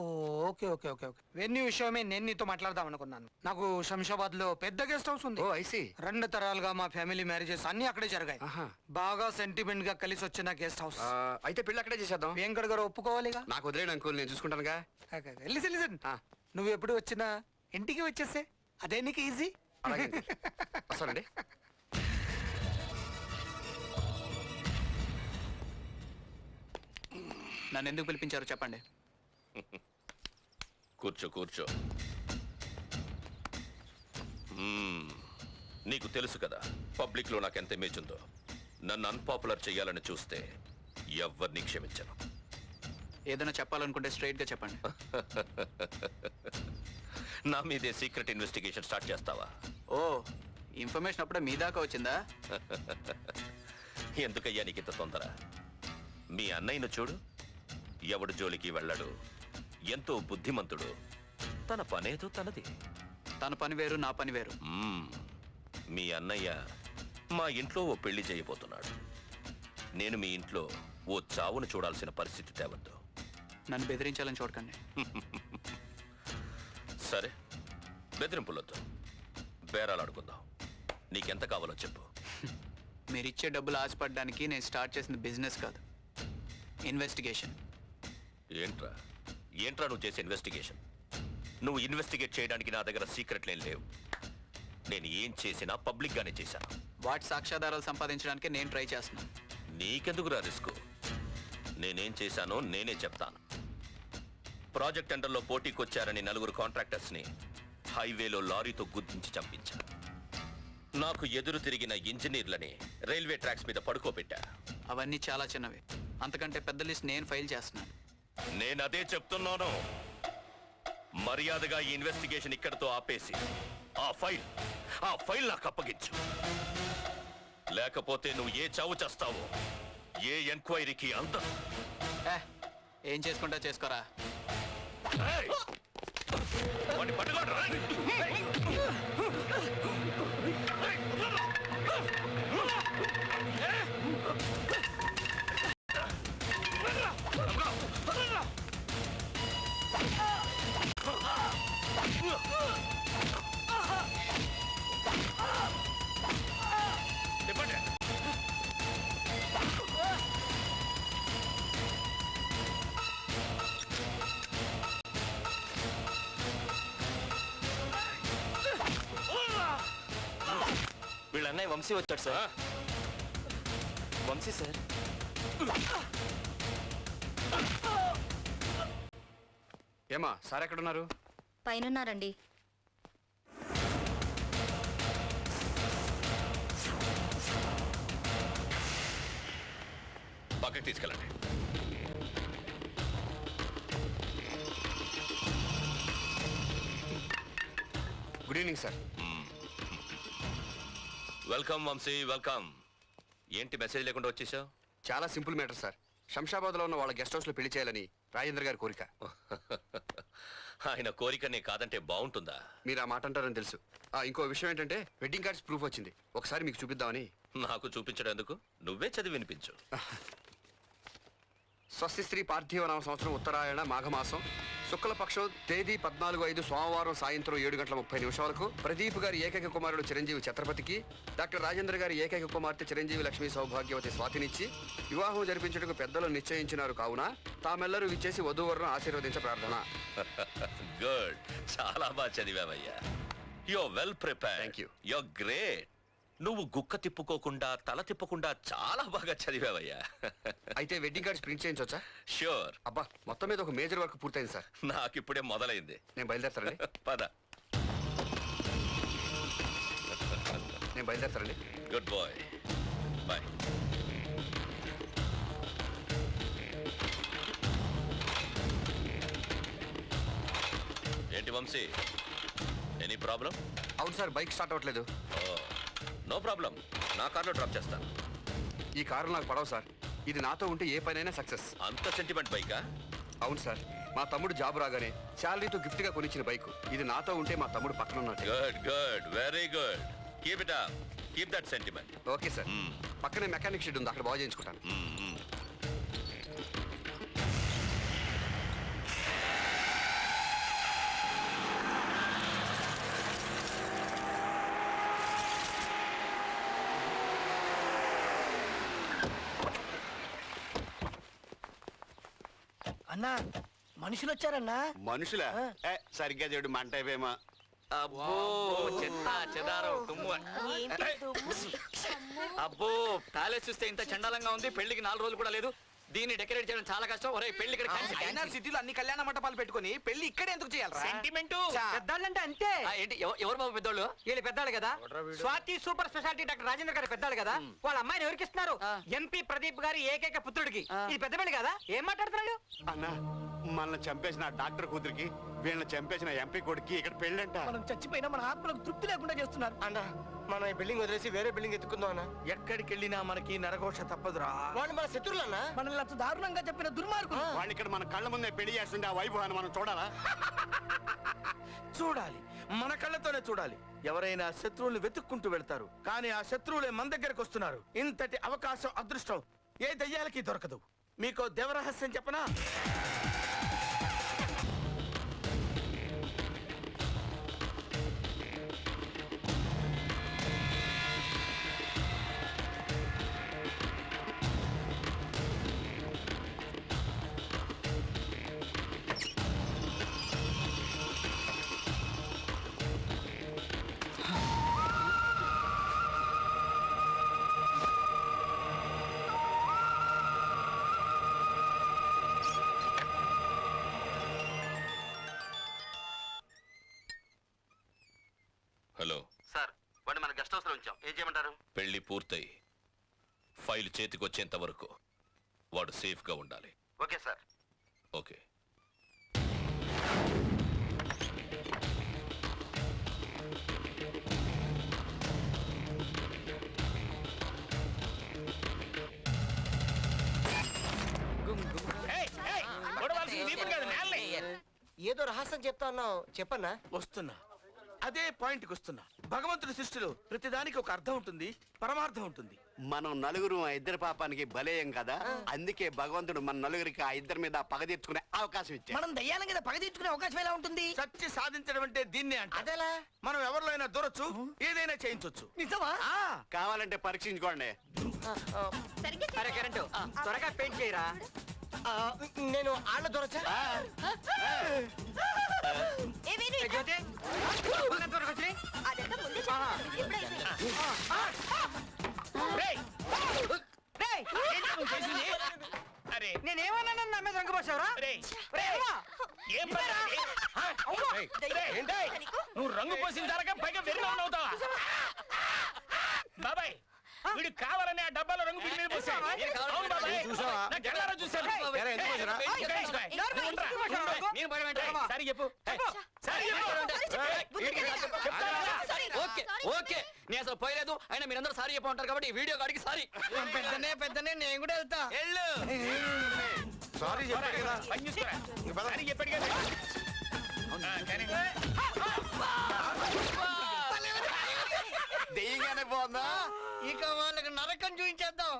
Okay okay okay okay. Venue విషయమే నేను నీతో మాట్లాడదాం అనుకున్నాను. నాకు శంషాబాద్ లో పెద్ద గెస్ట్ హౌస్ ఉంది. ఓ ఐసీ. 2 తరాలుగా మా ఫ్యామిలీ మ్యారేజెస్ అన్ని అక్కడే జరిగాయి. బాగా సెంటిమెంట్ గా కలిసి వచ్చిన గెస్ట్ హౌస్. అయితే పెళ్ళి అక్కడే చేసేద్దాం. వెంకట్ గారు ఒప్పుకోవాలిగా. నాకు వదిలేడు అంకుల్, నేను చూసుకుంటానుగా. లిసన్, నువ్వు ఎప్పుడు వచ్చినా ఇంటికి వచ్చేస్తే అదే నీకు ఈజీ. అలాగే అంకుల్. వస్తానండి. నన్ను ఎందుకు పిలిపించారో చెప్పండి. కూర్చో. నీకు తెలుసు కదా పబ్లిక్ లో నాకు ఎంత ఇమేజ్ ఉందో. నన్ను అన్పాపులర్ చేయాలని చూస్తే ఎవరిని క్షమించను. ఏదైనా చెప్పాలనుకుంటే స్ట్రైట్ గా చెప్పండి. నా మీదే సీక్రెట్ ఇన్వెస్టిగేషన్ స్టార్ట్ చేస్తావా? ఓ, ఇన్ఫర్మేషన్ అప్పుడే మీ దాకా వచ్చిందా? ఎందుకయ్యా నీకు ఇంత తొందర? మీ అన్నయ్యను చూడు, ఎవడు జోలికి వెళ్ళాడు, ఎంతో బుద్ధిమంతుడు, తన పనేదో తనది. తన పని వేరు, నా పని వేరు. మీ అన్నయ్య మా ఇంట్లో ఓ పెళ్లి చేయబోతున్నాడు. నేను మీ ఇంట్లో ఓ చావును చూడాల్సిన పరిస్థితి తేవద్దు. నన్ను బెదిరించాలని చూడకండి. సరే, బెదిరింపులొద్దు, బేరాలు ఆడుకుందాం. నీకెంత కావాలో చెప్పు. మీరిచ్చే డబ్బులు ఆశపడడానికి నేను స్టార్ట్ చేసిన బిజినెస్ కాదు, ఇన్వెస్టిగేషన్. ఏంట్రా ఏంట్రా నువ్వు చేసే ఇన్వెస్టిగేషన్? నువ్వు ఇన్వెస్టిగేట్ చేయడానికి నా దగ్గర సీక్రెట్లేం లేవు. నేను ఏం చేసినా పబ్లిక్గానే చేశాను. వాటి సాక్ష్యాధారాలు సంపాదించడానికి నేను ట్రై చేస్తున్నాను. నీకెందుకురా రిస్క్? నేనేం చేశానో నేనే చెప్తాను. ప్రాజెక్ట్ టెండర్లో పోటీకి వచ్చారని 4 కాంట్రాక్టర్స్ని హైవేలో లారీతో గుద్దించి చంపించాను. నాకు ఎదురు తిరిగిన ఇంజనీర్లని రైల్వే ట్రాక్స్ మీద పడుకోబెట్టా. అవన్నీ చాలా చిన్నవి, అంతకంటే పెద్ద లిస్ట్ నేను ఫైల్ చేస్తున్నాను. నేనదే చెప్తున్నాను. మర్యాదగా ఈ ఇన్వెస్టిగేషన్ ఇక్కడితో ఆపేసి ఆ ఫైల్ నాకు అప్పగించు. లేకపోతే నువ్వు ఏ చావు చేస్తావో, ఏ ఎంక్వైరీకి అందరు. ఏం చేసుకుంటా చేసుకోరా. వాడిని పట్టుకోండి రా. వీళ్ళ అన్నయ్య వంశీ వచ్చాడు సార్. వంశీ సార్. ఏమా సార్ ఎక్కడున్నారు? పైనున్నారండి. పక్కకి తీసుకెళ్ళండి. Good evening sir. Welcome Vamshi, welcome. ఏంటి మెసేజ్ లేకుండా వచ్చేసావు? చాలా సింపుల్ మ్యాటర్ సార్. శంషాబాద్లో ఉన్న వాళ్ళ గెస్ట్ హౌస్లో పెళ్లి చేయాలని రాజేంద్ర గారి కోరిక. ఆయన కోరికనే కాదంటే బాగుంటుందా? మీరు ఆ మాట అంటారని తెలుసు. ఇంకో విషయం ఏంటంటే వెడ్డింగ్ కార్డ్స్ ప్రూఫ్ వచ్చింది, ఒకసారి మీకు చూపిద్దామని. నాకు చూపించడం ఎందుకు? నువ్వే చదివి వినిపించు. స్వస్తి స్త్రీ పార్థివనామ సంవత్సరం ఉత్తరాయణ మాఘమాసం శుక్లపక్షం తేదీ 14/5 సోమవారం సాయంత్రం 7:30 ప్రదీప్ గారి ఏకైక కుమారుడు చిరంజీవి ఛత్రపతికి డాక్టర్ రాజేంద్ర గారి ఏకైక కుమార్తె చిరంజీవి లక్ష్మీ సౌభాగ్యవతి స్వాతినిచ్చి వివాహం జరిపించుటకు పెద్దలు నిశ్చయించినారు. కావున తామెల్లరూ విచ్చేసి వధూవరును ఆశీర్వదించ ప్రార్థన. గుడ్, చాలా బాగా చదివావయ్యా. You are well prepared. Thank you. You are great. నువ్వు గుక్క తిప్పుకోకుండా తల తిప్పకుండా చాలా బాగా చదివావయ్యా. అయితే వెడ్డింగ్ కార్డ్స్ ప్రింట్ చేయించవచ్చా? ష్యూర్. అబ్బా, మొత్తం మీద ఒక మేజర్ వర్క్ పూర్తయింది సార్. నాకిప్పుడే మొదలైంది. నేను బయలుదేరతానండి. పద. నేను బయలుదేరతానండి. Good bye. బాయ్. ఏంటి వంశీ, ఎనీ ప్రాబ్లం? అవును సార్, బైక్ స్టార్ట్ అవ్వట్లేదు. నో ప్రాబ్లం, నా కార్లో డ్రాప్ చేస్తాను. ఈ కారు నాకు పడవు సార్. ఇది నాతో ఉంటే ఏ పనైనా సక్సెస్. అంత సెంటిమెంట్ బైకా? అవును సార్, మా తమ్ముడు జాబ్ రాగానే శాలరీతో గిఫ్ట్ గా కొనిచ్చిన బైక్. ఇది నాతో ఉంటే మా తమ్ముడు పక్కన ఉన్నట్టు. Good good, very good. Keep it up, keep that sentiment. Okay sir. పక్కనే మెకానిక్ షెడ్ ఉంది, అక్కడ బాగు చేయించుకుంటాను. అన్నా, మనుషులు వచ్చారన్నా. మనుషులా? సరిగ్గా చెడు మంట అయిపోయేమా. అబ్బో, చెత్త చెదారం దుమ్ము. అబ్బో, ప్యాలెస్ చూస్తే ఇంత చండాలంగా ఉంది. పెళ్లికి 4 రోజులు కూడా లేదు. దీన్ని డెకరేట్ చేయడం చాలా కష్టం. ఒరే, పెళ్లి ఇక్కడ సిటీలో అన్ని కళ్యాణ మంటపాలు పెట్టుకుని పెళ్లి ఇక్కడ ఎందుకు చేయాలి? సెంటిమెంట్. పెద్దాళ్ళంటే అంతే. ఏంటి, ఎవరు బాబు పెద్దోళ్ళు? వీళ్ళు పెద్దాడు కదా. Swathi super speciality doctor Rajendra గారి పెద్దాడు కదా. వాళ్ళ అమ్మాయిని ఎవరికి ఇస్తున్నారు? ఎంపీ ప్రదీప్ గారి ఏకైక పుత్రుడికి. ఇది పెద్ద పెళ్లి కదా. ఏం మాట్లాడుతున్నాడు? అన్నా, మనల్ని చంపేసిన డాక్టర్ కూతురికి వీళ్ళని చంపేసిన ఎంపీ కొడుకు ఇక్కడ పెళ్ళంట. మనం చచ్చిపోయినా మన ఆత్మలకు తృప్తి లేకుండా చేస్తున్నారు. అన్న, మనం ఈ బిల్డింగ్ వదిలేసి వేరే బిల్డింగ్ ఎత్తుకుందాం అన్న. ఎక్కడికి వెళ్ళినా మనకి నరఘోష తప్పదురా. వాళ్ళు మన శత్రువులన్నా. మనల్ని అంత దారుణంగా చెప్పిన దుర్మార్గులు. వాళ్ళు ఇక్కడ మన కళ్ళ ముందే పెళ్లి చేస్తుంటే ఆ వైభవాన్ని మనం చూడాలా? చూడాలి, మన కళ్ళతోనే చూడాలి. ఎవరైనా శత్రువుల్ని వెతుక్కుంటూ వెళ్తారు, కానీ ఆ శత్రువులే మన దగ్గరకు వస్తున్నారు. ఇంతటి అవకాశం, అదృష్టం ఏ దయ్యాలకి దొరకదు. మీకు దేవరహస్యం చెప్పనా? విశ్వాసంలో ఉంచాం. ఏం చేయమంటారు? పెళ్లి పూర్తయి ఫైల్ చేతికొచ్చేంత వరకు వాడు సేఫ్గా ఉండాలి. Okay sir. ఓకే. ఏదో రహస్యం చెప్తా అన్నావు, చెప్పన్నా. వస్తున్నా, అదే పాయింట్కి వస్తున్నా. భగవంతుడి సృష్టిలో ప్రతిదానికి ఒక అర్థం ఉంటుంది, పరమార్థం ఉంటుంది. మనం నలుగురు ఆ ఇద్దరు పాపానికి బలేయం కదా, అందుకే భగవంతుడు మన నలుగురికి ఆ ఇద్దరి మీద పగ తీర్చుకునే అవకాశం ఇచ్చాడు. మనం దయ్యాలం కదా, పగ తీర్చుకునే అవకాశం ఎలా ఉంటుంది? సత్య సాధించడం అంటే దీన్నే అంట. అదేలా? మనం ఎవరిలో అయినా దూరొచ్చు, ఏదైనా చేయించొచ్చు. నిజమా? కావాలంటే పరీక్షించుకోండి. అరే కరెంటు, త్వరగా పెయింట్ చేయరా. నేను ఆళ్ళ దొరచా. నేనేమన్నా నా మీద రంగుపోసావరా? నువ్వు రంగు పోసిన జరగ పైగా వెర్రిలో అవుతావా? బాబాయ్ వీడు కావాలని ఆ డబ్బాలో రంగు పిడి మీద పోసాడు. అవును బాబాయ్, నా కళ్ళారా చూశాను. సరే చెప్పు. ఓకే ఓకే, నేను అసలు పోయలేదు. అయినా మీరందరూ సారీ చెప్పి ఉంటారు కాబట్టి వీడియో కాడికి సారీ. పెద్దనే నేను కూడా వెళ్తా. సారీ చెప్పాడు కదా. పని చూసుకోరా. సరే చెప్పాడు కదా. దెయ్యంగానే పోందా? ఇక వాళ్ళకి నరకం చూపించేద్దాం.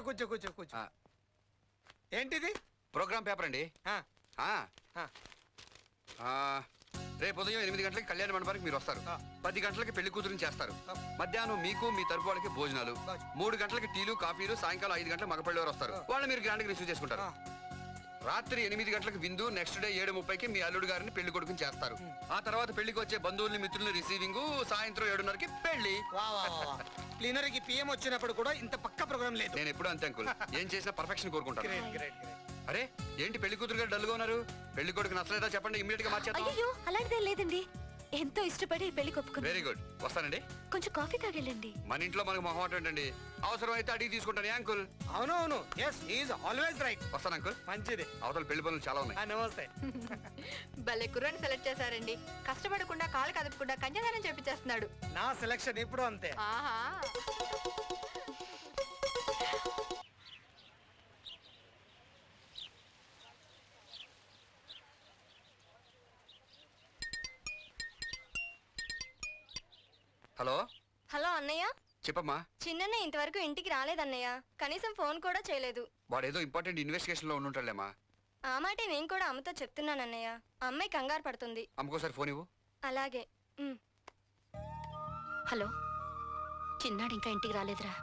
కూర్చో కూర్చో కూర్చో. ఏంటిది? ప్రోగ్రామ్ పేపర్ అండి. రేపు ఉదయం 8 గంటలకి కళ్యాణ మండపానికి మీరు వస్తారు. 10 గంటలకి పెళ్లి కూతురుని చేస్తారు. మధ్యాహ్నం మీకు మీ తరపు వాళ్ళకి భోజనాలు. 3 గంటలకి టీలు కాఫీలు. సాయంకాలం 5 గంటలకు మగపల్లి వారు వస్తారు. వాళ్ళు మీరు గ్రాండ్గా రిసీవ్ చేసుకుంటారు. రాత్రి 8 గంటలకు విందు. నెక్స్ట్ డే 7:30కి మీ అల్లుడు గారిని పెళ్లి కొడుకుని చేస్తారు. ఆ తర్వాత పెళ్లికి వచ్చే బంధువుల్ని మిత్రుల్ని రిసీవింగ్. సాయంత్రం 7:30కి పెళ్లి. క్లీనర్ కి పిఎం వచ్చినప్పుడు కూడా ఇంత పక్క ప్రోగ్రామ్ లేదు. నేను ఎప్పుడు అంతే అంకుల్, ఏం చేసినా పర్ఫెక్షన్ కోరుకుంటాను. అరే ఏంటి పెళ్లి కూతురు గారు డల్గా ఉన్నారు? పెళ్లి కొడుకు నచ్చలేదా చెప్పండి, ఇమ్మీడియట్ గా మార్చేద్దాం. అయ్యో అలాంటిదే లేదండి, ఎంతో ఇష్టపడి పెళ్లి కొప్పుకున్నాను. వెరీ గుడ్, వస్తానండి. కొంచెం కాఫీ తాగెళ్ళండి. మన ఇంట్లో మనకు మొహమాట ఏంటండి, అవసరం అయితే అడిగి తీసుకుంటాను అంకుల్. అవునవును, yes he is always right. వస్తాను అంకుల్. మంచిది. అవతల పెళ్లి పనులు చాలా ఉన్నాయి. నమస్తే. భలే కుర్రాన్ని సెలెక్ట్ చేశారండి. కష్టపడకుండా కాళ్ళు కదపకుండా కన్యాదానం చేపించేస్తున్నాడు. నా సెలక్షన్ ఇప్పుడు అంతే. ఆహా. హలో హలో అన్నయ్య. చెప్పమ్మా. చిన్నన్న ఇంతవరకు ఇంటికి రాలేదన్నయ్య, కనీసం ఫోన్ కూడా చేయలేదు. వాడు ఏదో ఇంపార్టెంట్ ఇన్వెస్టిగేషన్ లో ఉండుంటాడులేమ్మా. ఆ మాటే నేను కూడా అమ్మతో చెప్తున్నానన్నయ్య. అమ్మాయి కంగారు పడుతుంది. అమ్మకోసారి ఫోన్ ఇవ్వు. అలాగే. హలో, చిన్నాడు ఇంకా ఇంటికి రాలేదురా?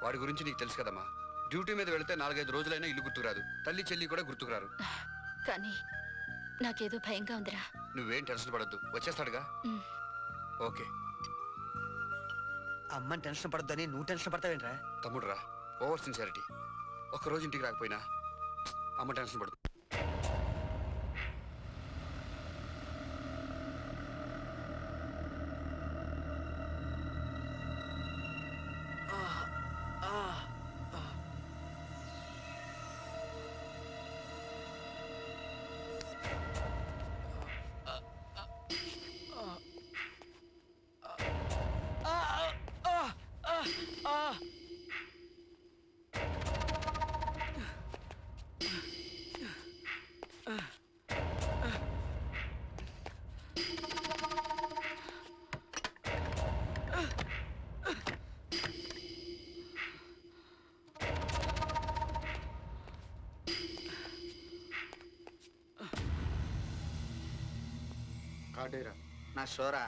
వాడి గురించి నీకు తెలుసు కదమ్మా. డ్యూటీ మీద వెళితే 4-5 రోజులైనా ఇల్లు గుర్తుకురాదు. తల్లి చెల్లి కూడా గుర్తుకురారు. కానీ నాకేదో భయంగా ఉందిరా. నువ్వేం టెన్షన్ పడద్దు, వచ్చేస్తాడుగా. ఓకే. అమ్మని టెన్షన్ పడద్దని నువ్వు టెన్షన్ పడతావేంట్రా? తమ్ముడు రా, ఓవర్ సిన్సియారిటీ. ఒక్కరోజు ఇంటికి రాకపోయినా అమ్మ టెన్షన్ పడదు. కార్డేరా నా షోరా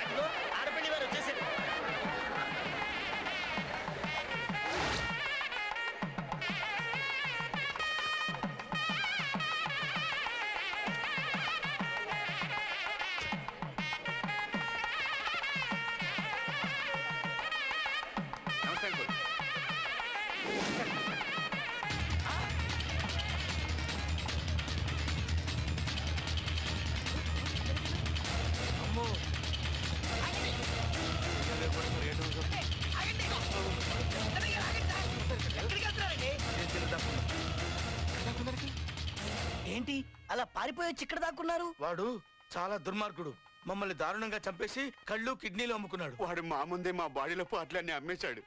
అదిగో, ఆడపిల్లి వారు వచ్చేసారు. నమస్తే అంకుల్. ఏంటి అలా పారిపోయి వచ్చి ఇక్కడ దాక్కున్నారు? వాడు చాలా దుర్మార్గుడు. మమ్మల్ని దారుణంగా చంపేసి కళ్ళు కిడ్నీలు అమ్ముకున్నాడు. వాడు మా ముందే మా బాడీలో పాటలన్నీ అమ్మేశాడు.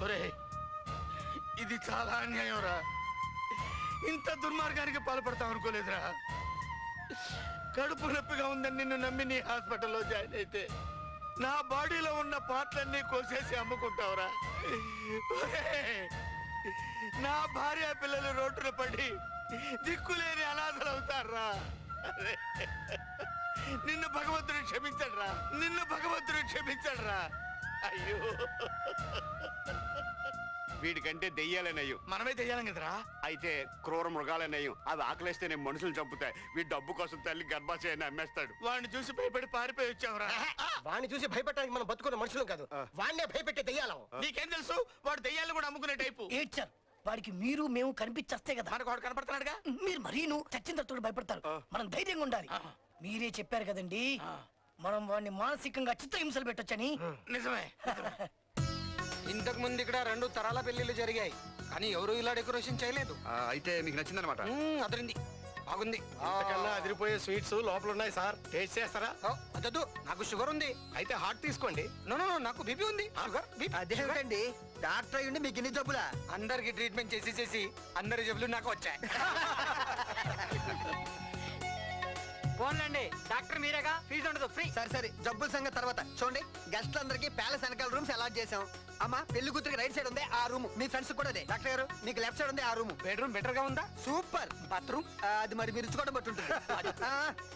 ఒరేయ్, ఇది చాలా అన్యాయం రా. ఇంత దుర్మార్గానికి పాల్పడతాం అనుకోలేదురా. కడుపు నొప్పిగా ఉందని నిన్ను నమ్మి నీ హాస్పిటల్లో జాయిన్ అయితే నా బాడీలో ఉన్న పార్ట్లన్నీ కోసేసి అమ్ముకుంటావురా. ఒరేయ్, నా భార్య పిల్లలు రోడ్డున పడి దిక్కులేని అనాథలు అవుతారా. నిన్ను భగవంతుడు క్షమించడరా, నిన్ను భగవంతుడు క్షమించడరా. అయ్యో, వీడికంటే దెయ్యాలనయ్యం. మనమే దెయ్యాలం కదరా. అయితే క్రూర మృగాలనయ్యం. అవి ఆకలిస్తేనే మనుషులు చంపుతాయి. వీడి డబ్బు కోసం తల్లి గర్భాశయాన్ని అమ్మేస్తాడు. వాడిని చూసి భయపడి పారిపోయి వచ్చావురా. వాడిని చూసి భయపెట్టడానికి మనం బతుకున్న మనుషులు కాదు, వాడినే భయపెట్టే దెయ్యాలం. నీకేం తెలుసు? వాడు దెయ్యాలను కూడా అమ్ముకునే టైపు. ఏడ్చారు వాడికి మీరు మేము కనిపించేస్తే కదా. మనకు వాడు కనపడుతున్నాడుగా. మీరు మరీను చచ్చిన తోడు భయపడతారు. మనం ధైర్యంగా ఉండాలి. మీరే చెప్పారు కదండి మనం వాడిని మానసికంగా చిత్రహింసలు పెట్టొచ్చని. నిజమే. ఇంతకు ముందు ఇక్కడ 2 తరాల పెళ్లిళ్ళు జరిగాయి, కానీ ఎవరు ఇలా డెకరేషన్ చేయలేదు. అయితే మీకు నచ్చిందనమాట? అదరింది, బాగుంది. ఇంతకన్నా అదిరిపోయే స్వీట్స్ లోపల ఉన్నాయి సార్, టేస్ట్ చేస్తారా? అదొద్దు, నాకు షుగర్ ఉంది. అయితే హాట్ తీసుకోండి. నో నో, నాకు బీపీ ఉంది. షుగర్ అదేంటండి డాక్టర్ అయ్యుండి మీకు ఇన్ని జబ్బులా? అందరికి ట్రీట్మెంట్ చేసి చేసి అందరి జబ్బులు నాకు వచ్చాయి. పోన్లండి, డాక్టర్ మీరేగా, ఫీజు ఉండదు, ఫ్రీ. సరే సరే, జబ్బుల సంగతి తర్వాత. చూడండి, గెస్ట్లందరికీ ప్యాలెస్ వెనకాల రూమ్స్ అలాట్ చేసాం. అమ్మా, పెళ్లి కూతురికి రైట్ సైడ్ ఉంది ఆ రూమ్, మీ ఫ్రెండ్స్ కూడా అదే. డాక్టర్ గారు, మీకు లెఫ్ట్ సైడ్ ఉంది ఆ రూమ్. బెడ్రూమ్ బెటర్ గా ఉందా? సూపర్. బాత్రూమ్ అది మరి మీరు ఇచ్చుకోవడం బట్టి ఉంటుంది.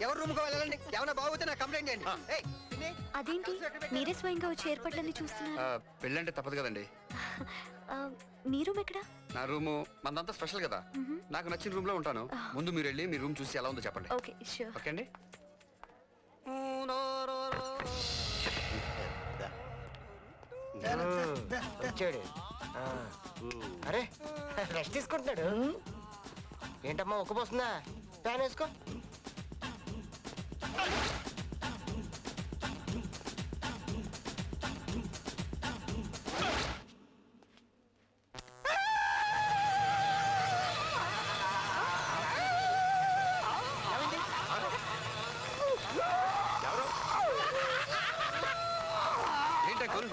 ఎవరు రూమ్ కు వెళ్ళండి, ఏమైనా బాగుంటే నాకు కంప్లైంట్ చేయండి. ఏయ్, పిన్ని, అదేంటి మీరే స్వయంగా వచ్చి ఏర్పాట్లన్నీ చూస్తున్నారు? పెళ్ళంటే తప్పదు కదండి. మీ రూమ్ ఎక్కడ? నా రూము మందంతా స్పెషల్ కదా. నాకు నచ్చిన రూమ్ లో ఉంటాను. ముందు మీరు వెళ్ళి మీ రూమ్ చూసి ఎలా ఉందో చెప్పండి. Okay, sure. ఓకే అండి. అరే రెస్ట్ తీసుకుంటున్నాడు. ఏంటమ్మా ఒక్కపోస్తుందా? ఫ్యాన్ వేసుకో.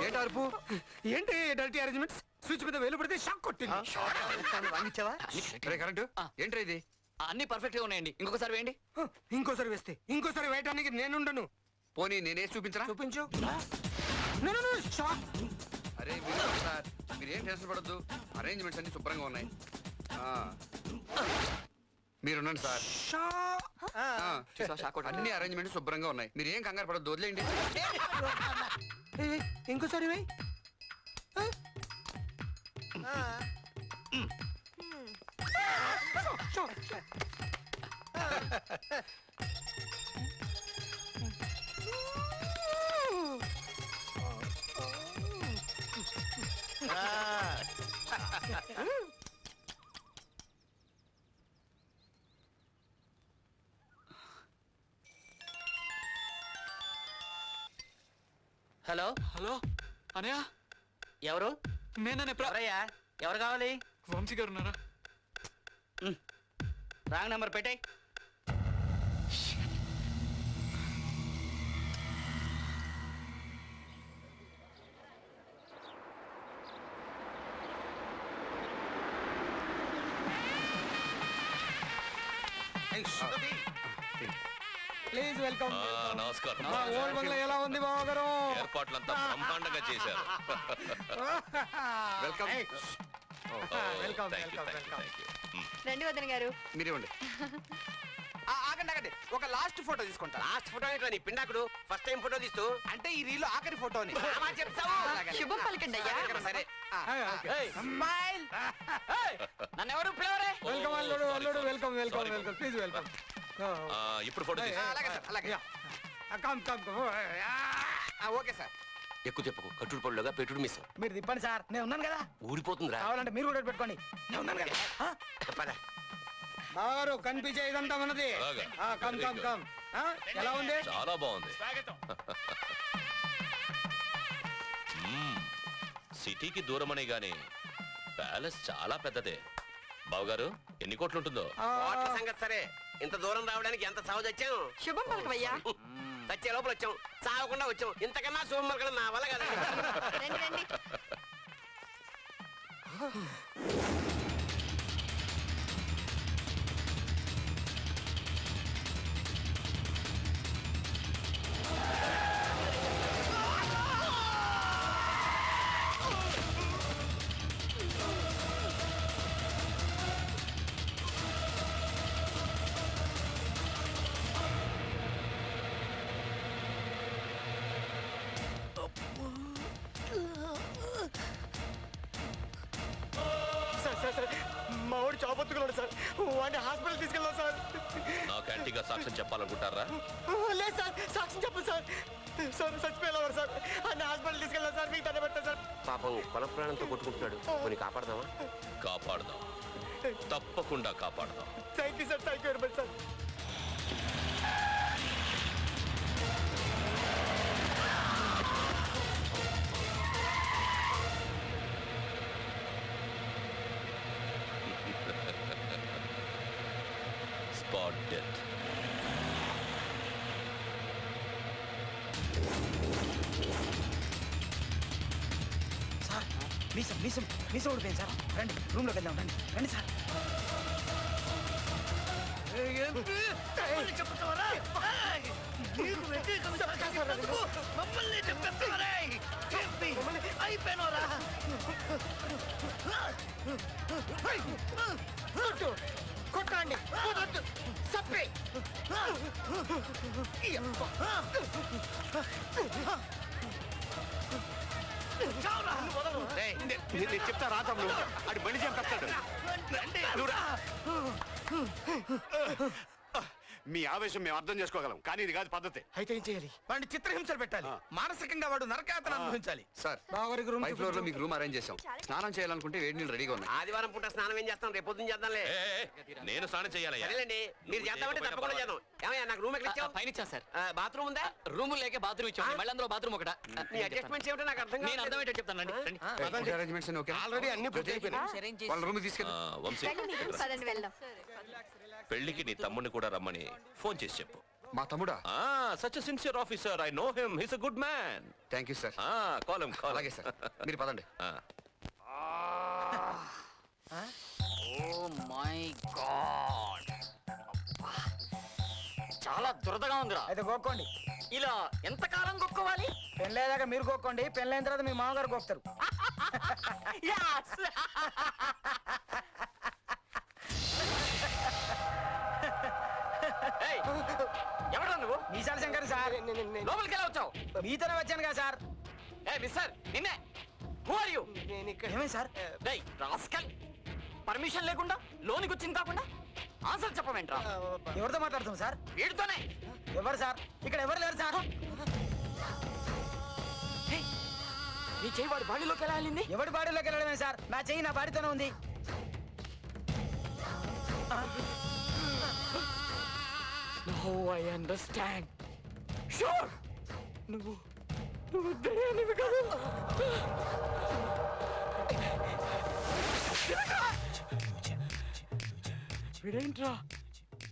ఏంటి అరుపు? ఏంటి డర్టీ అరేంజ్మెంట్స్? స్విచ్ మీద వేలు పెడితే షాక్ కొట్టింది. రానిచ్చావా? కరెంటు ఏంట్రా ఇది? అన్ని పర్ఫెక్ట్ గా ఉన్నాయండి. ఇంకొకసారి వేయండి. ఇంకోసారి వేస్తే ఇంకోసారి వేయటానికి నేనుండను. పోనీ నేనే చూపించరా? చూపించు. షాక్. అరే సార్, మీరేం టెన్షన్ పడద్దు. అరేంజ్మెంట్స్ అన్ని శుభ్రంగా ఉన్నాయి. మీరున్నాను సార్. అన్ని అరేంజ్మెంట్స్ శుభ్రంగా ఉన్నాయి. మీరు ఏం కంగారు పడద్దు, వదిలేండి. ఇంకోసారి వేయి. హలో హలో అనయ్య, ఎవరు? నేననే ఎవరయ్యా? ఎవరు కావాలి? వంశీ గారు ఉన్నారా? రాంగ్ నెంబర్ పెట్టాయి. Please welcome. నమస్కారం. ఓల్డ్ బంగ్లా ఎలా ఉంది బావగారు? ఏర్పాట్లంతా బ్రహ్మాండంగా చేశారు. Welcome. Welcome, Thank you, welcome, thank you, welcome. thank you. రండి వదిన గారు. మీరేవండి. ఆగండి ఆగండి, ఒక లాస్ట్ ఫోటో తీసుకుంటా. లాస్ట్ ఫోటో ఏంటో నీ పిండాకుడు ఫస్ట్ టైం ఫోటో తీస్తూ అంటే ఈ రీల్ ఆఖరి ఫోటోని చెప్తావు. శుభం పలకండి అయ్యా. సరే. స్మైల్. నన్ను ఎవరు పిలవరే? వెల్కమ్ అల్లుడు, అల్లుడు welcome, welcome, welcome. Please welcome. ఇప్పుడు ఫోటో తీసి అలాగే సార్, అలాగే. Come come. Okay sir. ఎక్కువ చెప్పకు, కట్టుడు పళ్ళుగా పెట్టుడు మిస్. మీరు తిప్పండి సార్, నేను ఉన్నాను కదా. ఊడిపోతుందిరా. కావాలంటే మీరు కూడా పెట్టుకోండి, నేను ఉన్నాను కదా. చెప్పాలా? బావగారు కనిపించే ఇదంతా ఉన్నది. అలాగా. Come come come. ఎలా ఉంది? చాలా బాగుంది. స్వాగతం. సిటీకి దూరమనే గాని ప్యాలెస్ చాలా పెద్దదే. బావగారు, ఎన్ని కోట్లు ఉంటుందో? కోట్ల సంగతి సరే, ఇంత దూరం రావడానికి ఎంత సాగు తెచ్చాం. శుభం పలకవయ్యా. తెచ్చే లోపల వచ్చాం, సాగకుండా వచ్చాం. ఇంతకన్నా శుభం నా వల్ల కదా. రండి రండి. మా వాడు చాపొత్తుకున్నాడు సార్, వాడిని హాస్పిటల్ తీసుకెళ్ళాం సార్. నా క్యాంటీగా సాక్ష్యం చెప్పాలనుకుంటారా? లేదు సార్, సాక్ష్యం చెప్పండి సార్. సార్ చచ్చిపోయేవారు సార్, అన్ని హాస్పిటల్ తీసుకెళ్ళాం సార్. మీకు దండ పెట్టారు సార్. పాపం కొల ప్రాణంతో కొట్టుకుంటున్నాడు, కొన్ని కాపాడదామా? కాపాడదాం, తప్పకుండా కాపాడదాం. Thank you sir, thank you very much sir. Spot death. Sir మీసం మీసం మీసం ఓడిపోయింది సార్. రండి రూమ్లోకి వెళ్దాం, రండి రండి సార్. కొట్టండి, సప్పే. నేను చెప్తా రా తమ్ముడు, అటు బండి చంపేస్తాడు. మీ ఆవేశం మేము అర్థం చేసుకోగలం, కానీ ఇది కాదు పద్ధతి. అయితే ఏం చేయాలి? వాడిని చిత్రహింసలు పెట్టాలి, మానసికంగా వాడు నరకాతను అనుభవించాలి. సార్, పై ఫ్లోర్ లో మీకు రూమ్ అరేంజ్ చేసాం. స్నానం చేయాలనుకుంటే వేడి నీళ్ళు రెడీగా ఉన్నాయి. ఆదివారం పూట స్నానం ఏం చేస్తాం, రేపు పొద్దున్న చేద్దాంలే. నేను స్నానం చేయాలయ్యా. సరేలేండి, మీరు చేద్దామంటే తప్పకుండా చేద్దాం. ఏమయ్యా, నాకు రూమ్ ఎక్కడ ఇచ్చావు? పైన ఇచ్చాను సార్. బాత్రూమ్ ఉందా? రూమ్ లేక బాత్రూమ్ ఇచ్చాను, మళ్ళీ అందులో బాత్రూమ్ ఒకట. నీ అడ్జస్ట్మెంట్స్ ఏమిటో నాకు అర్థం నేను కాదు. అర్థమయ్యేటో చెప్తాను, రండి. Arrangements okay. ఆల్రెడీ అన్ని పూర్తి అయిపోయినాయి. వాళ్ళ రూమ్ తీసుకెళ్ళి. వంశీ, పదండి వెళ్దాం. పెళ్లికి నీ తమ్ముడిని కూడా రమ్మని ఫోన్ చేసి చెప్పు. మా తమ్ముడా? Such sincere officer, I know him, his a good man. Thank you sir. Call him, call. అలాగే సార్, మీరు పదండి. ఓ మై గాడ్, చాలా దురదగా ఉందిరా. అయితే గోక్కోండి. ఇలా ఎంతకాలం గొక్కోవాలి? పెళ్ళేదాకా మీరు గోక్కోండి, పెళ్ళైన తర్వాత మీ మామగారు గోక్తారు. Yes! ఏయ్, ఎవరా నువ్వు? మీసాల శంకర్ సార్. లోపలికి ఎలా వచ్చావు? మీతోనే వచ్చాను కదా సార్. ఏ మిస్టర్, నిన్నే. Who are you? ఏమైంది సార్? డేయ్ రాస్కల్, పర్మిషన్ లేకుండా లోనికి వచ్చింది కాకుండా ఆన్సర్ చెప్పమేంట్రా? ఎవరితో మాట్లాడుతున్నాం సార్? వీడితోనే. ఎవరు సార్? ఇక్కడ ఎవరు లేరు సార్. ఏయ్, నీ చెయ్యి వాడి బాడీలోకి ఎలా వెళ్ళింది? ఎవరి బాడీలోకి వెళ్ళడమే సార్, నా చెయ్యి నా బాడీతోనే ఉంది. No I understand. షూర్, నువ్వు దయ్యానివి కాదు. వీడేంట్రా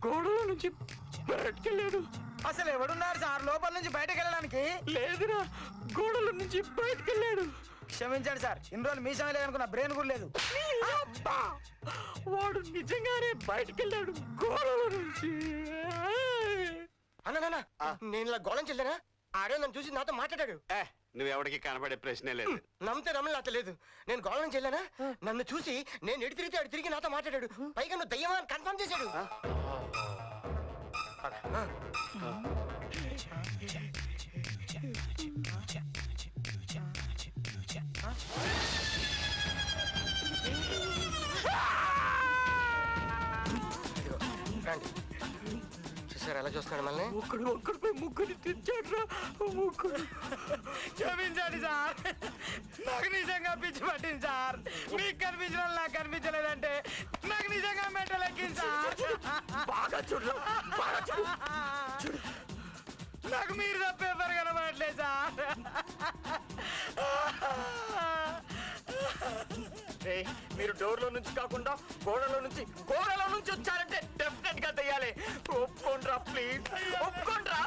గోడలో నుంచి బయటకెళ్ళాడు? అసలు ఎవడున్నారు సార్ లోపల నుంచి బయటకు వెళ్ళడానికి? లేదురా, గోడల నుంచి బయటకెళ్ళాడు. క్షమించండి సార్, ఇన్ని రోజులు మీసమే లేదనుకున్న బ్రెయిన్ కూడా లేదు. అబ్బా, వాడు నిజంగానే బయటకెళ్ళాడు గోడల నుంచి. అన్న నేను ఇలా గోళం చెల్లానా? ఆడే నన్ను చూసి నాతో మాట్లాడాడు. నువ్వెవడికి కనపడే ప్రశ్నే లేదు. నమ్మితే నమ్మలేదు లేదు. నేను గోళం చెల్లానా? నన్ను చూసి నేను ఎటు తిరిగితే అటు తిరిగి నాతో మాట్లాడాడు. పైగా నువ్వు దయ్యమా అని కన్ఫర్మ్ చేశాడు. రండి. చూసారు ఎలా చూస్తున్నాడు మళ్ళీ? ఒక్కడిపై ముగ్గురు తెచ్చాడ్రా. ముగ్గురు. క్షమించండి సార్, నాకు నిజంగా పిచ్చి పట్టింది సార్. మీకు కనిపించిన నాకు కనిపించలేదంటే నాకు నిజంగా మెంటల్ ఎక్కింది సార్. బాగా చూడు, బాగా చూడు. నాకు మీరు తప్ప ఎవరు కనబడట్లేదు సార్. మీరు డోర్లో నుంచి కాకుండా గోడలో నుంచి వచ్చారంటే డెఫినెట్ గా తెయ్యాలి. ఒప్పుకోండ్రా ప్లీజ్, ఒప్పుకోండ్రా.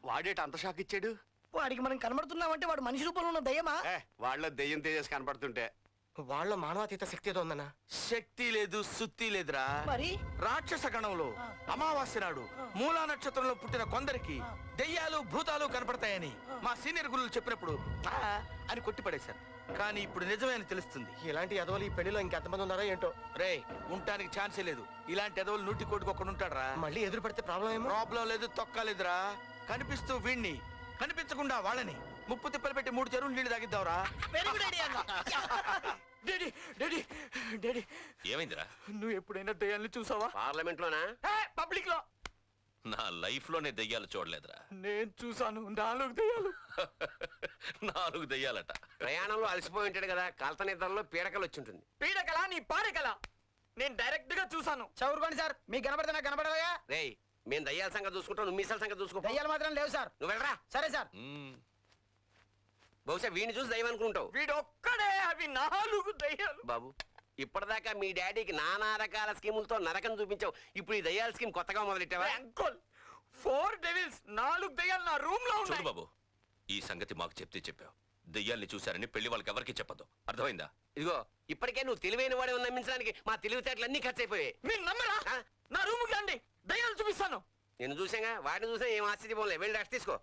వాడేట అంత షాక్ ఇచ్చాడు? వాడికి మనం కనబడుతున్నామంటే వాడు మనిషి రూపంలో ఉన్న దయ్యమా? వాళ్ళ దెయ్యం తేజస్ కనపడుతుంటే వాళ్ళ మానవాతీత శక్తి ఏదో ఉందన్నా. శక్తి లేదు, సుత్తి లేదురా. మరి రాక్షస గణంలో అమావాస్య నాడు మూలా నక్షత్రంలో పుట్టిన కొందరికి దెయ్యాలు భూతాలు కనపడతాయని మా సీనియర్ గురువులు చెప్పినప్పుడు "ఆ" అని కొట్టిపడేశారు. కానీ ఇప్పుడు నిజమే అని తెలుస్తుంది. ఇలాంటి ఎదవలు ఈ పెళ్లిలో ఇంకెంతమంది ఉన్నారో ఏంటో. రే, ఉండటానికి ఛాన్సే లేదు. ఇలాంటి ఎదవలు 100 ఒకడు ఉంటాడరా. మళ్ళీ ఎదురు పడితే ప్రాబ్లం ఏమో. ప్రాబ్లం లేదు, తొక్కలేదురా. కనిపిస్తూ వీణ్ణి, కనిపించకుండా వాళ్ళని ముప్పు తిప్పలు పెట్టి 3 చెరువులు నీళ్లు తాగిద్దాంరా. డాడీ డాడీ డాడీ, ఏమైందిరా? నువ్వు ఎప్పుడైనా దయ్యాన్ని చూసావా? పార్లమెంట్ లోనా? పబ్లిక్ లో. నా లైఫ్ లోనే దెయ్యాలు చూడలేదురా. నేను చూసాను 4 దయ్యాలు. 4 దెయ్యాలట. ప్రయాణంలో అలసిపోయి ఉంటాడు కదా, కలత నిద్రలో పీడకలు వచ్చి ఉంటుంది. పీడకలా నీ పాడకలా? నేను డైరెక్ట్ గా చూసాను. చదువుకోండి సార్, మీకు కనబడితే నాకు కనబడవయ్యా. రేయ్, మేము దయ్యాల సంగతి చూసుకుంటాం, నువ్వు మీసాల సంగతి చూసుకో. దయ్యాలు మాత్రం లేవు సార్. నువ్వు వెళ్ళరా. సరే సార్. బహుశా వీడిని చూసి దయ్యం అనుకుంటావు. వీడు ఒక్కడే, అవి 4 దయ్యాలు. బాబు, ఇప్పటిదాకా మీ డాడీకి నానా రకాల స్కీములతో నరకం చూపించావు. ఇప్పుడు ఈ దయ్యాల స్కీమ్ కొత్తగా మొదలెట్టావా? అంకుల్, 4 డెవిల్స్, 4 దయ్యాలు నా రూమ్ లో చూడు ఉన్నాయి. బాబు, ఈ సంగతి మాకు చెప్తే చెప్పావు. దెయ్యాల్ని చూశారని పెళ్లి వాళ్ళకి ఎవరికి చెప్పదు. అర్థమైందా? ఇదిగో, ఇప్పటికే నువ్వు తెలివైన వాడే నమ్మించడానికి మా తెలివితేటలు అన్ని ఖర్చు అయిపోయాయి. మీరు నమ్మరా? నా రూమ్ కి రండి, దయ్యాలు చూపిస్తాను. నేను చూసాగా, వాడిని చూసా ఏం ఆశ్చర్యపోలే. వెళ్ళి రెస్ట్ తీసుకో.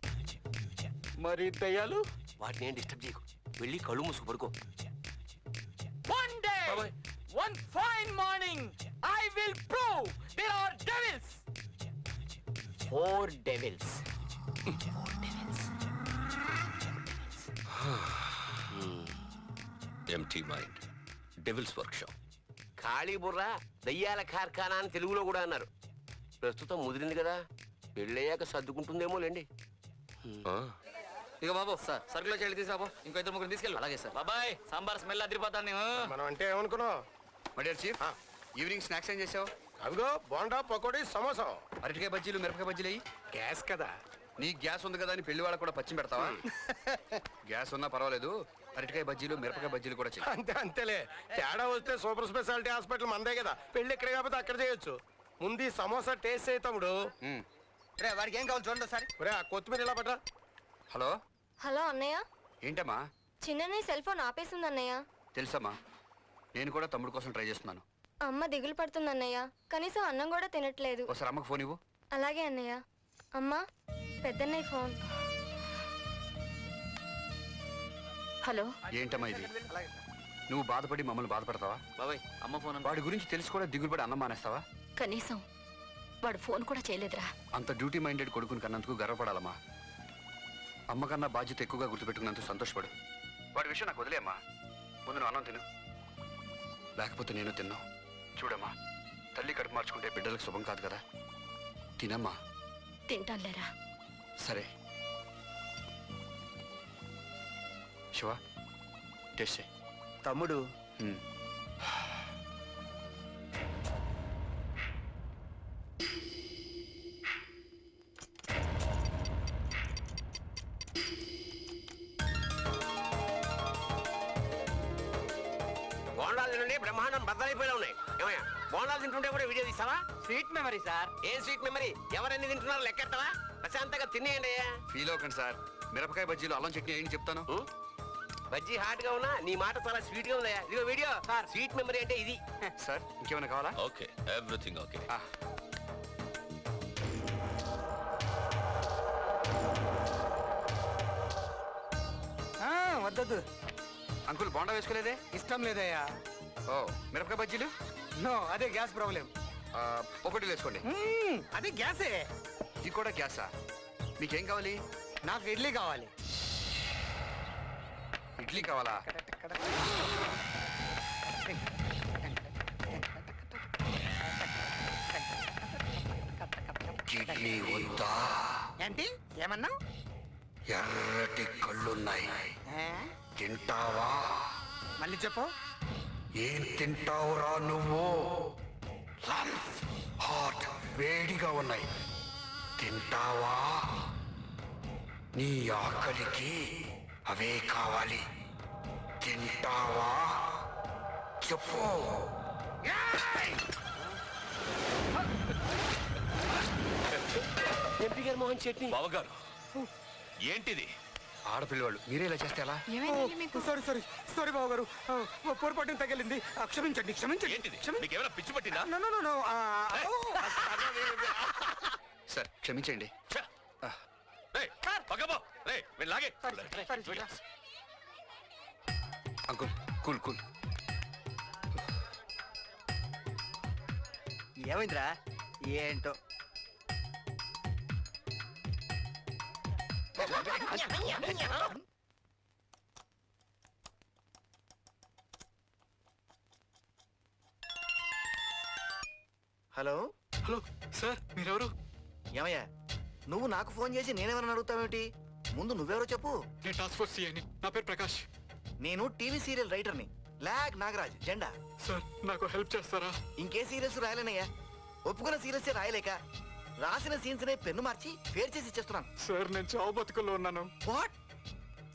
మరి దయ్యాలు? వాటిని ఏం డిస్టర్బ్ చేయకు, వెళ్ళి కళ్ళు మూసుకు పడుకో. One day, one fine morning, I will prove there are devils. 4 devils. 4 devils. Empty mind, devils workshop. ఖాళీ బుర్ర దయ్యాల కార్ఖానా అని తెలుగులో కూడా అన్నారు. ప్రస్తుతం ముదిరింది కదా, పెళ్ళయ్యాక సర్దుకుంటుందేమో లేండి. ఇక బాబు సార్, సరుకులో చెల్లి తీసుకురాబో. ఇంకో 2 తీసుకెళ్ళి. అలాగే సార్. బాబాయ్, సాంబార్ స్మెల్ అదిరిపోతాను. మనం అంటే ఏమనుకున్నావు? My dear chief, evening snacks ఏం చేసావు? అవిగో బోండా పకోడీ సమోసా. అరటికాయ బజ్జీలు మిరపకాయ బజ్జీలు అయ్యి. గ్యాస్ కదా. నీ గ్యాస్ ఉంది కదా అని పెళ్లి వాళ్ళకు కూడా పచ్చి పెడతావా? గ్యాస్ ఉన్నా పర్వాలేదు, అరటికాయ బజ్జీలు మిరపకాయ బజ్జీలు కూడా చెయ్యి. అంతే అంతేలే. తేడా వస్తే సూపర్ స్పెషాలిటీ హాస్పిటల్ మందే కదా. పెళ్లి ఎక్కడ కాకపోతే అక్కడ చేయొచ్చు. ముందు ఈ సమోసా టేస్ట్ చేయి తమ్ముడు. రే వాడికి ఏం కావాలి చూడండి ఒకసారి. ఒరే ఆ కొత్తిమీర ఇలా పట్రా. హలో హలో అన్నయ్య, ఏంటమ్మా? చిన్నని సెల్ ఫోన్ ఆపేసింది అన్నయ్య. తెలుసమ్మా, నేను కూడా తమ్ముడు కోసం ట్రై చేస్తున్నాను. అమ్మ దిగులు పడుతుంది అన్నయ్య, కనీసం అన్నం కూడా తినట్లేదు. ఒకసారి అమ్మకు ఫోన్ ఇవ్వు. అలాగే అన్నయ్య. అమ్మా, పెద్దన్నయ్య ఫోన్. హలో, ఏంటమ్మా ఇది? నువ్వు బాధపడి మమ్మల్ని బాధపడతావా? బాబాయ్ అమ్మ ఫోన్ వాడి గురించి తెలిసి కూడా దిగులు పడి అన్నం మానేస్తావా? కనీసం వాడు ఫోన్ కూడా చేయలేదురా. అంత డ్యూటీ మైండెడ్ కొడుకుని కన్నందుకు గర్వపడాలమ్మా. అమ్మ కన్నా బాధ్యత ఎక్కువగా గుర్తుపెట్టుకున్నందుకు సంతోషపడు. వాడి విషయం నాకు వదిలేమ్మా. ముందు నువ్వు అన్నం తిను, లేకపోతే నేను తిన్నావు. చూడమ్మా, తల్లి కడుపు మార్చుకుంటే బిడ్డలకు శుభం కాదు కదా. తినమ్మా. తింటానులేరా. సరే శివ, టేస్ట్ చేయి. తమ్ముడు బోండాలు తినండి, బ్రహ్మాండం బద్దలైపోయినా ఉన్నాయి. ఏమయ్యా బోండాలు తింటుంటే కూడా వీడియో తీసావా? Sweet memory sir. ఏం స్వీట్ మెమరీ? ఎవరన్నీ తింటున్నారు లెక్కెట్టవా? ప్రశాంతంగా తినేయండి. ఫీల్ అవ్వకండి సార్. మిరపకాయ బజ్జీలు అల్లం చట్నీ ఏంటి చెప్తాను. బజ్జీ హాట్ గా ఉన్నా నీ మాట చాలా స్వీట్ గా ఉందయ్యా. ఇదిగో వీడియో. స్వీట్ మెమరీ అంటే ఇది. సార్ ఇంకేమైనా కావాలా? Okay, everything okay. వద్దొద్దు. అంకుల్ బోండా వేసుకోలేదే? ఇష్టం లేదయ్యా. ఓ, మిరపకాయ బజ్జీలు? నో, అదే గ్యాస్ ప్రాబ్లం. ఒకటి వేసుకోండి. అదే గ్యాసే. ఇది కూడా గ్యాసా? మీకేం కావాలి? నాకు ఇడ్లీ కావాలి. ఇడ్లీ కావాలా? ఇడ్లీ వద్దా? ఏంటి ఏమన్నా? ఎర్రటి కళ్ళున్నాయి, తింటావా? మళ్ళీ చెప్పు. ఏం తింటావురా నువ్వు? హాట్, వేడిగా ఉన్నాయి, తింటావా? నీ ఆకలికి అవే కావాలి, తింటావా? చెప్పు. ఎంపీ గారు మోహన్ చట్నీ. బావగారు, ఏంటిది? ఆడపిల్లవాళ్ళు మీరే ఇలా చేస్తే ఎలా? సారీ సారీ సారీ బాబు గారు, పొరపాటున తగిలింది. క్షమించండి క్షమించండి. ఏంటిది? మీకేమైనా పిచ్చి పట్టిందా? No no no. సార్ క్షమించండి. Uncle cool cool. ఏమైందిరా? ఏంటో హలో హలో సార్, మీరెవరు? ఏమయ్యా, నువ్వు నాకు ఫోన్ చేసి నేనేమన్నా అడుగుతావేమిటి? ముందు నువ్వెవరో చెప్పు. నేను టాస్క్ ఫోర్స్ సిఐని. నా పేరు ప్రకాష్. నేను టీవీ సీరియల్ రైటర్ని, లాగ్ నాగరాజ్, జెండా. సార్ నాకు హెల్ప్ చేస్తారా? ఇంకే సీరియల్స్ రాయలేనయ్యా. ఒప్పుకున్న సీరియల్సే రాయలేక రాసిన సీన్స్ నే పెన్ను మార్చి ఫేర్ చేసి ఇచ్చేస్తున్నాను. సార్ నేను చావు బతుకుల్లో ఉన్నాను. వాట్?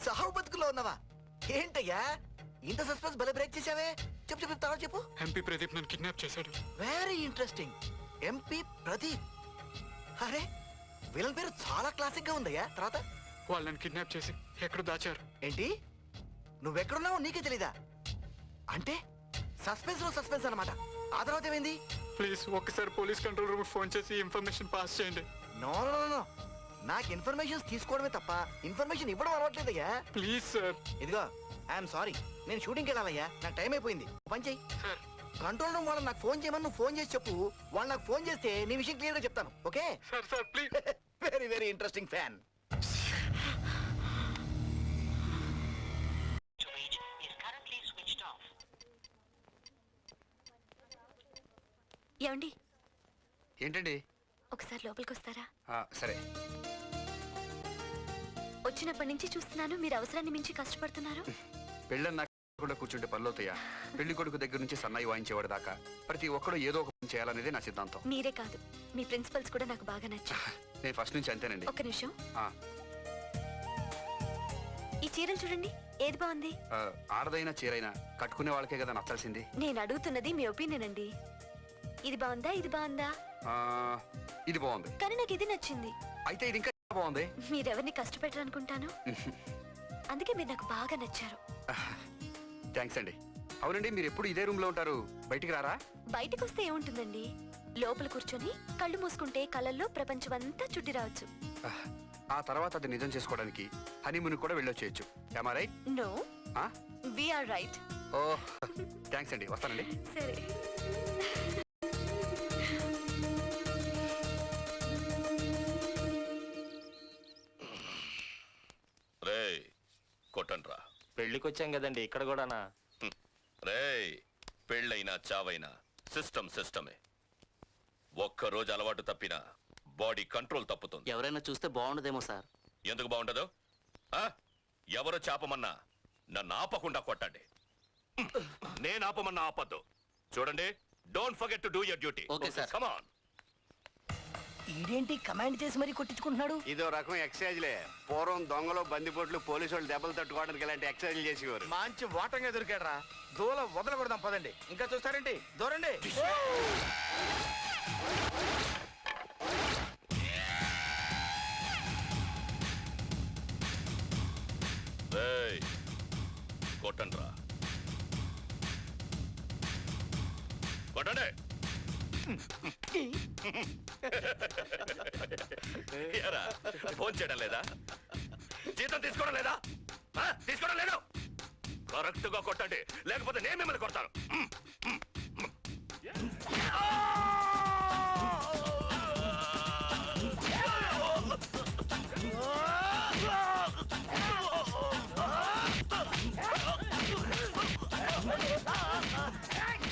సావు బతుకుల్లో ఉన్నావా? ఏంటయ్యా ఇంత సస్పెన్స్ భలే బ్రేక్ చేసావే. చెప్పు చెప్పు, తర్వాత చెప్పు. ఎంపీ ప్రదీప్ నన్ను కిడ్నాప్ చేశాడు. Very interesting. ఎంపీ ప్రదీప్. అరే, విలన్ పేరు చాలా క్లాసిక్ గా ఉందయ్యా. తర్వాత? వాళ్ళు నన్ను కిడ్నాప్ చేసి ఎక్కడ దాచారు. ఏంటి? నువ్వెక్కడున్నావో నీకే తెలీదా? అంటే సస్పెన్స్ లో సస్పెన్స్ అన్నమాట. ఆ తర్వాత ఏమైంది? ప్లీజ్ ఒక్కసారి పోలీస్ కంట్రోల్ రూమ్ ఫోన్ చేసి ఇన్ఫర్మేషన్ పాస్ చేయండి. నో నో నో, నాకు ఇన్ఫర్మేషన్ తీసుకోవడమే తప్ప ఇన్ఫర్మేషన్ ఇవ్వడం అలవాట్లేదయ్యా. Please sir. ఇదిగో, ఐఎమ్ సారీ, నేను షూటింగ్కి వెళ్ళాలయ్యా. నాకు టైం అయిపోయింది. పని చెయ్యి. కంట్రోల్ రూమ్ వాళ్ళని నాకు ఫోన్ చేయమని నువ్వు ఫోన్ చేసి చెప్పు. వాళ్ళు నాకు ఫోన్ చేస్తే నీ విషయం క్లియర్ గా చెప్తాను. Okay sir? Sir please. Very very interesting fan. ఏమండి, ఏంటండి? ఒకసారి లోపలికి వస్తారా? సరే. వచ్చినప్పటి నుంచి చూస్తున్నాను, మీరు అవసరాన్ని మించి కష్టపడుతున్నారు. పెళ్ళన్నా కూడా కూర్చుంటే పనులవుతాయా? పెళ్లి కొడుకు దగ్గర నుంచి సన్నాయి వాయించేవాడు దాకా ప్రతి ఒక్కడు ఏదో ఒక పని చేయాలనేదే నా సిద్ధాంతం. మీరే కాదు, మీ ప్రిన్సిపల్స్ కూడా నాకు బాగా నచ్చారు. నేను ఫస్ట్ నుంచి అంతేనండి. ఒక్క నిమిషం. ఆ, ఈ చీరలు చూడండి, ఏది బాగుంది? ఆడదైనా చీరైనా కట్టుకునే వాళ్ళకే కదా నచ్చాల్సింది. నేను అడుగుతున్నది మీ ఒపీనియన్ అండి. ఇది బాగుందా, ఇది బాగుందా? ఇది బాగుంది. కానీ నాకు ఇది నచ్చింది. అయితే ఇది ఇంకా బాగుంది. మీరెవరిని కష్టపెట్టరనుకుంటాను, అందుకే మీరు నాకు బాగా నచ్చారు. థ్యాంక్స్ అండి. అవునండి, మీరు ఎప్పుడు ఇదే రూమ్ లో ఉంటారు, బయటికి రారా? బయటకు వస్తే ఏముంటుందండి, లోపల కూర్చొని కళ్ళు మూసుకుంటే కళ్ళల్లో ప్రపంచం అంతా చుట్టి రావచ్చు. ఆ తర్వాత అది నిజం చేసుకోవడానికి హనీమూన్ కూడా వెళ్ళొచ్చేయచ్చు. Am I right? No, we are right. ఓ థ్యాంక్స్ అండి, వస్తానండి. సరే. రే కొట్టండ్రా. పెళ్లికి వచ్చాం కదండి, ఇక్కడ కూడానా? రే పెళ్ళైనా చావైనా సిస్టమే. ఒక్కరోజు అలవాటు తప్పినా బాడీ కంట్రోల్ తప్పుతుంది. ఎవరైనా చూస్తే బాగుండదేమో సార్. ఎందుకు బాగుండదు? ఎవరు చాపమన్నా నన్ను ఆపకుండా కొట్టండి. నేను ఆపమన్నా ఆపద్దు. చూడండి, don't forget to do your duty. Okay sir. Come on. ఈడేంటి కమాండ్ చేసి మరీ కొట్టించుకుంటున్నాడు? ఇదో రకం ఎక్సర్సైజ్లే. పూర్వం దొంగలు, బందిపోట్లు, పోలీసు వాళ్ళు దెబ్బలు తట్టుకోవడానికి ఇలాంటి ఎక్సర్సైజ్లు చేసేవారు. మంచి వాటంగా దొరికాడరా. దూల వదలకూడదాం పదండి. ఇంకా చూస్తారేంటి, దూరండి. కొట్టండ్రా, కొట్టండి. ఫోన్ చేయడం లేదా? జీతం తీసుకోవడం లేదా? తీసుకోవడం లేదు. కరెక్ట్ గా కొట్టండి, లేకపోతే నేను మిమ్మల్ని కొడతాను.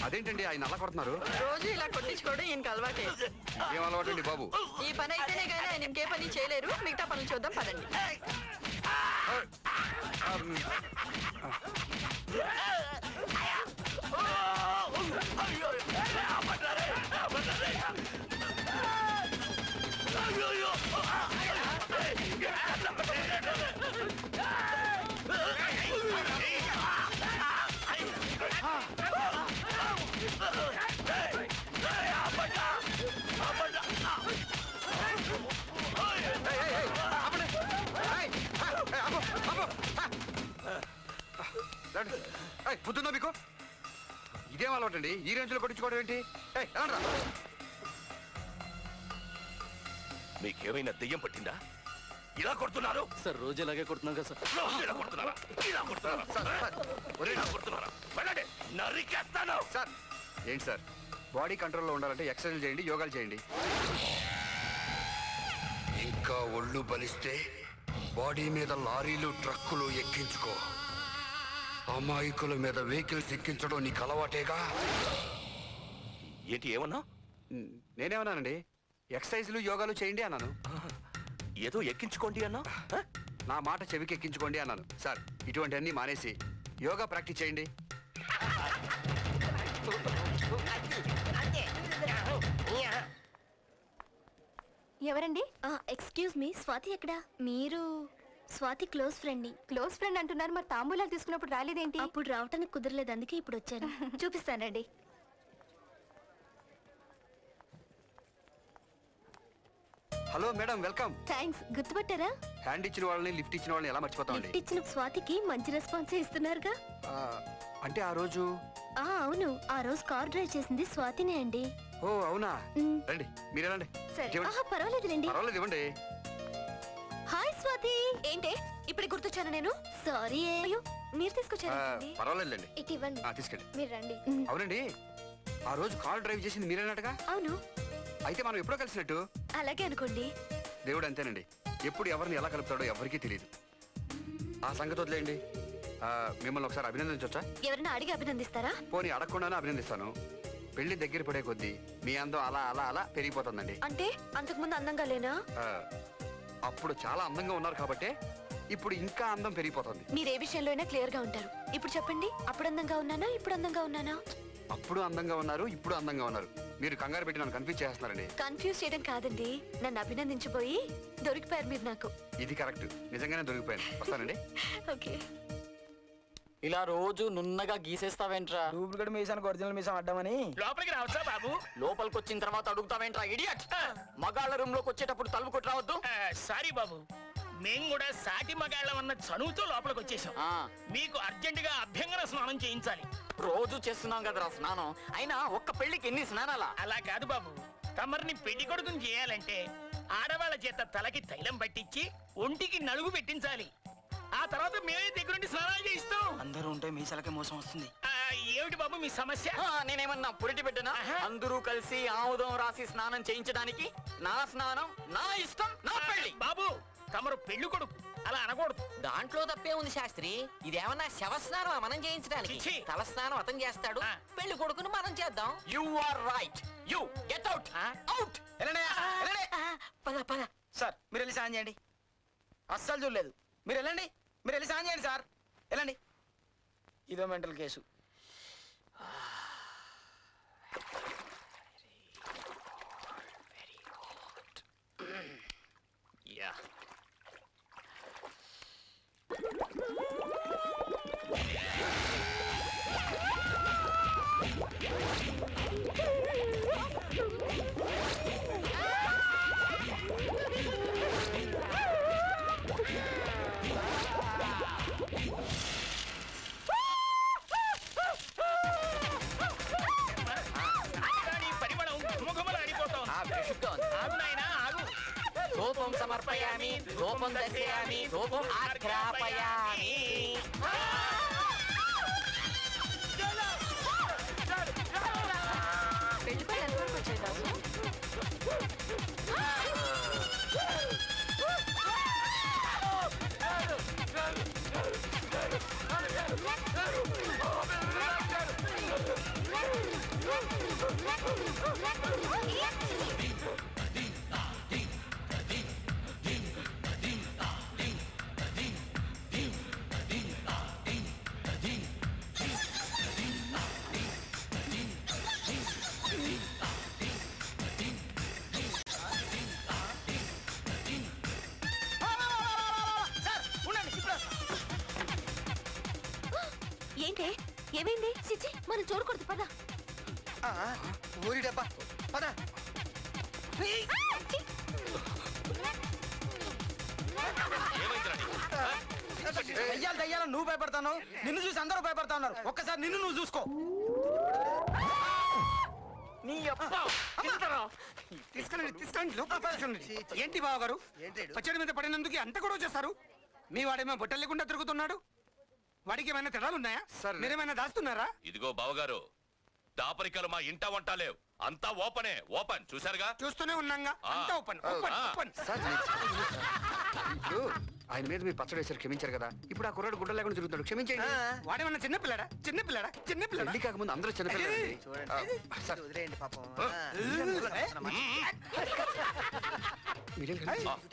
అదేంటండి ఆయన అలా కొడుతున్నారు? రోజు ఇలా కొట్టించుకోవడం ఈయనకి అలవాటే. ఏం అలవాటు అండి బాబు? ఈ పని అయితేనే కానీ ఆయన ఇంకే పని చేయలేరు. మిగతా పనులు చూద్దాం, పదండి. పొద్దున్నా మీకు ఇదేం అలవాటు అండి? ఈ రేంజ్ లో కొట్టించుకోవడం ఏంటి? మీకేమైనా దెయ్యం పట్టిందా? ఇలా కొడుతున్నారు సార్. రోజు ఇలాగే కొడుతున్నాం కదా సార్. ఇలా కొడుతున్నారా? ఇలా కొడుతున్నారా? వెళ్ళండి, నరికేస్తాను. సార్ ఏంటి సార్, బాడీ కంట్రోల్లో ఉండాలంటే ఎక్సర్సైజ్ చేయండి, యోగాలు చేయండి. ఇంకా ఒళ్ళు బలిస్తే బాడీ మీద లారీలు, ట్రక్కులు ఎక్కించుకో. అమాయకుల మీద వెహికల్స్ ఎక్కించడం నీకు అలవాటేగా. ఏంటి ఏమన్నా? నేనేమన్నానండి, ఎక్సర్సైజ్లు యోగాలు చేయండి అన్నాను. ఏదో ఎక్కించుకోండి అన్నా. నా మాట చెవికి ఎక్కించుకోండి అన్నాను. సార్ ఇటువంటి అన్ని మానేసి యోగా ప్రాక్టీస్ చేయండి. ఎవరండి? ఎక్స్క్యూజ్ మీ, స్వాతి ఎక్కడా? మీరు స్వాతి క్లోజ్ ఫ్రెండ్ ని. క్లోజ్ ఫ్రెండ్ అంటున్నారు, మరి తాంబూలాలు తీసుకున్నప్పుడు రాలేదేంటి? అప్పుడు రావటానికి కుదరలేదు, అందుకే ఇప్పుడు వచ్చాను. చూపిస్తానండి. Hello madam, welcome. థ్యాంక్స్. గుర్తుపట్టారా? హ్యాండ్ ఇచ్చిన వాళ్ళని, లిఫ్ట్ ఇచ్చిన వాళ్ళని ఎలా మర్చిపోతామండి? లిఫ్ట్ ఇచ్చిన స్వాతికి మంచి రెస్పాన్స్ ఇస్తున్నారుగా. అంటే ఆ రోజు? అవును, ఆ రోజు కార్ డ్రైవ్ చేసింది స్వాతినే అండి. ఓ అవునా? రండి, మీరే రండి. పర్వాలేదు రండి. పర్వాలేదు, ఇవ్వండి. హాయ్ స్వాతి. ఏంటే ఇప్పుడు గుర్తొచ్చాను నేను? సారీ. అయ్యో, మీరు తీసుకొచ్చారు. పర్వాలేదులేండి, ఇటు ఇవ్వండి. తీసుకెళ్ళి. మీరు రండి. అవునండి, ఆ రోజు కార్ డ్రైవ్ చేసింది మీరేనట్టుగా? అవును. అయితే మనం ఎప్పుడో కలిసినట్టు? అలాగే అనుకోండి. దేవుడు అంతేనండి, ఎప్పుడు ఎవరిని ఎలా కలుపుతాడో ఎవరికీ తెలియదు. ఆ సంగతి వదిలేయండి. మిమ్మల్ని ఒకసారి అభినందించవచ్చా? ఎవరైనా అడిగి అభినందిస్తారా? పోనీ అడగకుండానే అభినందిస్తాను. పెళ్లి దగ్గర పడే కొద్దీ మీ అందం అలా అలా అలా పెరిగిపోతుందండి. అంటే అంతకుముందు అందంగా లేనా? అప్పుడు చాలా అందంగా ఉన్నారు కాబట్టి ఇప్పుడు ఇంకా అందం పెరిగిపోతుంది. మీరు ఏ విషయంలో అయినా క్లియర్ గా ఉంటారు. ఇప్పుడు చెప్పండి, అప్పుడు అందంగా ఉన్నానా, ఇప్పుడు అందంగా ఉన్నానా? అప్పుడు అందంగా ఉన్నారు, ఇప్పుడు అందంగా ఉన్నారు. మీరు కంగారు పెట్టి నన్ను కన్ఫ్యూజ్ చేస్తున్నారండి. కన్ఫ్యూజ్ చేయడం కాదండి, నన్ను అభినందించబోయి దొరికిపోయారు మీరు నాకు. ఇది కరెక్ట్, నిజంగానే దొరికిపోయాను. వస్తానండి. ఓకే. ఇలా రోజు నున్నగా గీసేస్తావేంట్రా? డూప్లికేట్ మీసానికి ఒరిజినల్ మీసం అడ్డమని. లోపలికి రావచ్చా బాబు? లోపలికి వచ్చిన తర్వాత అడుగుతావేంట్రా ఇడియట్? మగాళ్ళ రూమ్ లోకి వచ్చేటప్పుడు తలుపు కొట్టి రావద్దు. సారీ బాబు, మేము కూడా సాటి మగాళ్ళం అన్న చనువుతో లోపలికి వచ్చేసాం. మీకు అర్జెంట్ గా అభ్యంగన స్నానం చేయించాలి. రోజు చేస్తున్నాం కదరా స్నానం. అయినా ఒక్క పెళ్లికి ఎన్ని స్నానాలా? అలా కాదు బాబు, తమరిని పెళ్లి కొడుకుని చేయాలంటే ఆడవాళ్ళ చేత తలకి తైలం పట్టించి ఒంటికి నలుగు పెట్టించాలి. ఆ తర్వాత మేమే దగ్గరుండి స్నానాలు చేయిస్తాం. అందరూ ఉంటే మీసాలకే మోసం వస్తుంది. ఏమిటి బాబు మీ సమస్య? నేనేమన్నా పురిటి పెట్టినా? అందరూ కలిసి ఆముదం రాసి స్నానం చేయించడానికి నా స్నానం, నా ఇష్టం, నా పెళ్లి. బాబు తమరు పెళ్లి కొడుకు, అలా అనకూడదు. దాంట్లో తప్పే ఉంది శాస్త్రి. ఇదేమన్నా శవస్నానం మనం చేయించడానికి. తల స్నానం అతను చేస్తాడు, పెళ్లి కొడుకును మనం చేద్దాం. You are right. You get out. Out. పద పద. సార్ మీరు వెళ్ళి స్నానం చేయండి. అస్సలు చూడలేదు. మీరు వెళ్ళండి, మీరు వెళ్ళి స్నానం చేయండి సార్. వెళ్ళండి. ఇదో మెంటల్ కేసు. యా పరిమళం ఘుమఘుమలాడిపోతాం. ఆగు నాయనా, ఆగు. ధూపం సమర్పయామి, ధూపం దర్శయామి, ధూపం ఆఘ్రాపయామి. పెళ్లి పని ఎంతవరకు వచ్చాయి దాసు? ఏంటి ఏమైంది? చిచ్చి మనం చూడకూడదు. పద. ఊరి డబ్బా పద. దయ్యాలు దయ్యాలు నువ్వు భయపడతాను, నిన్ను చూసి అందరూ భయపడతా ఉన్నారు. ఒక్కసారి నిన్ను నువ్వు చూసుకో. తీసుకెళ్ళండి, తీసుకెళ్ళండి, లోపలికి తీసుకెళ్ళండి. ఏంటి బావ గారు పచ్చడి మీద పడినందుకు అంత కూడా చేస్తారు? మీ వాడేమో బొట్టలు లేకుండా తిరుగుతున్నాడు. వాడికి ఏమైనా తేడాలు ఉన్నాయా? మీరేమైనా దాస్తున్నారా? ఇదిగో బావగారు, దాపరికలు మా ఇంట వంట లేవు. అంతా ఓపెనే. ఓపెన్ చూసారుగా? చూస్తూనే ఉన్నాగా. అంతా ఓపెన్ ఓపెన్ ఓపెన్. సార్ ఇప్పుడు ఆయన మీద మీ పచ్చడి వేసారు, క్షమించారు కదా. ఇప్పుడు ఆ కుర్రాడు గుడ్డ లేకుండా తిరుగుతాడు, క్షమించండి. వాడేమన్నా చిన్నపిల్లడా? చిన్నపిల్లడా? చిన్నపిల్లడా? పెళ్లి కాకముందు అందరూ చిన్నపిల్లలు. వదిలేయండి పాపం.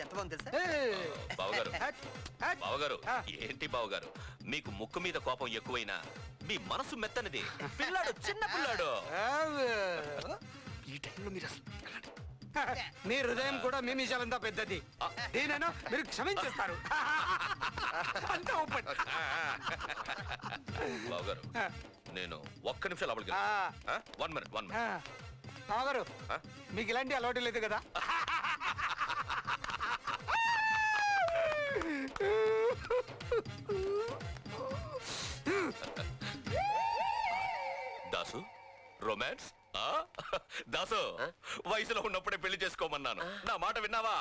ఎంత బాగుంది తెలుసా? బావగారు, బావగారు, ఏంటి బావగారు, మీకు ముక్కు మీద కోపం ఎక్కువైనా మీ మనసు మెత్తనిది. పిల్లాడు, చిన్న పిల్లాడు. ఈ టైంలో మీరు అసలు మీ హృదయం కూడా మీ మీసాలంతా పెద్దది. దీనైనా మీరు క్షమించేస్తారు. అంతా ఓపెన్. బావగారు, నేను ఒక్క నిమిషం లోపలికి 1 minute 1 minute. బావగారు మీకు ఇలాంటి అలవాటు లేదు కదా? దాసు, రొమాన్స్? దాసు, వయసులో ఉన్నప్పుడే పెళ్లి చేసుకోమన్నాను. నా మాట విన్నావా?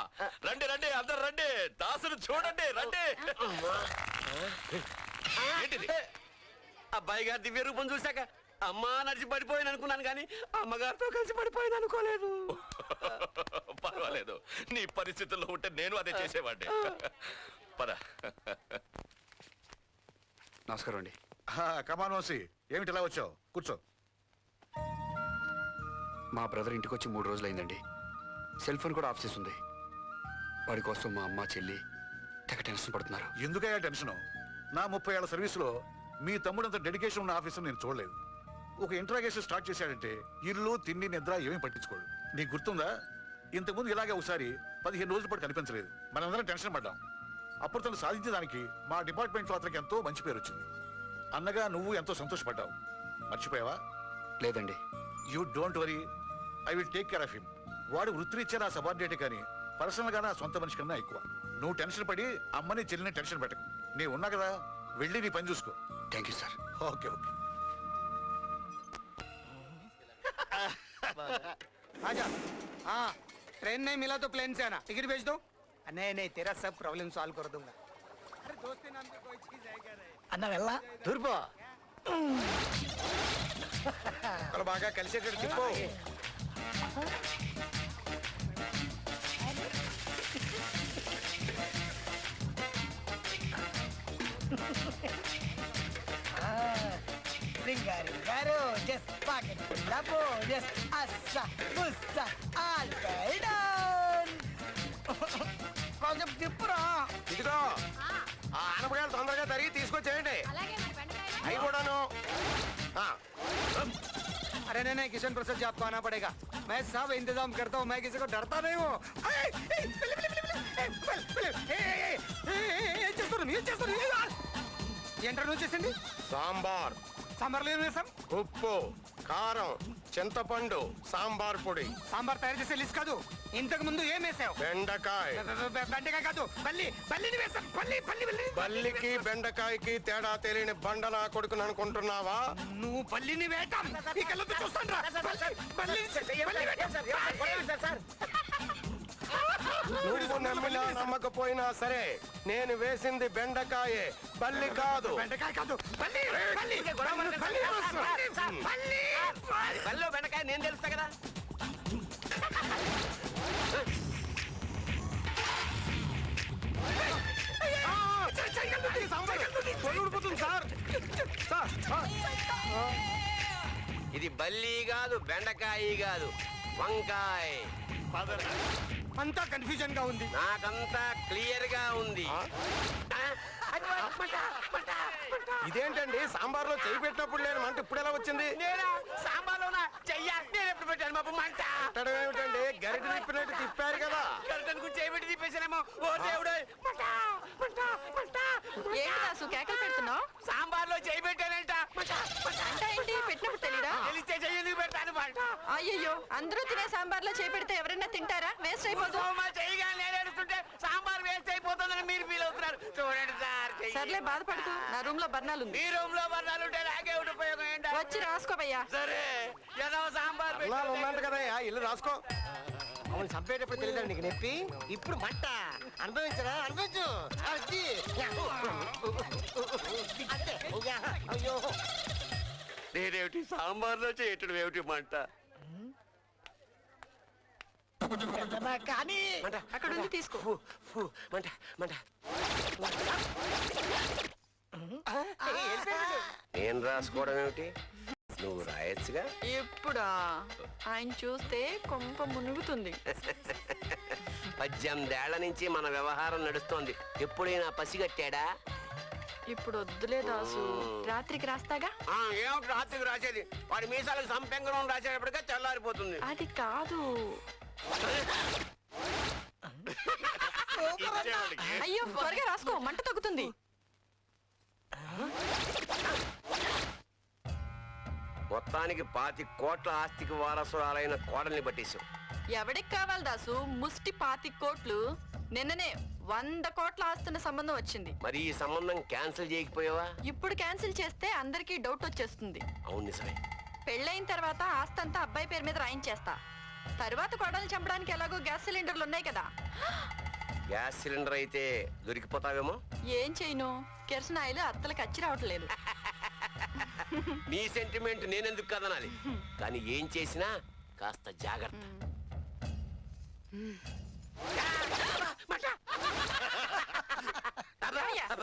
రండి రండి, అందరు రండి. దాసును చూడండి, రండి. ఏంటిది? అబ్బాయి గారి దివ్య రూపం చూశాక అమ్మా నడిచి పడిపోయాను అనుకున్నాను, కానీ అమ్మగారితో కలిసి పడిపోయింది అనుకోలేదు. పర్వాలేదు, నీ పరిస్థితుల్లో ఉంటే నేను అదే చేసేవాడిని. పద. నమస్కారం అండి. కమాన్ వంశీ, ఏమిటి ఇలా వచ్చావు? కూర్చో. మా బ్రదర్ ఇంటికి వచ్చి 3 రోజులైందండి. సెల్ ఫోన్ కూడా ఆఫ్ చేసి ఉంది. వాడి కోసం మా అమ్మ చెల్లి తెగ టెన్షన్ పడుతున్నారు. ఎందుకయ్యా టెన్షన్? నా 30 ఏళ్ల సర్వీసులో మీ తమ్ముడంత డెడికేషన్ ఉన్న ఆఫీసర్ నేను చూడలేదు. ఒక ఇంట్రాగేషన్ స్టార్ట్ చేశాడంటే ఇల్లు తిండి నిద్ర ఏమీ పట్టించుకోడు. నీకు గుర్తుందా? ఇంతకుముందు ఇలాగే ఒకసారి 15 రోజుల పాటు కనిపించలేదు. మనందరం టెన్షన్ పడ్డాం. అప్పుడు తను సాధించడానికి మా డిపార్ట్మెంట్లో అతనికి ఎంతో మంచి పేరు వచ్చింది. అన్నగా నువ్వు ఎంతో సంతోషపడ్డావు. మర్చిపోయావా? లేదండి. You don't worry, I will take care of him. వాడు వృత్తిరీత్యా నా సబార్డినేటే కానీ పర్సనల్ గా నా సొంత మనిషి కన్నా ఎక్కువ. నువ్వు టెన్షన్ పడి అమ్మని చెల్లిని టెన్షన్ పెట్టకు. నీ ఉన్నా కదా, వెళ్ళి నీ పని చూసుకో. Thank you sir. Okay okay. आजा। हाँ, ट्रेन नहीं मिला तो प्लेन से आना, टिकट भेज दो। नहीं नहीं, तेरा सब प्रॉब्लम सॉल्व कर दूंगा। अरे दोस्ती नाम की कोई चीज है क्या? అన్న వెళ్ళా తూర్పు బాగా కలిసేటట్టు తిప్పు. రింగారు జస్ట్ పాకెట్ డబ్బు జస్ట్ అస్సా బుస్సా ఆల్ డౌన్ కొంచెం తిప్పురా. ఇదిగో ఆ ఆనపకాయలు తొందరగా తరిగి తీసుకొచ్చేయండి. అవి కూడాను. अरे नहीं नहीं, किशन प्रसाद जी आपको आना पड़ेगा। मैं सब इंतजाम करता हूँ, मैं किसी को डरता नहीं हूँ। ఎంటర్ వచ్చేసింది. సాంబార్, సాంబార్లో ఏం వేసాం? ఉప్పు, కారం, చింతపండు, సాంబార్ పొడి. సాంబార్ తయారు చేసే లిస్ట్ కాదు, ఇంతకు ముందు ఏం వేసావు? బెండకాయ. బెండకాయ కాదు, బల్లిని వేసాం. బల్లి బల్లికి బెండకాయకి తేడా తెలియని బండ నా కొడుకుని అనుకుంటున్నావా? నువ్వు బల్లిని వేటాం. ఈ కళ్ళతో చూస్తాను రా. నువ్వు నమ్మినా నమ్మకపోయినా సరే, నేను వేసింది బెండకాయే, బల్లి కాదు. బెండకాయ కాదు, బల్లో బెండకాయ నేను తెలుస్తా కదా. ఇది బల్లి కాదు, బెండకాయ కాదు, వంకాయ. అంతా కన్ఫ్యూజన్ గా ఉంది. నాకంతా క్లియర్ గా ఉంది. ఇదేంటండి సాంబార్లో చెయ్యి పెట్టినప్పుడు లేని మంట ఇప్పుడు ఎలా వచ్చింది? సాంబార్లోనా చెయ్యా? నేను ఎప్పుడు పెట్టాను బాబు మంట? పెట్టడం ఏమిటండి, గరిట తిప్పినట్టు తిప్పారు కదా. గరిటకు చేయబెట్టి తిప్పేసానేమో. ఓ దేవుడు, ఏంటి దాసు కేకలు పెడుతున్నావు? సాంబార్లో చేయి పెట్టానంట. అంటే ఏంటి, పెట్టినప్పుడు తెలీదా? తెలిస్తే చెయ్యి పెడతాను మంట. అయ్యయ్యో, అందరూ తినే సాంబార్లో చేపెడితే ఎవరైనా తింటారా? వేస్ట్ అయిపోతుంది. చెయ్యిగా నేను ఏడుస్తుంటే సాంబార్ వేస్ట్ అయిపోతుందని మీరు ఫీల్ అవుతున్నారు. చూడండి సార్. సర్లే బాధపడుతూ, నా రూమ్ లో బర్నాలు ఉంది. మీ రూమ్ లో బర్నాలు ఉంటే నాకే ఉపయోగం ఏంటి? వచ్చి రాసుకోబయ్యా. సరే, ఏదో సాంబార్ ఉందంట కదా, ఇల్లు రాసుకో. అవును, చంపేటప్పుడు తెలియదు నీకు నొప్పి. ఇప్పుడు మంట అనుభవించరా? అనుభవించు. అది. అంతే. అయ్యో, నేనేమిటి సాంబార్లో చేయటం ఏమిటి మంట? కానీ అక్కడ ఉంది, తీసుకో. మంట మంట. నేను రాసుకోవడం ఏమిటి? నువ్వు రాయొచ్చుగా. ఇప్పుడా? ఆయన చూస్తే కొంప మునుగుతుంది. 18 ఏళ్ల నుంచి మన వ్యవహారం నడుస్తోంది. ఎప్పుడైనా పసిగట్టాడా? ఇప్పుడు వద్దులే దాసు, రాత్రికి రాస్తాగా. ఏమిటి రాత్రికి రాసేది? వాడి మీసాలకు సంపెంగరం రాసేటప్పటికే తెల్లారిపోతుంది. అది కాదు. అయ్యో, త్వరగా రాసుకో, మంట తగ్గుతుంది. మొత్తానికి 25 కోట్ల ఆస్తికి వారసురాలైన కోడల్ని పట్టేశావు. ఎవడికి కావాలి దాసు ముష్టి 25 కోట్లు? నిన్ననే 100 కోట్ల ఆస్తున్న సంబంధం వచ్చింది. మరి ఈ సంబంధం క్యాన్సిల్ చేయకపోయావా? ఇప్పుడు క్యాన్సిల్ చేస్తే అందరికీ డౌట్ వచ్చేస్తుంది. అవును, నిజమే. పెళ్ళైన తర్వాత ఆస్తి అంతా అబ్బాయి పేరు మీద రాయించేస్తా. తర్వాత కోడల్ని చంపడానికి ఎలాగో గ్యాస్ సిలిండర్లు ఉన్నాయి కదా. గ్యాస్ సిలిండర్ అయితే దొరికిపోతావేమో. ఏం చేయను, కిరసన ఆయిల్ అత్తలకు అచ్చి రావట్లేదు. నీ సెంటిమెంట్ నేనెందుకు కదనాలి? కానీ ఏం చేసినా కాస్త జాగ్రత్త.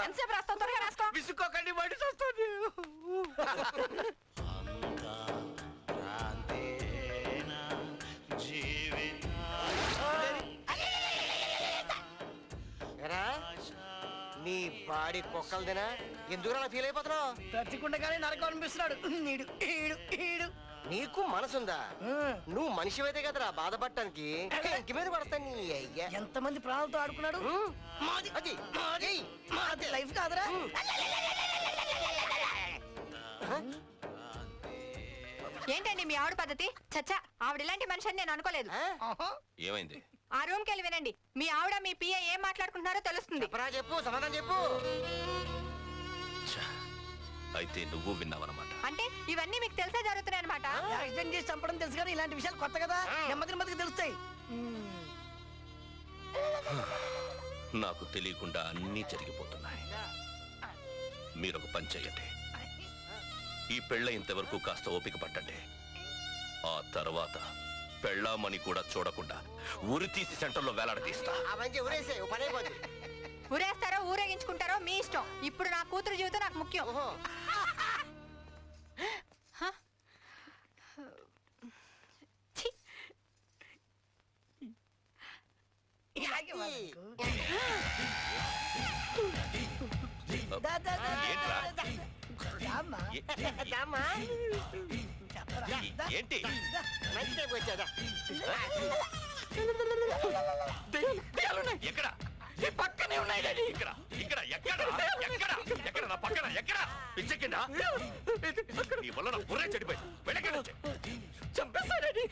ఎంతసేపు రాస్తావు? త్వరగా రాసుకో. విసుక్కోకండి, వాడి చూస్తుంది. నీ బాడీ కుక్కలదినా? ఎందుకు అలా ఫీల్ అయిపోతున్నావు? తచ్చుకుండగానే నరకం అనిపిస్తున్నాడు. నీడు ఈడు ఈడు. నీకు మనసుందా? నువ్వు మనిషివైతే కదరా బాధపడటానికి. ఇంటి మీద పడతాను నీ అయ్యా. ఎంతమంది ప్రాణాలతో ఆడుకున్నాడు. అది మాది లైఫ్ కాదురా. ఏంటండి మీ ఆవిడ పద్ధతి? చచ్చా, ఆవిడ ఇలాంటి మనిషి అని నేను అనుకోలేదు. ఏమైంది? ఆ రూమ్కి వెళ్ళి వినండి. మీ ఆవిడ మీ పియ ఏం మాట్లాడుకుంటున్నారో తెలుస్తుంది. చెప్పు, సమాధానం చెప్పు. ఛ, అయితే నువ్వు విన్నావన్నమాట. అంటే ఇవన్నీ మీకు తెలిసే జరుగుతున్నాయి అనమాట. యాక్సిడెంట్ చేసి చంపడం తెలుసు కానీ ఇలాంటి విషయాలు కొత్త కదా, నెమ్మదికి తెలుస్తాయి. నాకు తెలియకుండా అన్నీ జరిగిపోతున్నాయి. మీరొక పని చెయ్యండి. ఈ పెళ్ళయింతవరకు కాస్త ఓపిక పట్టండి. ఆ తర్వాత పెళ్ళామని కూడా చూడకుండా ఊరి తీసి సెంటర్లో వేలాడదీస్తా. ఊరేస్తారో ఊరేగించుకుంటారో మీ ఇష్టం. ఇప్పుడు నా కూతురు జీవితం నాకు ముఖ్యం. హ? ఛీ! ఏంట్రా? ఏంటి? ఎక్కడ? పక్కనే ఉన్నాయి. ఇక్కడ ఇక్కడ ఎక్కడ ఎక్కడ ఎక్కడ నా పక్కన ఎక్కడ? పిచ్చెక్కిందా? నీ వల్ల నా బుర్రే చెడిపోయింది. వెళ్ళక్కడ చంపేస్తానండి.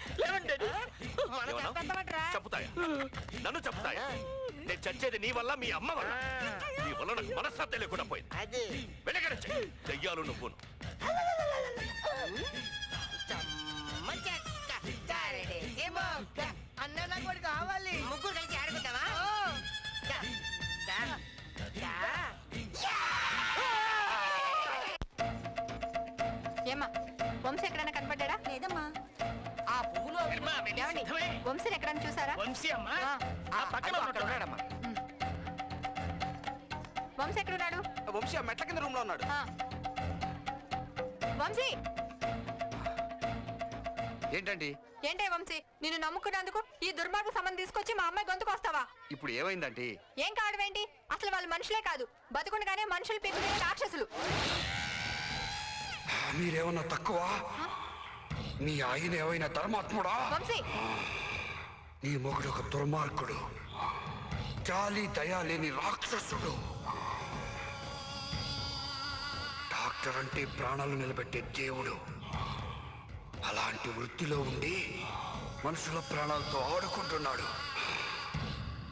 చంపుతాయా? నన్ను చంపుతాయా? నేను చచ్చేది నీ వల్ల, మీ అమ్మ వల్ల. నీ వల్ల నాకు మనశ్శాంతి లేకుండా పోయింది. వెళ్ళక్కడ దెయ్యాలు నువ్వును. అన్న కూడా కావాలి. ముగ్గురు కలిసి ఆడుకుంటావా? ఏమ్మా, వంశీ ఎక్కడైనా కనపడ్డా? లేదమ్మా. ఆ పువ్వులో వంశీని ఎక్కడైనా చూసారా? వంశీ అమ్మా, ఆ పక్కన ఉన్నాడమ్మా. వంశీ ఎక్కడున్నాడు? వంశీ ఆ మెట్ల కింద రూమ్ లో ఉన్నాడు. వంశీ! ఏంటండి? ఏంటే వంశీ, నిన్ను నమ్ముకున్నందుకు ఈ దుర్మార్గ సంబంధం తీసుకొచ్చి మా అమ్మాయి గొంతుకు వస్తావా? ఇప్పుడు ఏమైందండి? ఏం కావడమేంటి? అసలు వాళ్ళు మనుషులే కాదు, బతుకుండగానే మనుషులు పెట్టుకునే రాక్షసులు. మీరేమన్నా తక్కువ? నీ ఆయన ఏమైనా ధర్మాత్ముడా? వంశీ! నీ మొగుడు ఒక దుర్మార్గుడు, జాలి దయా లేని రాక్షసుడు. డాక్టర్ అంటే ప్రాణాలు నిలబెట్టే దేవుడు. అలాంటి వృత్తిలో ఉండి మనుషుల ప్రాణాలతో ఆడుకుంటున్నాడు.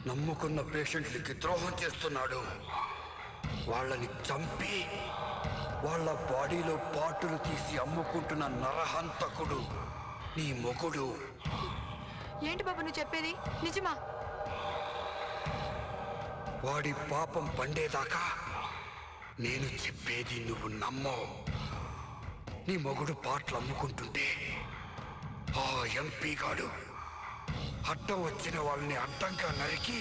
నమ్ముకున్న పేషెంట్లకి ద్రోహం చేస్తున్నాడు. వాళ్ళని చంపి వాళ్ళ బాడీలో పాటులు తీసి అమ్ముకుంటున్న నరహంతకుడు నీ మొగుడు. ఏంటి బాబు నువ్వు చెప్పేది? నిజమా? వాడి పాపం పండేదాకా నేను చెప్పేది నువ్వు నమ్మవు. నీ మొగుడు పాటలు అమ్ముకుంటుంటే ఆ ఎంపీ గాడు అడ్డం వచ్చిన వాళ్ళని అడ్డంగా నరికి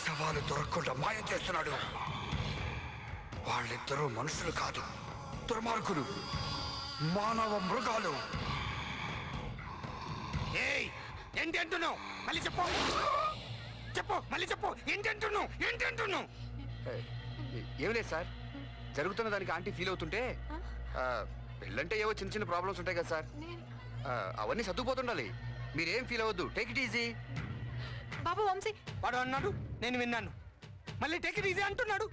సవాలు దొరకకుండా మాయం చేస్తున్నాడు. వాళ్ళిద్దరూ మనుషులు కాదు, దుర్మార్గులు, మానవ మృగాలు. ఏంటి అంటున్నావు? మళ్ళీ చెప్పు, చెప్పు, మళ్ళీ చెప్పు. ఏంటి అంటున్నావు? ఏంటి అంటున్నావు? ఏం లేదు సార్, జరుగుతున్న దానికి ఆంటీ ఫీల్ అవుతుంటే పెళ్ళంటే ఏవో చిన్న చిన్న ప్రాబ్లమ్స్ ఉంటాయి కదా సార్, అవన్నీ సర్దుకుపోతుండాలి. మీరేం ఫీల్ అవ్వద్దు, టేక్ ఇట్ ఈజీ. బాబు వంశీ వాడు అన్నాడు, నేను విన్నాను. మళ్ళీ టేక్ ఇట్ ఈజీ అంటున్నాడు.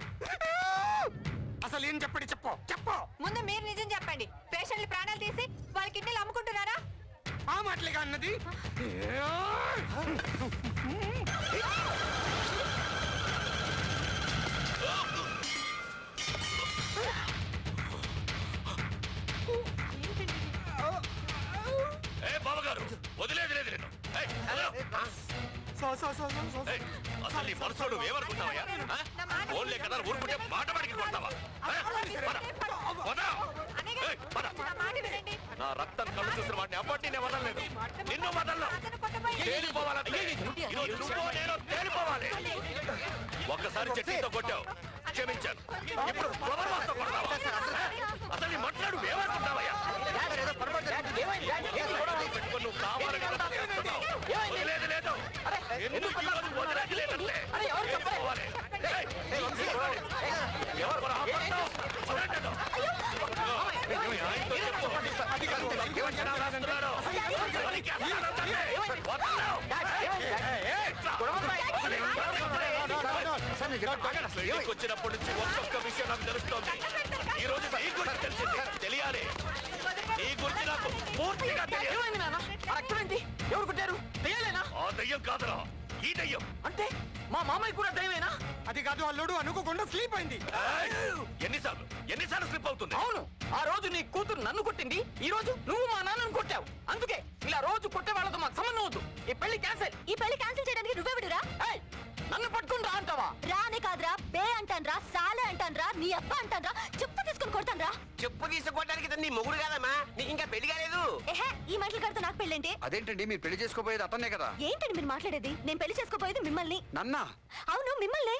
అసలు ఏం చెప్పండి, చెప్పు చెప్పు. ముందు మీరు నిజం చెప్పండి. పేషెంట్లు ప్రాణాలు తీసి వాళ్ళ కిడ్నీలు అమ్ముకుంటున్నారా? ఆ మాటలేగా అన్నది. బావగారు వదిలేదు లేదు నేను. అసలు నీ మనసులో ఏమనుకుంటావయ్యా? ఓన్లే కదా ఊరుకుంటే మాట వాడికి కొడతావా? నా రక్తం కళ్ళు చూసిన వాడిని అప్పటి నేను వదలలేదు, నిన్ను వదలను. తేలిపోవాలంటే ఈరోజు నువ్వో నేనో తేలిపోవాలి. ఒక్కసారి చెట్టితో కొట్టావు, క్షమించాను. ఇప్పుడు ఫ్లవర్ వాస్తో కొడతావా? అసలు నీ మాట్లాడు ఏమనుకుంటావయ్యా? పెట్టుకొని నువ్వు కావాలని కదా చేస్తున్నావు. వదిలేదు లేదు, ఎందుకు ఈరోజు వదిలేదు లేదంటే తేలిపోవాలి. ఎవరు కూడా ఆపడతావు? వదలండి. ఆయనతో చెప్పు. ఏమన్నా రాస్తున్నాడు? పెళ్లికి వచ్చినప్పటి నుంచి ఒక్కొక్క విషయం నాకు తెలుస్తోంది. ఈ రోజు నీ గురించి తెలిసింది. తెలియాలి. నీ గురించి నాకు పూర్తిగా తెలియాలి. ఎవరు కొట్టారు? దయ్యాలేనా? ఆ దయ్యం కాదురా, ఈ దయ్యం. అంటే మా మామయ్య కూడా దయ్యమేనా? అది కాదు అల్లుడు, అనుకోకుండా స్లీప్ అయింది. ఎన్నిసార్లు స్లిప్ అవుతుంది? అవును, ఆ రోజు నీ కూతురు నన్ను కొట్టింది, ఈ రోజు నువ్వు మా నాన్నను కొట్టావు. అందుకే ఇలా రోజు కొట్టే వాళ్ళతో మాకు సంబంధం వద్దు. ఈ పెళ్లి క్యాన్సిల్. ఈ పెళ్లి క్యాన్సిల్ చేయడానికి నువ్వెవడురా? నన్ను పట్టుకుని రా అంటావా? రానే కాదురా, బే అంటాన్రా, సాలే అంటాన్రా, నీ అబ్బా అంటాన్రా, చెప్పు తీసుకుని కొడతాన్రా. చెప్పు తీసుకోవడానికి నీ మొగుడు కాదమ్మా, నీకు ఇంకా పెళ్లి కాలేదు. ఏహే, ఈ మాటలు కడితే నాకు పెళ్ళేంటి? అదేంటండి మీరు పెళ్లి చేసుకోబోయేది అతన్నే కదా? ఏంటండి మీరు మాట్లాడేది? నేను పెళ్లి చేసుకోబోయేది మిమ్మల్ని. నన్నా? అవును, మిమ్మల్ని.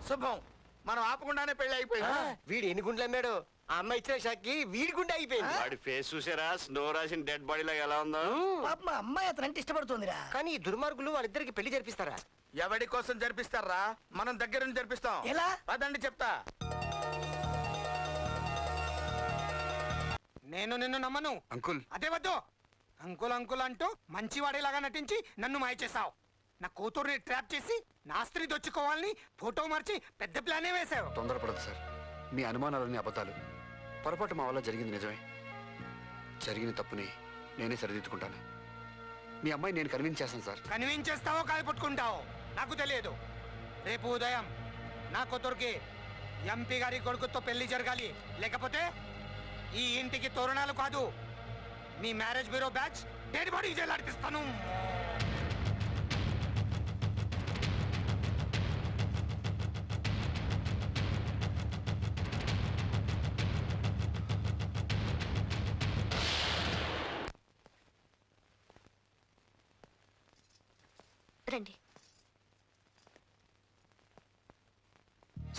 శుభం, మనం ఆపకుండానే పెళ్లి అయిపోయింది. వీడు ఎన్ని గుండ్లు అమ్మాడు? ఆ అమ్మాయి ఇచ్చిన షాక్కి వీడి గుండె అయిపోయింది. వాడి ఫేస్ చూసారా? స్నో రాసిన డెడ్ బాడీ లాగా ఎలా ఉందో. పాప మా అమ్మాయి అతనంటే ఇష్టపడుతుందిరా. కానీ ఈ దుర్మార్గులు వాళ్ళిద్దరికి పెళ్లి జరిపిస్తారా? ఎవడి కోసం జరిపిస్తారా? మనం దగ్గర నుంచి జరిపిస్తాం. ఎలా? పదండి చెప్తా. నేను నిన్ను నమ్మను. అంకుల్. అదే వద్దు. అంకుల్ అంకుల్ అంటూ మంచివాడేలాగా నటించి నన్ను మాయ చేసావు. నా కూతుర్ని ట్రాప్ చేసి నా స్త్రీ దొచ్చుకోవాలని ఫోటో మార్చి పెద్ద ప్లానే వేశావు. తొందరపడదు సార్, మీ అనుమానాలన్నీ అబద్ధాలు. పొరపాటు మా వల్ల జరిగింది నిజమే. జరిగిన తప్పుని నేనే సరిదిద్దుకుంటాను. మీ అమ్మాయి నేను కన్విన్స్ చేస్తాను సార్. కన్విన్స్ చేస్తావో కాయపట్టుకుంటావో నాకు తెలియదు. రేపు ఉదయం నా కూతురికి ఎంపీ గారి కొడుకుతో పెళ్లి జరగాలి. లేకపోతే ఈ ఇంటికి తోరణాలు కాదు, మీ marriage bureau batch dead body జైలాడిపిస్తాను. రండి.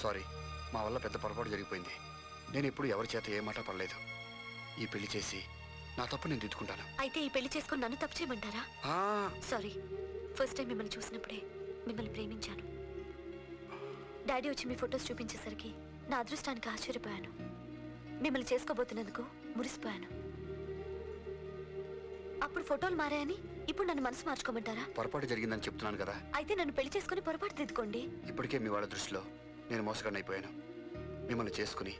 సారీ, మా వల్ల పెద్ద పొరపాటు జరిగిపోయింది. నేను ఎప్పుడు ఎవరి చేత ఏ మాట పడలేదు. ఈ పెళ్లి చేసి నా తప్పు నేను దిద్దుకుంటాను. అయితే ఈ పెళ్లి చేసుకుని నన్ను తప్పు చేయమంటారా? సారీ, ఫస్ట్ టైం మిమ్మల్ని చూసినప్పుడే మిమ్మల్ని ప్రేమించాను. డాడీ వచ్చి మీ ఫొటోస్ చూపించేసరికి నా అదృష్టానికి ఆశ్చర్యపోయాను. మిమ్మల్ని చేసుకోబోతున్నందుకు మురిసిపోయాను. అప్పుడు ఫోటోలు మారాయని ఇప్పుడు నన్ను మనసు మార్చుకోమంటారా? పొరపాటు జరిగిందని చెప్తున్నాను కదా. అయితే నన్ను పెళ్లి చేసుకుని పొరపాటు దిద్దుకోండి. ఇప్పటికే మీ వాళ్ళ దృష్టిలో నేను మోసగాడిని అయిపోయాను. మిమ్మల్ని చేసుకుని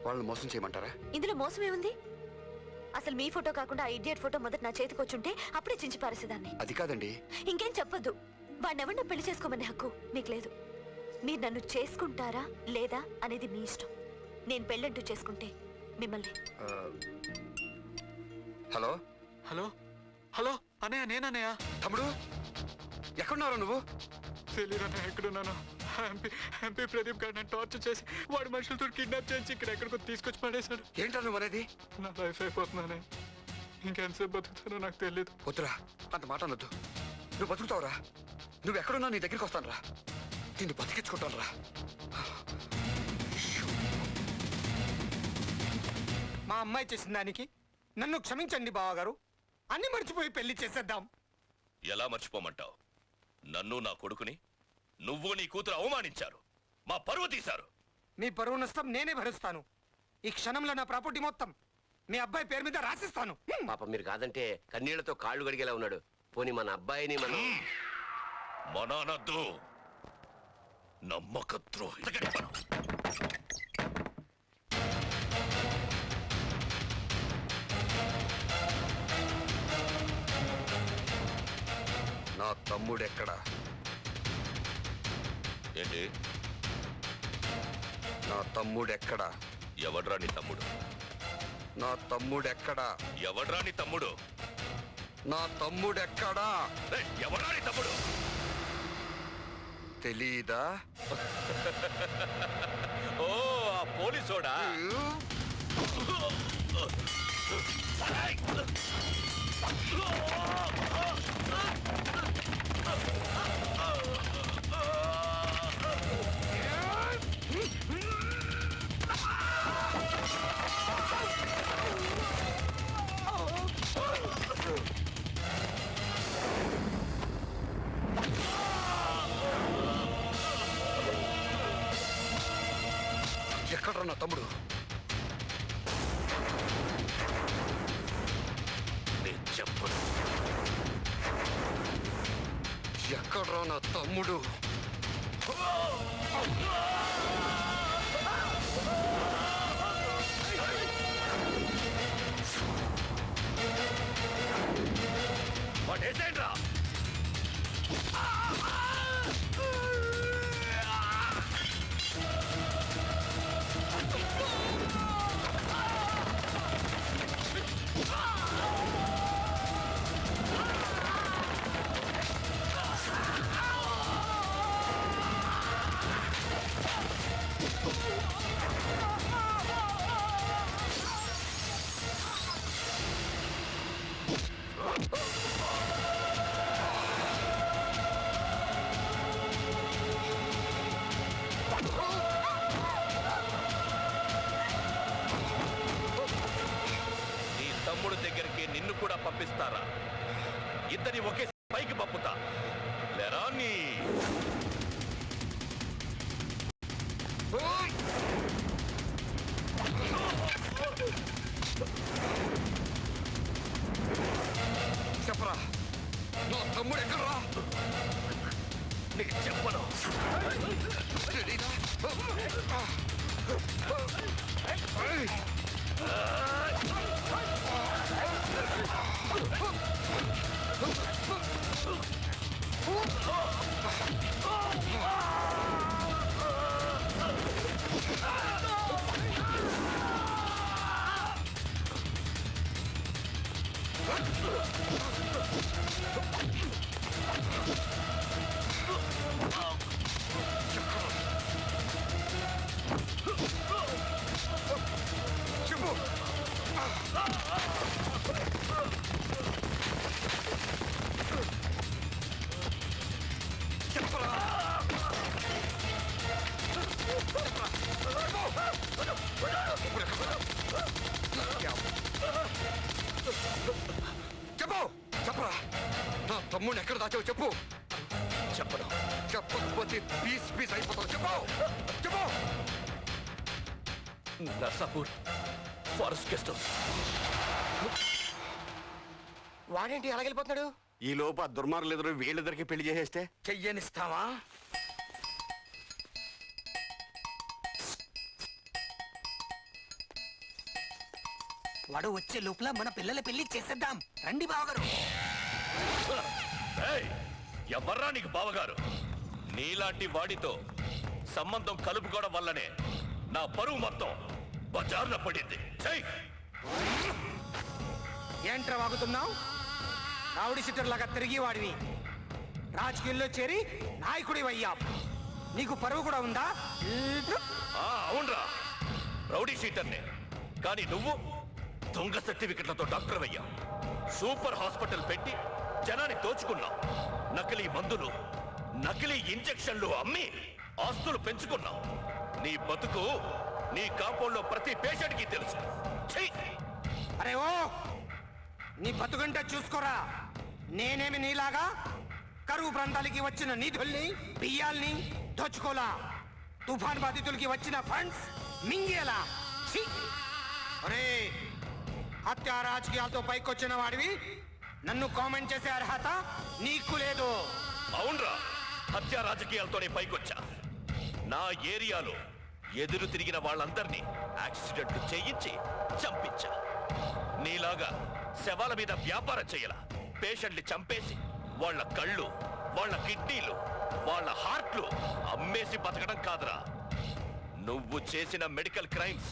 వాళ్ళని మోసం చేయమంటారా? ఇందులో మోసం ఏముంది? అసలు మీ ఫోటో కాకుండా ఆ ఇడియట్ ఫోటో మొదట నా చేతికి వచ్చుంటే అప్పుడే చించి పారేసేదాన్ని. అది కాదండి. ఇంకేం చెప్పొద్దు. వాడినెవరినో పెళ్లి చేసుకోమనే హక్కు మీకు లేదు. మీరు నన్ను చేసుకుంటారా లేదా అనేది మీ ఇష్టం. నేను పెళ్ళంటూ చేసుకుంటే మిమ్మల్ని. హలో హలో హలో అన్నయ్య, నేనన్నయ్య. తమ్ముడు, ఎక్కడున్నావు నువ్వు? తెలియదన్నా ఎక్కడున్నాను. ఎంపీ ప్రదీప్ గారు నన్ను టార్చర్ చేసి వాడి మనుషులతో కిడ్నాప్ చేసి ఇక్కడ ఎక్కడికో తీసుకొచ్చి పడేశాడు. ఏంటో నువ్వు అనేది? నా లైఫ్ అయిపోతున్నానే. ఇంకెంతసేపు బతుకుతానో నాకు తెలియదు. వద్దురా, అంత మాట అనొద్దు. నువ్వు బతుకుతావురా. నువ్వు ఎక్కడున్నా నీ దగ్గరికి వస్తాను రా. నిన్ను బతికించుకుంటాను రా. మా అమ్మాయి చేసిన దానికి నన్ను క్షమించండి బావగారు. అన్ని మర్చిపోయి పెళ్లి చేసేద్దాం. ఎలా మర్చిపోమంటావు? నన్ను నా కొడుకుని నువ్వు నీ కూతురు అవమానించారు, మా పరువు తీశారు. మీ పరువు నష్టం నేనే భరుస్తాను. ఈ క్షణంలో నా ప్రాపర్టీ మొత్తం మీ అబ్బాయి పేరు మీద రాసిస్తాను. పాప మీరు కాదంటే కన్నీళ్లతో కాళ్ళు గడిగేలా ఉన్నాడు. పోనీ మన అబ్బాయిని మనం మనానద్దు. నమ్మక ద్రోహి. నా తమ్ముడెక్కడా? ఏంటి? నా తమ్ముడెక్కడా? ఎవడ్రా నీ తమ్ముడు? నా తమ్ముడెక్కడా? ఎవడ్రా నీ తమ్ముడు? నా తమ్ముడెక్కడా? ఎవడ్రా నీ తమ్ముడు? తెలీదా? ఓ, ఆ పోలీసోడా? ఎక్కడ్రా నా తమ్ముడు? నేను చెప్పను. ఎక్కడ్రా నా తమ్ముడు? వాడేసేంట్రా? నీ తమ్ముడు దగ్గరికి నిన్ను కూడా పంపిస్తారా? ఇద్దరి ఒకే పైకి పంపుతా లేరా? నీ చెప్పరా, నా తమ్ముడు ఎక్కడ్రా? నీకు చెప్పను. తెలీదా? చెప్పు. చెప్పరా. చెప్పు. చెప్పరా, నా తమ్ముడిని ఎక్కడ దాచావు? చెప్పు. చెప్పను. చెప్పకపోతే పీస్ పీస్ అయిపోతావు. చెప్పు. చెప్పు. Narsapur forest guest house. వాడేంటి అలాగెళ్ళిపోతున్నాడు? ఈ లోపు ఆ దుర్మార్గులు ఎదురు వీళ్ళిద్దరికి పెళ్లి చేసేస్తే చెయ్యనిస్తావా? వాడు వచ్చే లోపల మన పిల్లల పెళ్లి చేసేద్దాం. రండి బావగారు. ఏయ్, ఎవర్రా నీకు బావగారు? నీలాంటి వాడితో సంబంధం కలుపుకోవడం వల్లనే నా పరువు మొత్తం బజార్న పడింది. చెయ్. ఏంట్రా వాగుతున్నావు? రావుడి సిటర్ లాగా తిరిగి వాడివి రాజకీయాల్లో చేరి నాయకుడి అయ్యా. నీకు పరువు కూడా ఉందా? అవునరా, రౌడీ షీటర్నే. కానీ నువ్వు దొంగ సర్టిఫికెట్లతో డాక్టర్ అయ్యా. సూపర్ హాస్పిటల్ పెట్టి జనాన్ని దోచుకున్నావు. నకిలీ మందులు, నకిలీ ఇంజెక్షన్లు అమ్మి ఆస్తులు పెంచుకున్నావు. నీ బతుకు నీ కాంపౌండ్ లో ప్రతి పేషెంట్ కి తెలుసు. అరే ఓ, నీ బతుకంటే చూసుకోరా. నేనేమి నీలాగా కరువు ప్రాంతాలకి వచ్చిన నిధుల్ని, బియ్యాల్ని దోచుకోలా. తుఫాన్ బాధితులకి వచ్చిన ఫండ్స్ మింగేలా. ఛీ! అరే, హత్య రాజకీయాలతో పైకొచ్చిన వాడివి నన్ను కామెంట్ చేసే అర్హత నీకు లేదు. అవునరా, హత్య రాజకీయాలతోనే పైకొచ్చా. నా ఏరియాలో ఎదురు తిరిగిన వాళ్ళందరినీ యాక్సిడెంట్ చేయించి చంపించా. నీలాగా శవాల మీద వ్యాపారం చేయలా. పేషెంట్ని చంపేసి వాళ్ళ కళ్ళు, వాళ్ళ కిడ్నీలు, వాళ్ళ హార్ట్లు అమ్మేసి బతకడం కాదురా. నువ్వు చేసిన మెడికల్ క్రైమ్స్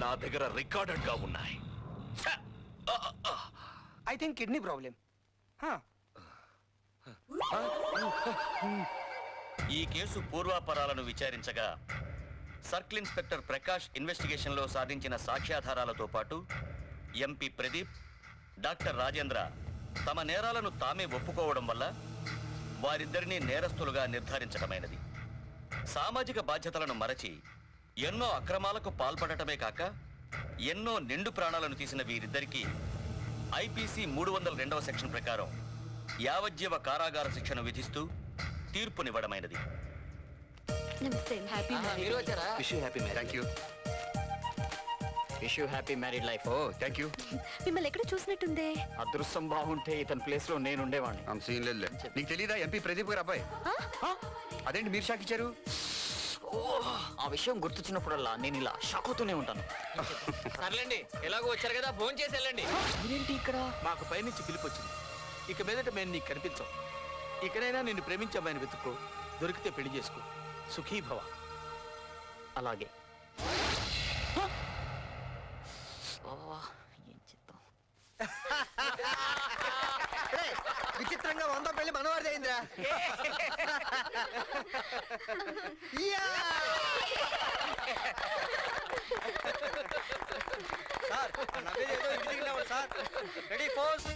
నా దగ్గర రికార్డెడ్ గా ఉన్నాయి. I think kidney problem. ఈ కేసు పూర్వాపరాలను విచారించగా సర్కిల్ ఇన్స్పెక్టర్ ప్రకాష్ ఇన్వెస్టిగేషన్లో సాధించిన సాక్ష్యాధారాలతో పాటు ఎంపీ ప్రదీప్, డాక్టర్ రాజేంద్ర తమ నేరాలను తామే ఒప్పుకోవడం వల్ల వారిద్దరినీ నేరస్తులుగా నిర్ధారించడమైనది. సామాజిక బాధ్యతలను మరచి ఎన్నో అక్రమాలకు పాల్పడటమే కాక ఎన్నో నిండు ప్రాణాలను తీసిన వీరిద్దరికీ ఐపీసీ 302వ సెక్షన్ ప్రకారం యావజ్జీవ కారాగార శిక్షను విధిస్తూ తీర్పునివ్వడమైనది. నమస్తే. హ్యాపీ మీరు వచ్చారా? Wish you happy marriage. Thank you. Wish you happy married life. ఓ థ్యాంక్ యూ. మిమ్మల్ని ఎక్కడ చూసినట్టుందే. అదృష్టం బాగుంటే ఇతని ప్లేస్ లో నేను ఉండేవాడిని. అంత సీన్ లేదు. నీకు తెలీదా ఎంపీ ప్రదీప్ గారు అబ్బాయి? అదేంటి మీరు షాక్ ఇచ్చారు? ఆ విషయం గుర్తొచ్చినప్పుడల్లా నేను ఇలా షాక్ అవుతూనే ఉంటాను. సర్లేండి ఎలాగో వచ్చారు కదా ఫోన్ చేసి వెళ్ళండి. ఏంటి ఇక్కడ? మాకు పైనుంచి పిలుపు వచ్చింది. ఇక మీదట మేము నీకు కనిపించాం. ఇకనైనా నిన్ను ప్రేమించే అమ్మాయిని వెతుక్కో, దొరికితే పెళ్లి చేసుకో. సుఖీభవ. అలాగే. ఏం చేద్దాం? విచిత్రంగా 100 పెళ్లి మనవాడిది అయిందిరా. Sir ready pose.